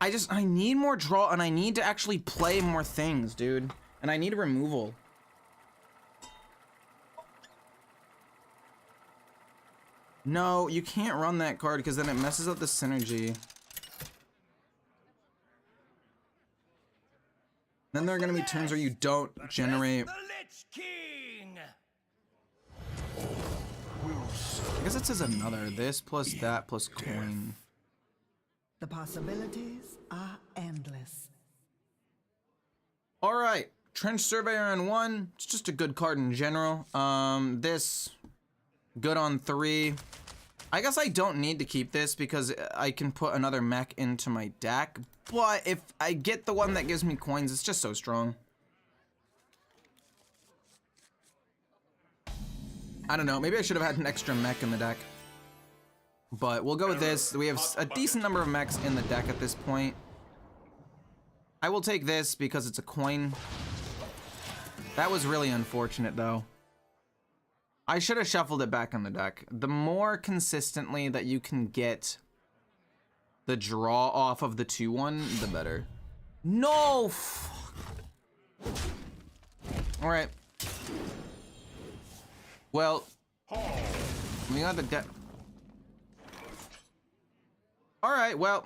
I need more draw, and I need to actually play more things, dude. And I need removal. No, you can't run that card because then it messes up the synergy. Then there are gonna be turns where you don't generate. The Lich King! I guess it says another. This plus that plus coin. The possibilities are endless. All right, Trench Surveyor on 1. It's just a good card in general. This good on 3. I guess I don't need to keep this because I can put another mech into my deck. But if I get the one that gives me coins, it's just so strong. I don't know. Maybe I should have had an extra mech in the deck. But we'll go with this. We have a decent number of mechs in the deck at this point. I will take this because it's a coin. That was really unfortunate, though. I should have shuffled it back in the deck. The more consistently that you can get the draw off of the 2-1, the better. No! Fuck. All right. Well, we got the deck. All right, well.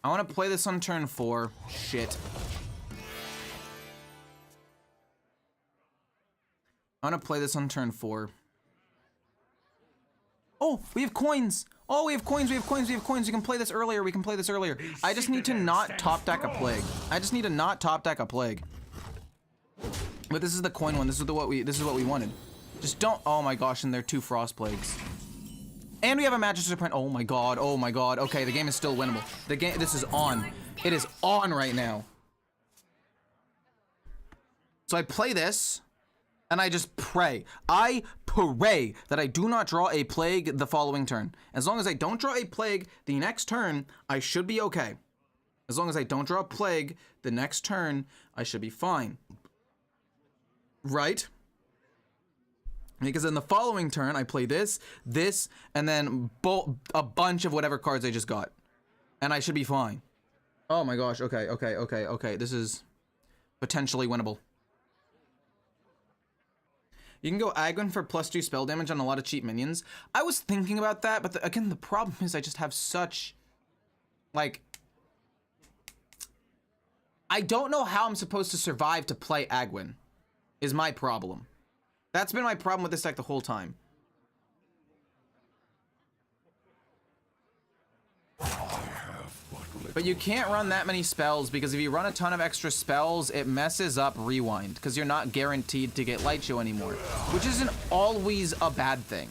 I want to play this on turn 4. Shit. I want to play this on turn 4. Oh, we have coins. Oh, we have coins, we have coins, we have coins. We can play this earlier, we can play this earlier. I just need to not top deck a plague. I just need to not top deck a plague. But this is the coin one. This is what we wanted. Just don't. Oh my gosh, and they're 2 frost plagues. And we have a magister print. Oh my god. Oh my god. Okay, the game is still winnable. The game. This is on. It is on right now. So I play this, and I just pray. I pray that I do not draw a plague the following turn. As long as I don't draw a plague the next turn, I should be okay. As long as I don't draw a plague the next turn, I should be fine. Right? Because in the following turn, I play this, and then a bunch of whatever cards I just got. And I should be fine. Oh my gosh, okay. This is potentially winnable. You can go Agwin for +2 spell damage on a lot of cheap minions. I was thinking about that, but again, the problem is I just have such, like, I don't know how I'm supposed to survive to play Agwin, is my problem. That's been my problem with this deck the whole time. But you can't run that many spells because if you run a ton of extra spells, it messes up Rewind because you're not guaranteed to get Lightshow anymore, which isn't always a bad thing.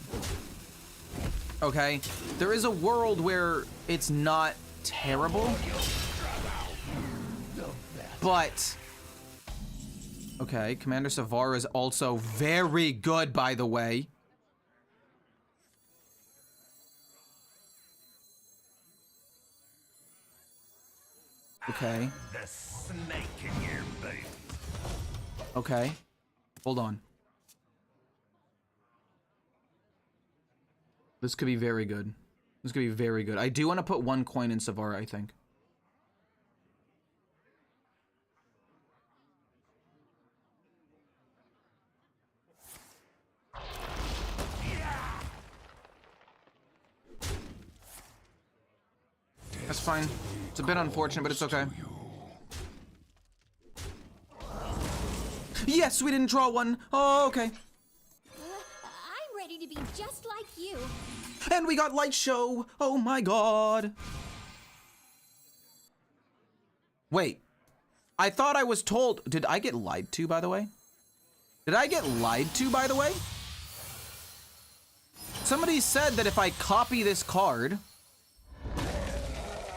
Okay? There is a world where it's not terrible, but... Okay, Commander Savara is also very good, by the way. Okay. The snake in your boot. Okay. Hold on. This could be very good. This could be very good. I do want to put 1 coin in Savara, I think. That's fine. It's a bit unfortunate, but it's okay. Yes, we didn't draw one. Oh, okay. I'm ready to be just like you. And we got Lightshow. Oh my god. Wait. I thought I was told. Did I get lied to, by the way? Did I get lied to, by the way? Somebody said that if I copy this card,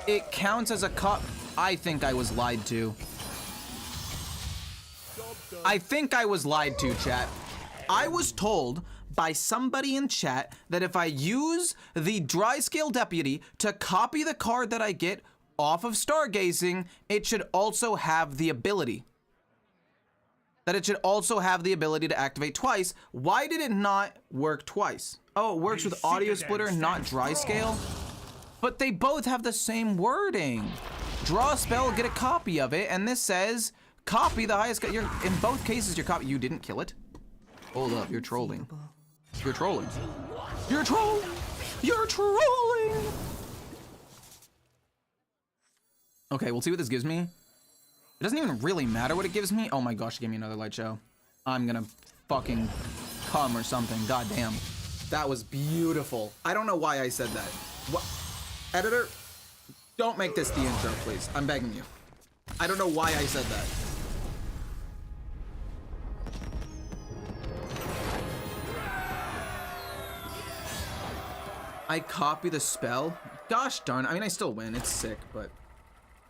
it counts as a cop. I think I was lied to. I think I was lied to, chat. I was told by somebody in chat that if I use the dry scale deputy to copy the card that I get off of stargazing, it should also have the ability. That it should also have the ability to activate twice. Why did it not work twice? Oh, it works with audio splitter, not dry scale. But they both have the same wording. Draw a spell, get a copy of it, and this says copy the highest. You're in both cases. You're copy. You didn't kill it. Hold up, you're trolling. You're trolling. You're trolling. You're trolling. Okay, we'll see what this gives me. It doesn't even really matter what it gives me. Oh my gosh, it gave me another light show. I'm gonna fucking come or something. God damn. That was beautiful. I don't know why I said that. What? Editor, don't make this the intro, please. I'm begging you. I don't know why I said that. I copy the spell? Gosh darn it. I mean, I still win. It's sick, but...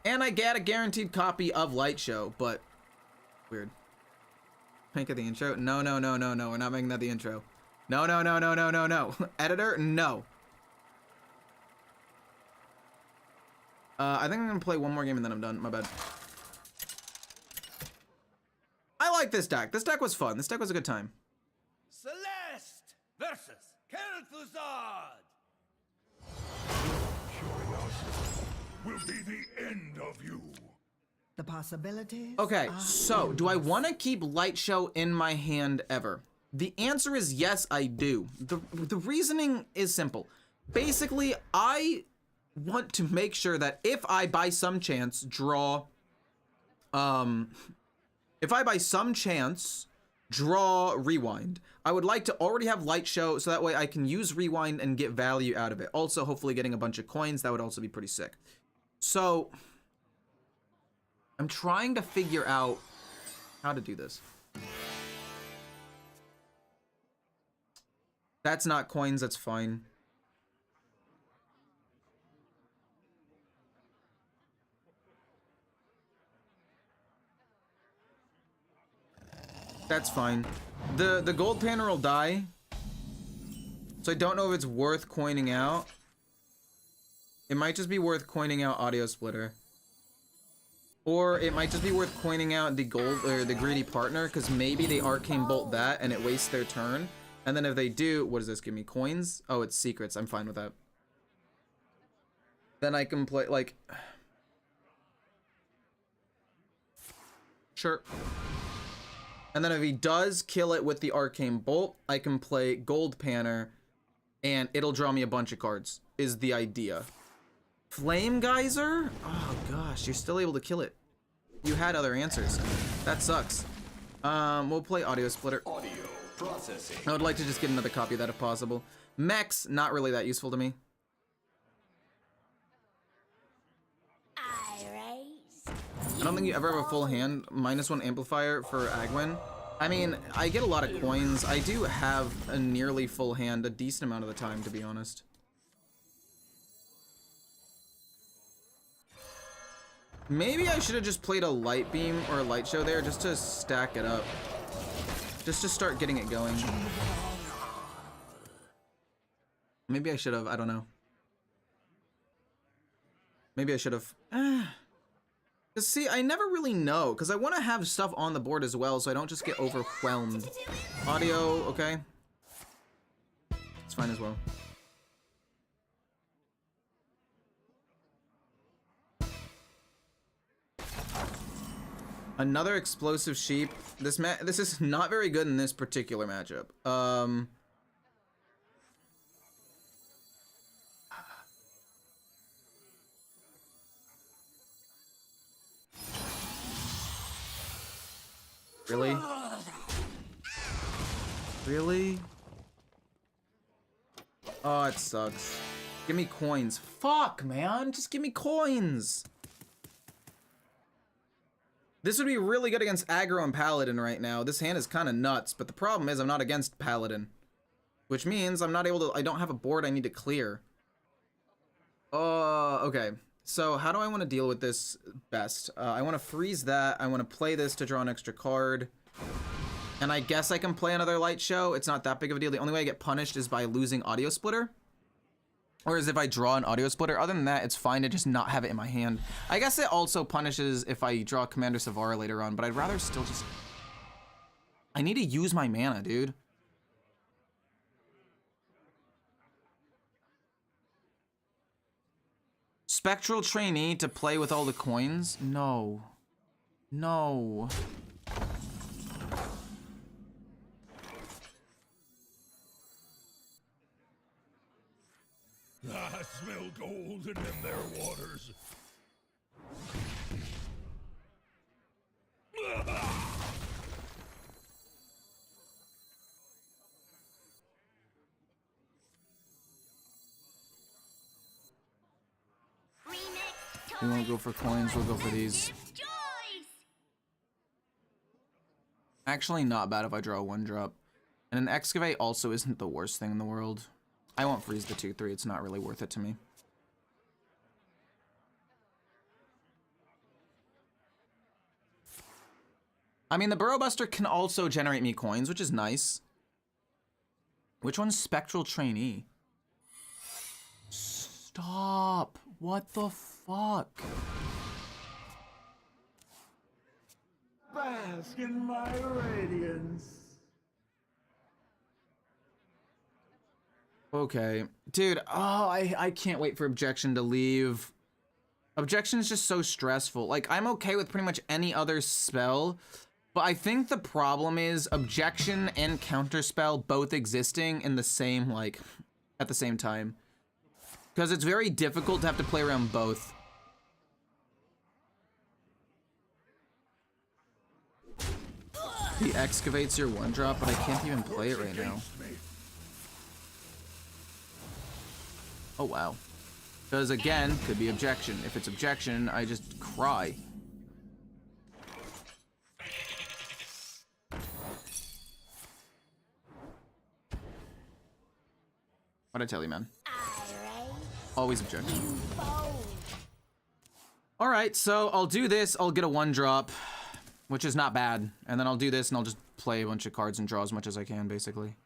And I get a guaranteed copy of Lightshow, but... Weird. Make it the intro? No, no, no, no, no. We're not making that the intro. No, no, no, no, no, no, no. Editor? No. I think I'm gonna play one more game and then I'm done. My bad. I like this deck. This deck was fun. This deck was a good time. Celeste versus Kel'Thuzad. Will be the end of you. The possibilities. Okay, are so do I want to keep Lightshow in my hand ever? The answer is yes, I do. The reasoning is simple. Basically, I want to make sure that if I by some chance draw Rewind, I would like to already have Lightshow so that way I can use Rewind and get value out of it. Also, hopefully getting a bunch of coins, that would also be pretty sick. So, I'm trying to figure out how to do this. That's not coins, that's fine. That's fine. The gold panner will die. So I don't know if it's worth coining out. It might just be worth coining out audio splitter. Or it might just be worth coining out the gold or the greedy partner, because maybe they arcane bolt that and it wastes their turn. And then if they do, what does this give me? Coins? Oh, it's secrets. I'm fine with that. Then I can play like sure. And then if he does kill it with the arcane bolt, I can play gold panner and it'll draw me a bunch of cards, is the idea. Flame geyser? Oh gosh, you're still able to kill it. You had other answers. That sucks. We'll play audio splitter. Audio processing. I would like to just get another copy of that if possible. Mechs, not really that useful to me. I don't think you ever have a full hand. -1 amplifier for Agwin. I mean, I get a lot of coins. I do have a nearly full hand a decent amount of the time, to be honest. Maybe I should have just played a light beam or a light show there just to stack it up. Just to start getting it going. Maybe I should have, I don't know. Maybe I should have. Cause see, I never really know, because I want to have stuff on the board as well, so I don't just get overwhelmed. Audio, okay. It's fine as well. Another explosive sheep. This is not very good in this particular matchup. Really? Really? Oh, it sucks. Give me coins. Fuck, man. Just give me coins. This would be really good against aggro and paladin right now. This hand is kind of nuts, but the problem is I'm not against paladin. Which means I'm not able to, I don't have a board I need to clear. Okay. So how do I want to deal with this best? I want to freeze that. I want to play this to draw an extra card. And I guess I can play another Lightshow. It's not that big of a deal. The only way I get punished is by losing Audio Splitter. Or as if I draw an Audio Splitter. Other than that, it's fine to just not have it in my hand. I guess it also punishes if I draw Commander Savara later on, but I'd rather still just... I need to use my mana, dude. Spectral Trainee to play with all the coins? No. No. I smell golden in their waters. We won't go for coins, we'll go for these. Actually, not bad if I draw a 1-drop. And an Excavate also isn't the worst thing in the world. I won't freeze the 2/3, it's not really worth it to me. I mean, the Burrow Buster can also generate me coins, which is nice. Which one's Spectral Trainee? Stop! What the fuck? Bask in my radiance. Okay. Dude, oh, I can't wait for Objection to leave. Objection is just so stressful. Like, I'm okay with pretty much any other spell, but I think the problem is Objection and Counterspell both existing in the same, like, at the same time. Because it's very difficult to have to play around both. He excavates your 1-drop, but I can't even play it right now. Oh, wow. Because, again, could be Objection. If it's Objection, I just cry. What'd I tell you, man? Always Objection. Alright, so I'll do this. I'll get a 1-drop, which is not bad. And then I'll do this, and I'll just play a bunch of cards and draw as much as I can, basically.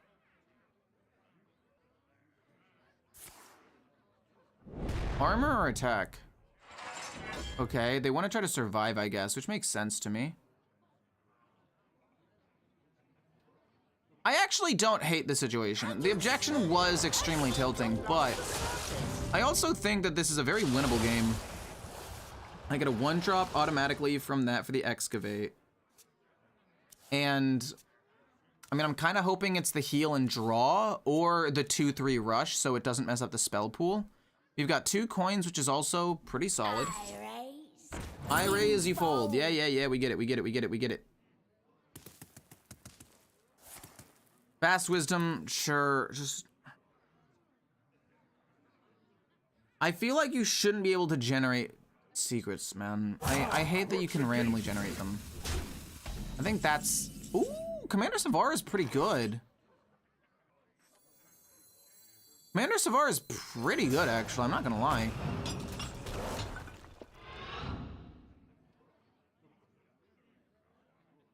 Armor or attack? Okay, they want to try to survive, I guess, which makes sense to me. I actually don't hate the situation. The Objection was extremely tilting, but I also think that this is a very winnable game. I get a 1-drop automatically from that for the Excavate. And, I mean, I'm kind of hoping it's the heal and draw, or the 2/3 rush, so it doesn't mess up the spell pool. You've got 2 coins, which is also pretty solid. I raise, you fold. Yeah, we get it. Fast Wisdom, sure, just... I feel like you shouldn't be able to generate secrets, man. I hate that you can randomly generate them. I think that's... Ooh, Commander Savara is pretty good. Commander Savara is pretty good, actually. I'm not gonna lie.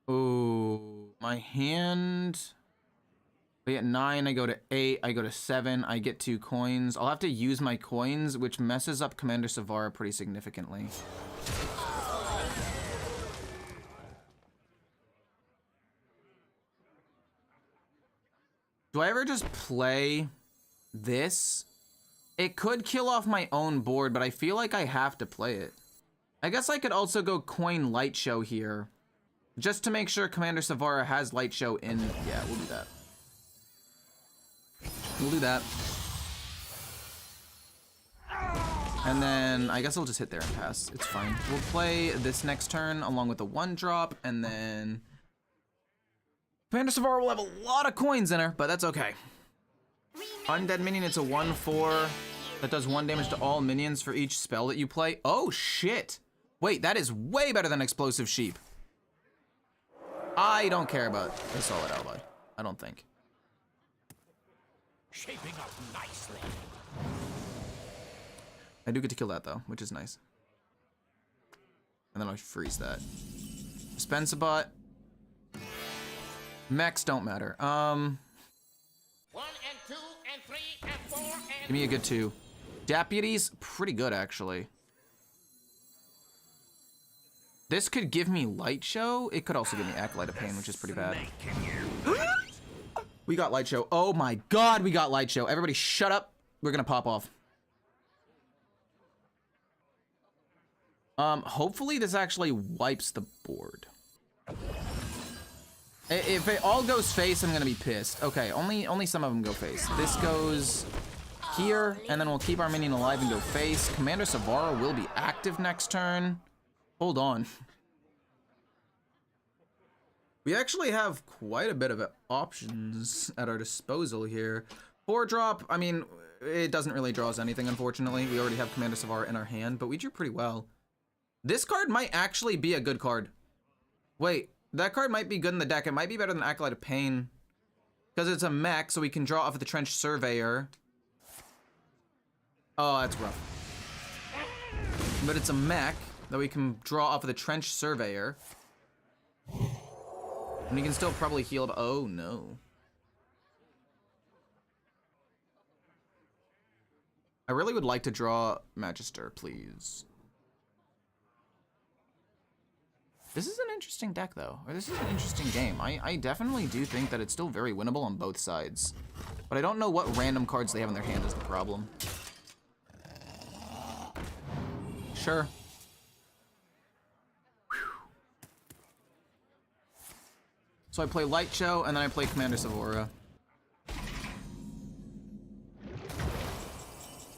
Ooh, my hand... I get 9, I go to 8, I go to 7, I get 2 coins. I'll have to use my coins, which messes up Commander Savara pretty significantly. Do I ever just play this? It could kill off my own board, but I feel like I have to play it. I guess I could also go coin Lightshow here, just to make sure Commander Savara has Lightshow in. Yeah, we'll do that. We'll do that. And then I guess I'll just hit there and pass. It's fine. We'll play this next turn along with the 1-drop, and then Commander Savara will have a lot of coins in her, but that's okay. Undead minion, it's a 1/4 that does 1 damage to all minions for each spell that you play. Oh shit! Wait, that is way better than Explosive Sheep. I don't care about a solid ally. I don't think. Shaping up nicely. I do get to kill that though, which is nice. And then I'll freeze that. Dispense a bot. Mechs don't matter. 1 and 2 and 3 and 4 and Give me a good 2. Deputies, pretty good actually. This could give me Lightshow. It could also give me Acolyte of Pain, which is pretty bad. We got Lightshow. Oh my god, we got Lightshow. Everybody shut up. We're gonna pop off. Hopefully this actually wipes the board. If it all goes face, I'm gonna be pissed. Okay, only some of them go face. This goes here, and then we'll keep our minion alive and go face. Commander Savara will be active next turn. Hold on. We actually have quite a bit of options at our disposal here. 4-drop, I mean, it doesn't really draw us anything, unfortunately. We already have Commander Savara in our hand, but we drew pretty well. This card might actually be a good card. Wait, that card might be good in the deck. It might be better than Acolyte of Pain. Because it's a mech, so we can draw off of the Trench Surveyor. Oh, that's rough. But it's a mech that we can draw off of the Trench Surveyor. And we can still probably heal up. Oh, no. I really would like to draw Magister, please. This is an interesting deck, though. Or this is an interesting game. I definitely do think that it's still very winnable on both sides. But I don't know what random cards they have in their hand is the problem. Sure. So I play Lightshow, and then I play Commander Savara.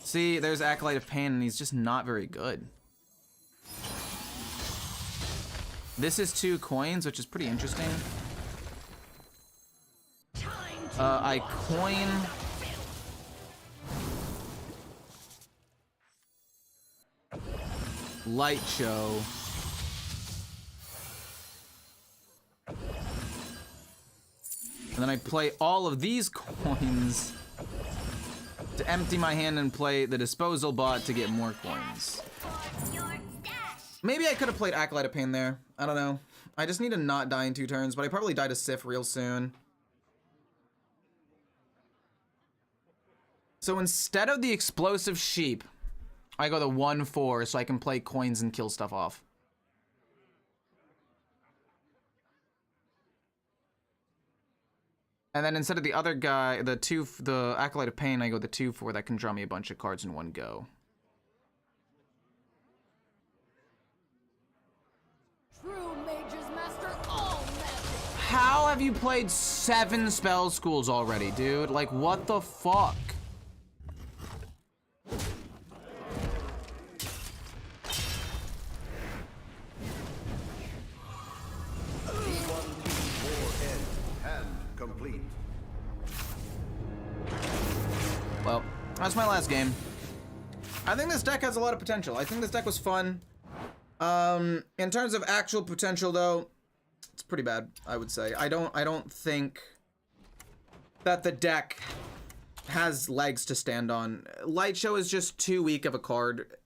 See, there's Acolyte of Pain, and he's just not very good. This is 2 coins, which is pretty interesting. I coin... Lightshow. And then I play all of these coins to empty my hand and play the disposal bot to get more coins. Maybe I could have played Acolyte of Pain there. I don't know. I just need to not die in 2 turns, but I probably die to Sif real soon. So instead of the Explosive Sheep, I go the 1/4 so I can play coins and kill stuff off. And then instead of the other guy, the Acolyte of Pain, I go the 2/4 that can draw me a bunch of cards in one go. True mages master all magic. How have you played 7 spell schools already, dude? Like, what the fuck? Complete. Well, that's my last game. I think this deck has a lot of potential. I think this deck was fun. In terms of actual potential, though, it's pretty bad, I would say. I don't think that the deck has legs to stand on. Lightshow is just too weak of a card.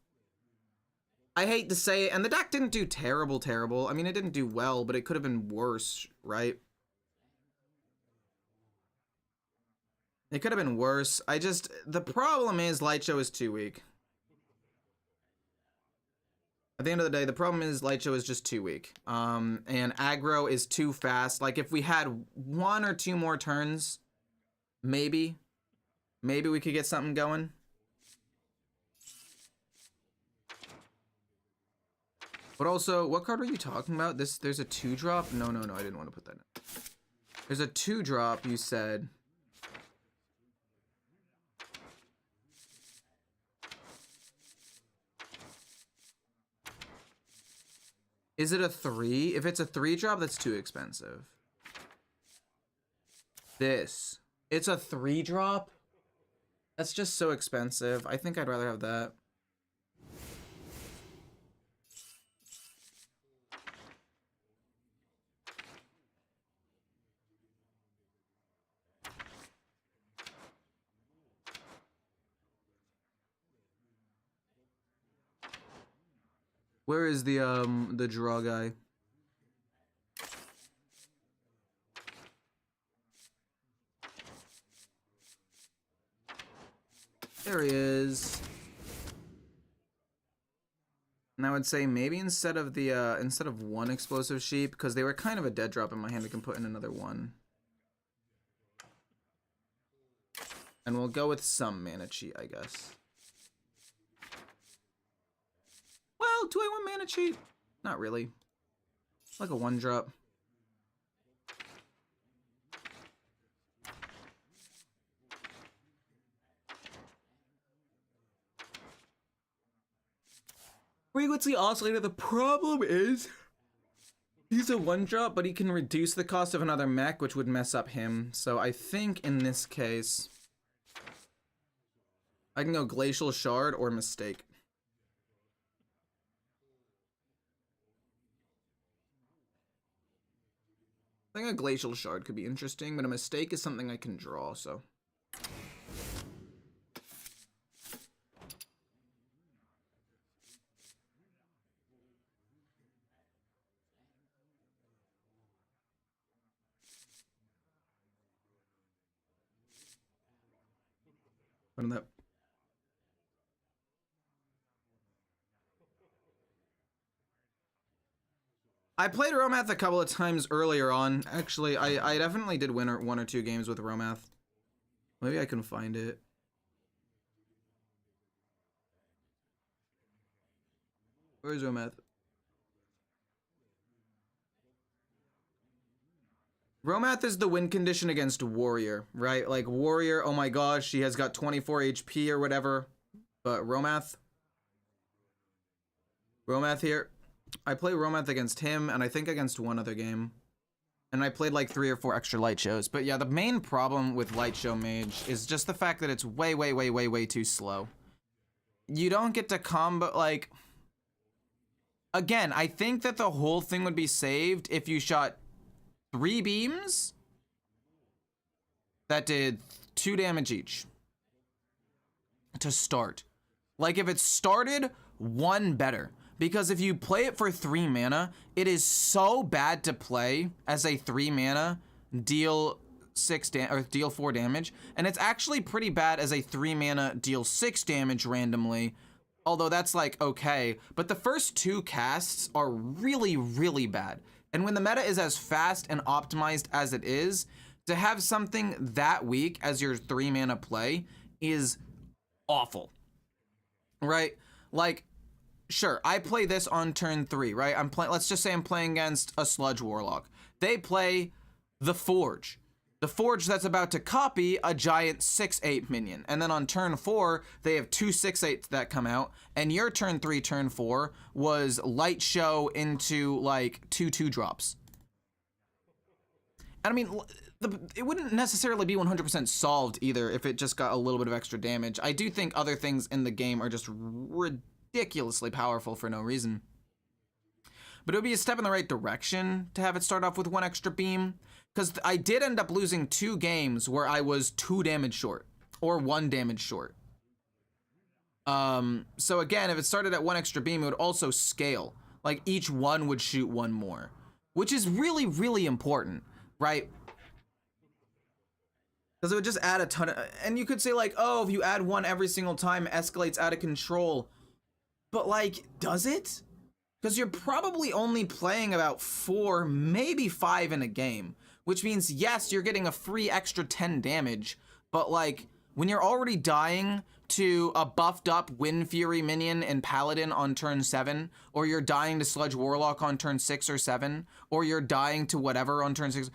I hate to say it, and the deck didn't do terrible. I mean, it didn't do well, but it could have been worse, right? It could have been worse. The problem is Lightshow is too weak. At the end of the day, the problem is Lightshow is just too weak. And aggro is too fast. Like, if we had 1 or 2 more turns, maybe we could get something going. But also, what card are you talking about? There's a 2-drop? No, I didn't want to put that in. There's a 2-drop, you said. Is it a 3? If it's a 3-drop, that's too expensive. this. It's a 3-drop. That's just so expensive. I think I'd rather have that. Where is the draw guy? There he is. And I would say maybe instead of one explosive sheep, because they were kind of a dead drop in my hand, I can put in another one. And we'll go with some mana cheat, I guess. Well, do I want mana cheat? Not really. Like a 1-drop. Frequency oscillator, the problem is he's a 1-drop, but he can reduce the cost of another mech, which would mess up him. So I think in this case, I can go Glacial Shard or Mistake. I think a Glacial Shard could be interesting, but a Mistake is something I can draw, so. What that? I played Romath a couple of times earlier on. Actually, I definitely did win one or two games with Romath. Maybe I can find it. Where's Romath? Romath is the win condition against Warrior, right? Like Warrior, oh my gosh, she has got 24 HP or whatever. But Romath here. I play Romath against him, and I think against one other game. And I played like 3 or 4 extra light shows. But yeah, the main problem with Lightshow Mage is just the fact that it's way too slow. You don't get to combo, like... Again, I think that the whole thing would be saved if you shot 3 beams that did 2 damage each to start. Like if it started, 1 better. Because if you play it for 3 mana, it is so bad to play as a 3 mana deal 4 damage, and it's actually pretty bad as a 3 mana deal 6 damage randomly. Although that's like okay, but the first 2 casts are really bad. And when the meta is as fast and optimized as it is, to have something that weak as your 3 mana play is awful. Right? Like, sure, I play this on turn 3, right? Let's just say I'm playing against a Sludge Warlock. They play the Forge. The Forge that's about to copy a giant 6/8 minion. And then on turn 4, they have 2 6/8s that come out. And your turn 3, turn 4 was Lightshow into like 2 2-drops. And I mean, it wouldn't necessarily be 100% solved either if it just got a little bit of extra damage. I do think other things in the game are just ridiculously powerful for no reason. But it would be a step in the right direction to have it start off with 1 extra beam. Because I did end up losing 2 games where I was 2 damage short. Or 1 damage short. So again, if it started at 1 extra beam, it would also scale. Like each one would shoot 1 more. Which is really important, right? Because it would just add a ton of... And you could say like, oh, if you add 1 every single time, it escalates out of control. But like, does it? Because you're probably only playing about 4, maybe 5 in a game. Which means, yes, you're getting a free extra 10 damage, but like, when you're already dying to a buffed up Wind Fury minion and Paladin on turn 7, or you're dying to Sludge Warlock on turn 6 or 7, or you're dying to whatever on turn 6,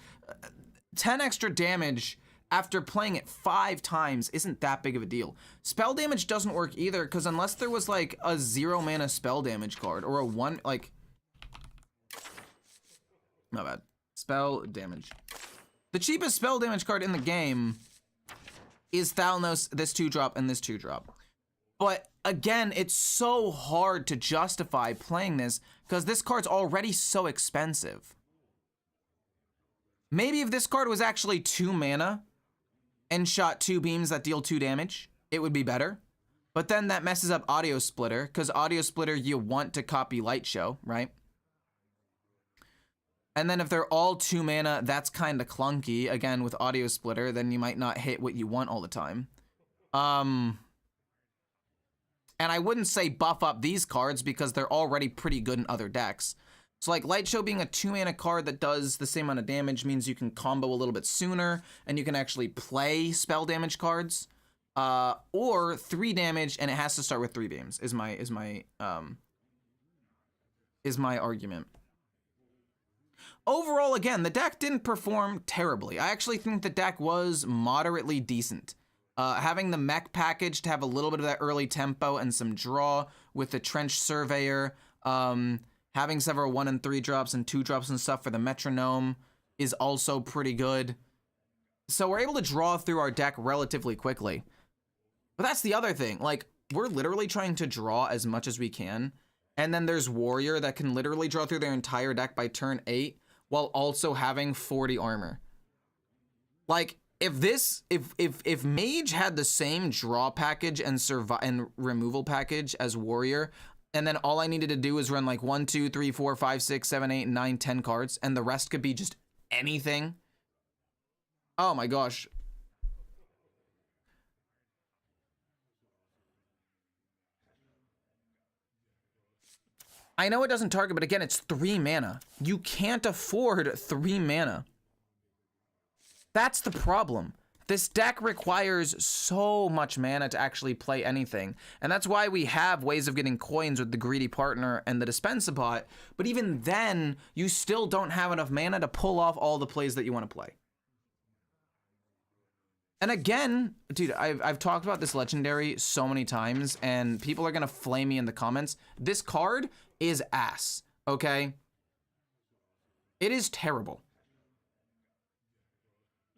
10 extra damage after playing it 5 times isn't that big of a deal. Spell damage doesn't work either, because unless there was like a 0 mana spell damage card, or a 1, like, not bad. Spell damage. The cheapest spell damage card in the game is Thalnos, this 2-drop, and this 2-drop. But again, it's so hard to justify playing this because this card's already so expensive. Maybe if this card was actually 2 mana and shot 2 beams that deal 2 damage, it would be better. But then that messes up Audio Splitter, because Audio Splitter you want to copy Lightshow, right? And then if they're all 2 mana, that's kind of clunky. Again, with Audio Splitter, then you might not hit what you want all the time. And I wouldn't say buff up these cards because they're already pretty good in other decks. So like Lightshow being a 2 mana card that does the same amount of damage means you can combo a little bit sooner and you can actually play spell damage cards. Or 3 damage and it has to start with 3 beams is my argument. Overall, again, the deck didn't perform terribly. I actually think the deck was moderately decent. Having the mech package to have a little bit of that early tempo and some draw with the Trench Surveyor, having several 1 and 3 drops and 2 drops and stuff for the metronome is also pretty good. So we're able to draw through our deck relatively quickly. But that's the other thing. Like, we're literally trying to draw as much as we can. And then there's Warrior that can literally draw through their entire deck by turn 8 while also having 40 armor. Like, if Mage had the same draw package and removal package as Warrior, and then all I needed to do was run like 1, 2, 3, 4, 5, 6, 7, 8, 9, 10 cards, and the rest could be just anything. Oh my gosh. I know it doesn't target, but again, it's 3 mana. You can't afford 3 mana. That's the problem. This deck requires so much mana to actually play anything. And that's why we have ways of getting coins with the Greedy Partner and the Dispensa bot. But even then, you still don't have enough mana to pull off all the plays that you want to play. And again, dude, I've talked about this legendary so many times, and people are going to flame me in the comments. This card is ass, okay? It is terrible.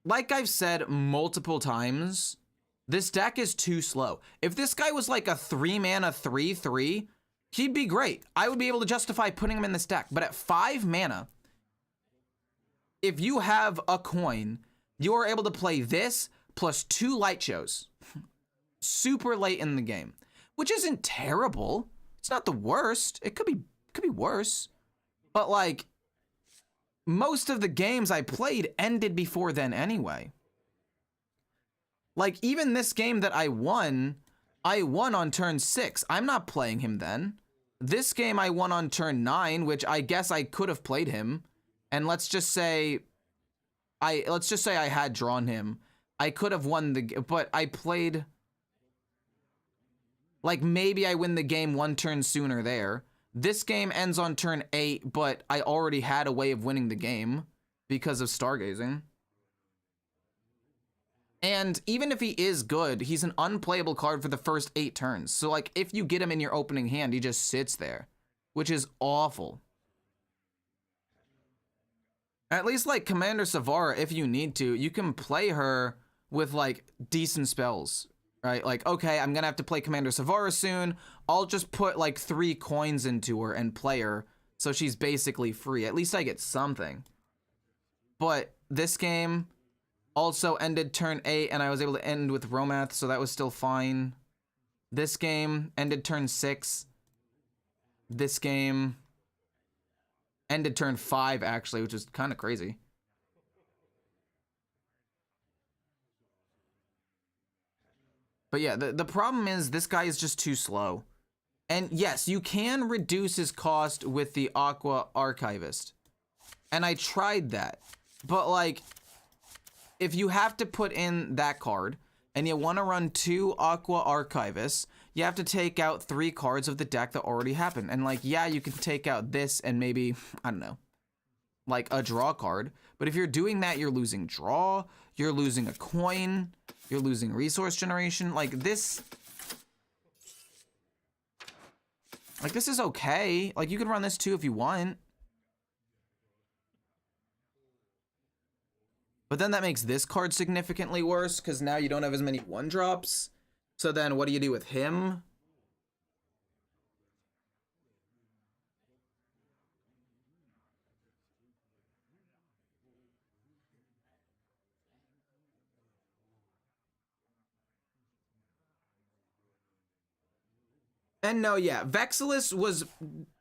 Like I've said multiple times, this deck is too slow. If this guy was like a 3 mana 3/3, he'd be great. I would be able to justify putting him in this deck. But at 5 mana, if you have a coin, you are able to play this plus 2 Lightshows super late in the game, which isn't terrible. It's not the worst. It could be worse. But like, most of the games I played ended before then anyway. Like, even this game that I won on turn 6. I'm not playing him then. This game I won on turn 9, which I guess I could have played him. And let's just say I had drawn him. I could have won but I played, like, maybe I win the game 1 turn sooner there. This game ends on turn 8, but I already had a way of winning the game because of Stargazing. And even if he is good, he's an unplayable card for the first 8 turns. So, like, if you get him in your opening hand, he just sits there, which is awful. At least, like, Commander Savara, if you need to, you can play her with, like, decent spells. Right, like, okay, I'm gonna have to play Commander Savara soon. I'll just put like 3 coins into her and play her, so she's basically free. At least I get something. But this game also ended turn 8, and I was able to end with Romath, so that was still fine. This game ended turn 6. This game ended turn 5, actually, which is kind of crazy. But yeah, the problem is this guy is just too slow. And yes, you can reduce his cost with the Aqua Archivist. And I tried that. But like, if you have to put in that card, and you want to run 2 Aqua Archivists, you have to take out 3 cards of the deck that already happened. And like, yeah, you can take out this and maybe, I don't know, like a draw card. But if you're doing that, you're losing draw, you're losing a coin, you're losing resource generation. Like this is okay. Like, you could run this too if you want. But then that makes this card significantly worse because now you don't have as many 1-drops. So then what do you do with him? And no, yeah, Vexilus was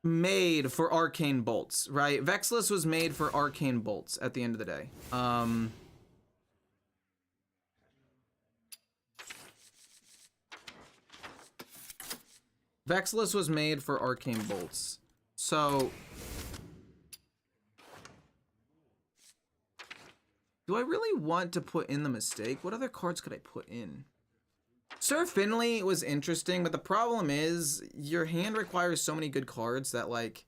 made for arcane bolts, right? Vexilus was made for arcane bolts at the end of the day. Vexilus was made for arcane bolts. So do I really want to put in the mistake? What other cards could I put in? Sir Finley was interesting, but the problem is your hand requires so many good cards that, like,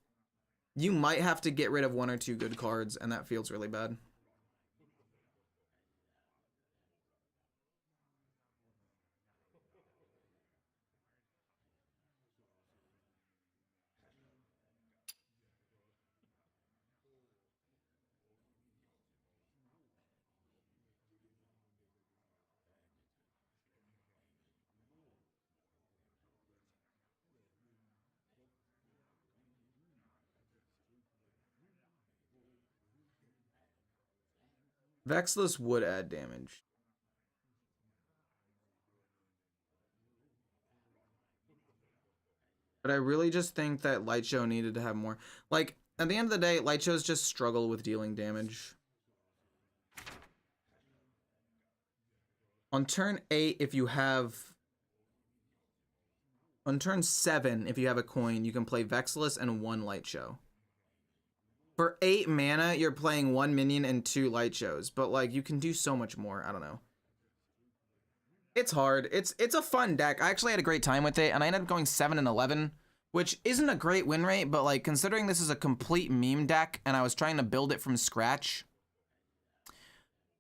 you might have to get rid of 1 or 2 good cards, and that feels really bad. Vexilus would add damage. But I really just think that Lightshow needed to have more. Like, at the end of the day, Lightshows just struggle with dealing damage. On turn 8, if you have... On turn 7, if you have a coin, you can play Vexilus and 1 Lightshow. For 8 mana, you're playing 1 minion and 2 Lightshows, but like you can do so much more. I don't know. It's hard. It's a fun deck. I actually had a great time with it, and I ended up going 7-11, which isn't a great win rate, but like considering this is a complete meme deck and I was trying to build it from scratch,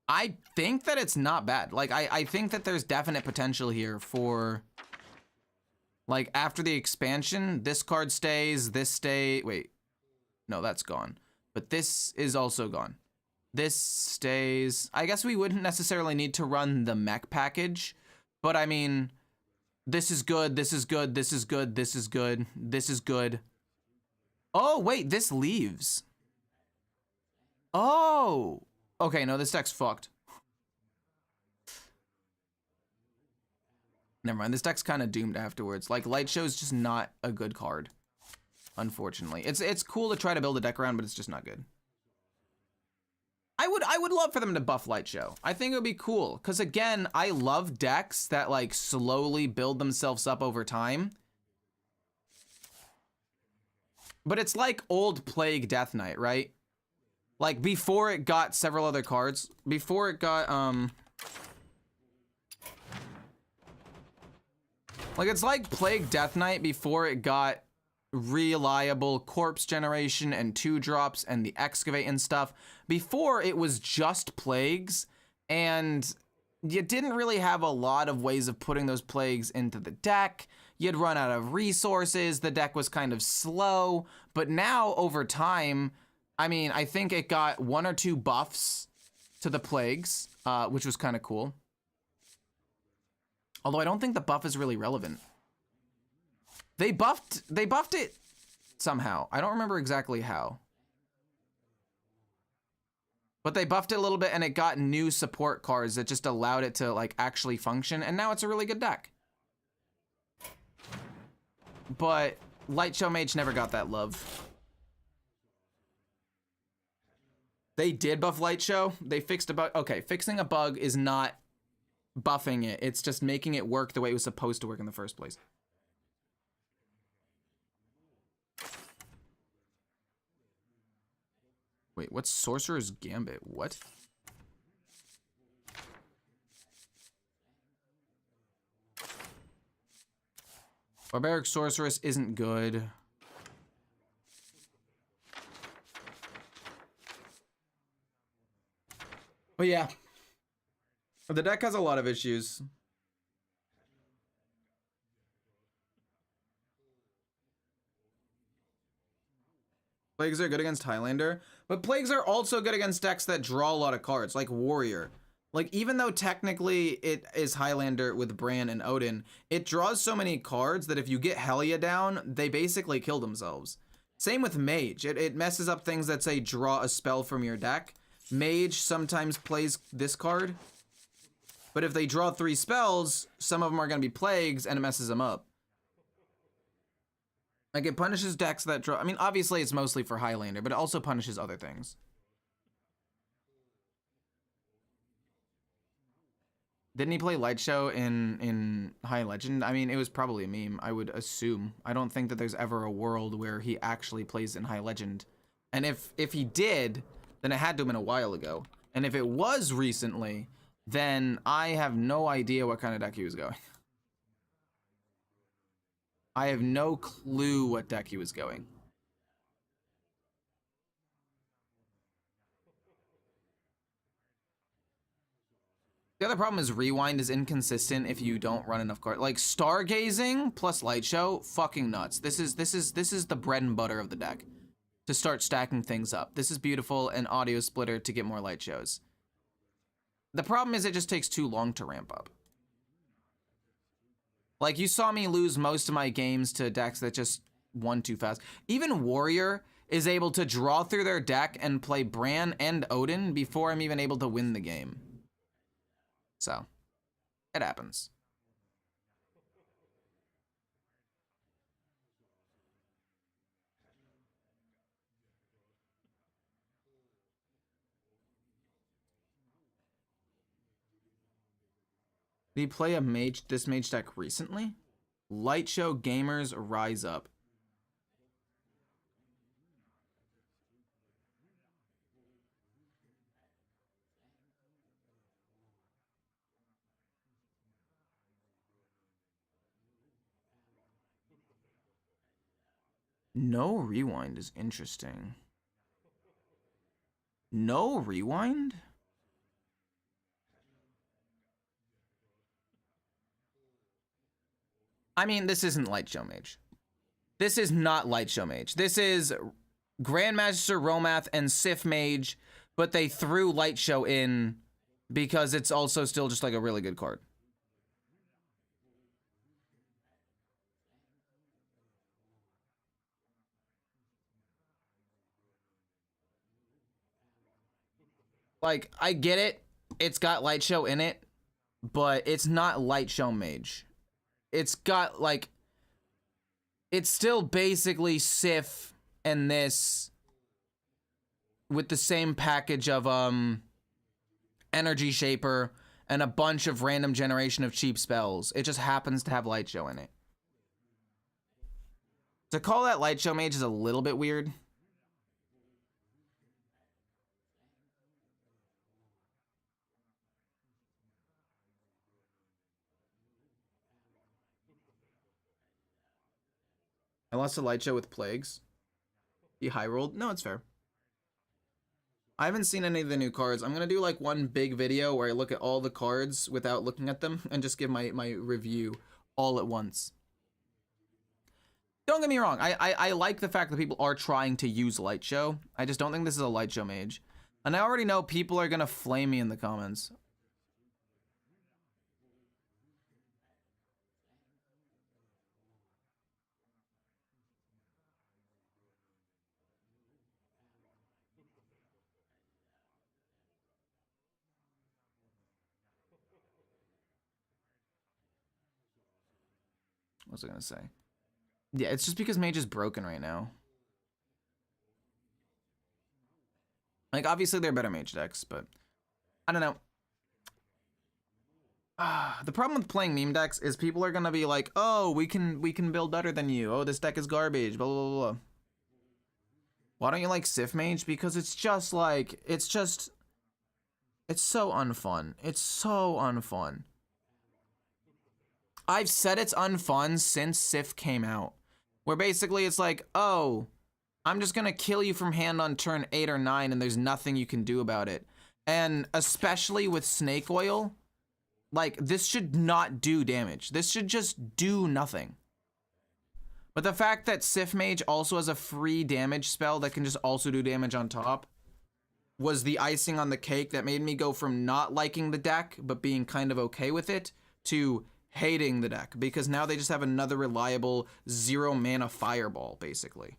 I think that it's not bad. Like I think that there's definite potential here for, like, after the expansion, this card stays, this stay. Wait, no, that's gone. But this is also gone. This stays. I guess we wouldn't necessarily need to run the mech package, but I mean, this is good, this is good, this is good, this is good, this is good. Oh, wait, this leaves. Oh, okay, no, this deck's fucked. Never mind, this deck's kind of doomed afterwards. Like, Lightshow's just not a good card. Unfortunately, it's cool to try to build a deck around, but it's just not good. I would love for them to buff Lightshow. I think it would be cool because, again, I love decks that like slowly build themselves up over time. But it's like old Plague Death Knight, right? Like before it got several other cards, before it got like it's like Plague Death Knight before it got reliable corpse generation and 2-drops and the excavate and stuff. Before it was just plagues, and you didn't really have a lot of ways of putting those plagues into the deck. You'd run out of resources, the deck was kind of slow, but now over time, I mean, I think it got 1 or 2 buffs to the plagues, which was kind of cool. Although I don't think the buff is really relevant. They buffed it somehow. I don't remember exactly how. But they buffed it a little bit and it got new support cards that just allowed it to like actually function, and now it's a really good deck. But Lightshow Mage never got that love. They did buff Lightshow. They fixed a bug. Okay, fixing a bug is not buffing it. It's just making it work the way it was supposed to work in the first place. Wait, what's Sorcerer's Gambit? What? Barbaric Sorceress isn't good. But yeah. The deck has a lot of issues. Plagues are good against Highlander, but plagues are also good against decks that draw a lot of cards, like Warrior. Like, even though technically it is Highlander with Bran and Odin, it draws so many cards that if you get Helya down, they basically kill themselves. Same with Mage. It messes up things that say draw a spell from your deck. Mage sometimes plays this card, but if they draw 3 spells, some of them are going to be plagues, and it messes them up. Like, it punishes decks that draw... I mean, obviously it's mostly for Highlander, but it also punishes other things. Didn't he play Lightshow in High Legend? I mean, it was probably a meme, I would assume. I don't think that there's ever a world where he actually plays in High Legend. And if he did, then it had to have been a while ago. And if it was recently, then I have no idea what kind of deck he was going. I have no clue what deck he was going. The other problem is Rewind is inconsistent if you don't run enough cards. Like Stargazing plus Lightshow, fucking nuts. This is the bread and butter of the deck to start stacking things up. This is beautiful, and Audio Splitter to get more Lightshows. The problem is it just takes too long to ramp up. Like, you saw me lose most of my games to decks that just won too fast. Even Warrior is able to draw through their deck and play Bran and Odin before I'm even able to win the game. So, it happens. Did he play this mage deck recently? Lightshow Gamers Rise Up. No Rewind is interesting. No Rewind? I mean, this isn't Lightshow Mage. This is not Lightshow Mage. This is Grand Magister, Romath, and Sif Mage, but they threw Lightshow in because it's also still just like a really good card. Like, I get it. It's got Lightshow in it, but it's not Lightshow Mage. It's got, like... It's still basically Sif and this with the same package of, Energy Shaper and a bunch of random generation of cheap spells. It just happens to have Lightshow in it. To call that Lightshow Mage is a little bit weird. I lost a Lightshow with Plagues. He high rolled. No, it's fair. I haven't seen any of the new cards. I'm gonna do like one big video where I look at all the cards without looking at them and just give my review all at once. Don't get me wrong. I like the fact that people are trying to use Lightshow. I just don't think this is a Lightshow Mage. And I already know people are gonna flame me in the comments. What was I gonna say? Yeah, it's just because Mage is broken right now. Like, obviously there are better Mage decks, but I don't know. The problem with playing meme decks is people are gonna be like, oh, we can build better than you. Oh, this deck is garbage, blah, blah, blah. Why don't you like Sif Mage? Because it's just like, it's so unfun. It's so unfun. I've said it's unfun since Sif came out. Where basically it's like, oh, I'm just gonna kill you from hand on turn 8 or 9 and there's nothing you can do about it. And especially with Snake Oil, like, this should not do damage. This should just do nothing. But the fact that Sif Mage also has a free damage spell that can just also do damage on top was the icing on the cake that made me go from not liking the deck, but being kind of okay with it, to hating the deck, because now they just have another reliable 0 mana fireball, basically.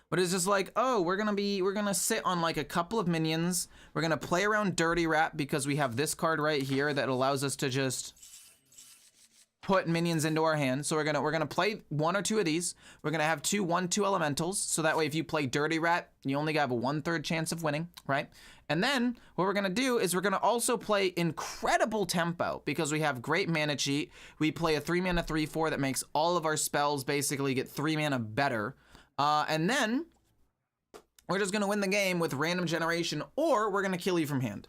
But it's just like, oh, we're gonna sit on like a couple of minions. We're gonna play around Dirty Rat because we have this card right here that allows us to just put minions into our hand. So we're gonna play 1 or 2 of these. We're gonna have 2 1/2 elementals. So that way, if you play Dirty Rat, you only have a 1/3 chance of winning, right? And then what we're gonna do is we're gonna also play incredible tempo because we have great mana cheat. We play a 3 mana 3/4 that makes all of our spells basically get 3 mana better. And then we're just gonna win the game with random generation, or we're gonna kill you from hand.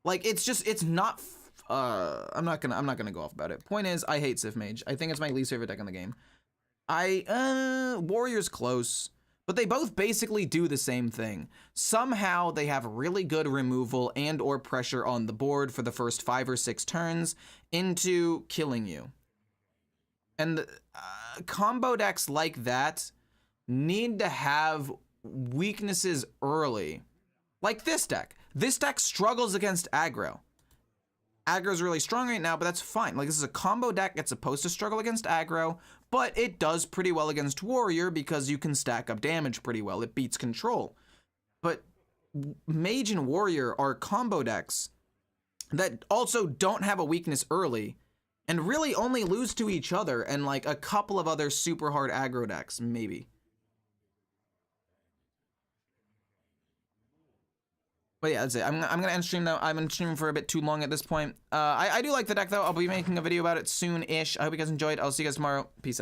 Like, it's not. I'm not gonna go off about it. Point is, I hate Sif Mage. I think it's my least favorite deck in the game. Warrior's close, but they both basically do the same thing. Somehow they have really good removal and or pressure on the board for the first 5 or 6 turns into killing you. And combo decks like that need to have weaknesses early. Like this deck. This deck struggles against aggro. Aggro is really strong right now, but that's fine. Like, this is a combo deck. It's supposed to struggle against aggro, but it does pretty well against warrior because you can stack up damage pretty well. It beats control. But mage and warrior are combo decks that also don't have a weakness early and really only lose to each other and like a couple of other super hard aggro decks, maybe. But yeah, that's it. I'm gonna end stream though. I've been streaming for a bit too long at this point. I do like the deck though. I'll be making a video about it soon-ish. I hope you guys enjoyed. I'll see you guys tomorrow. Peace out.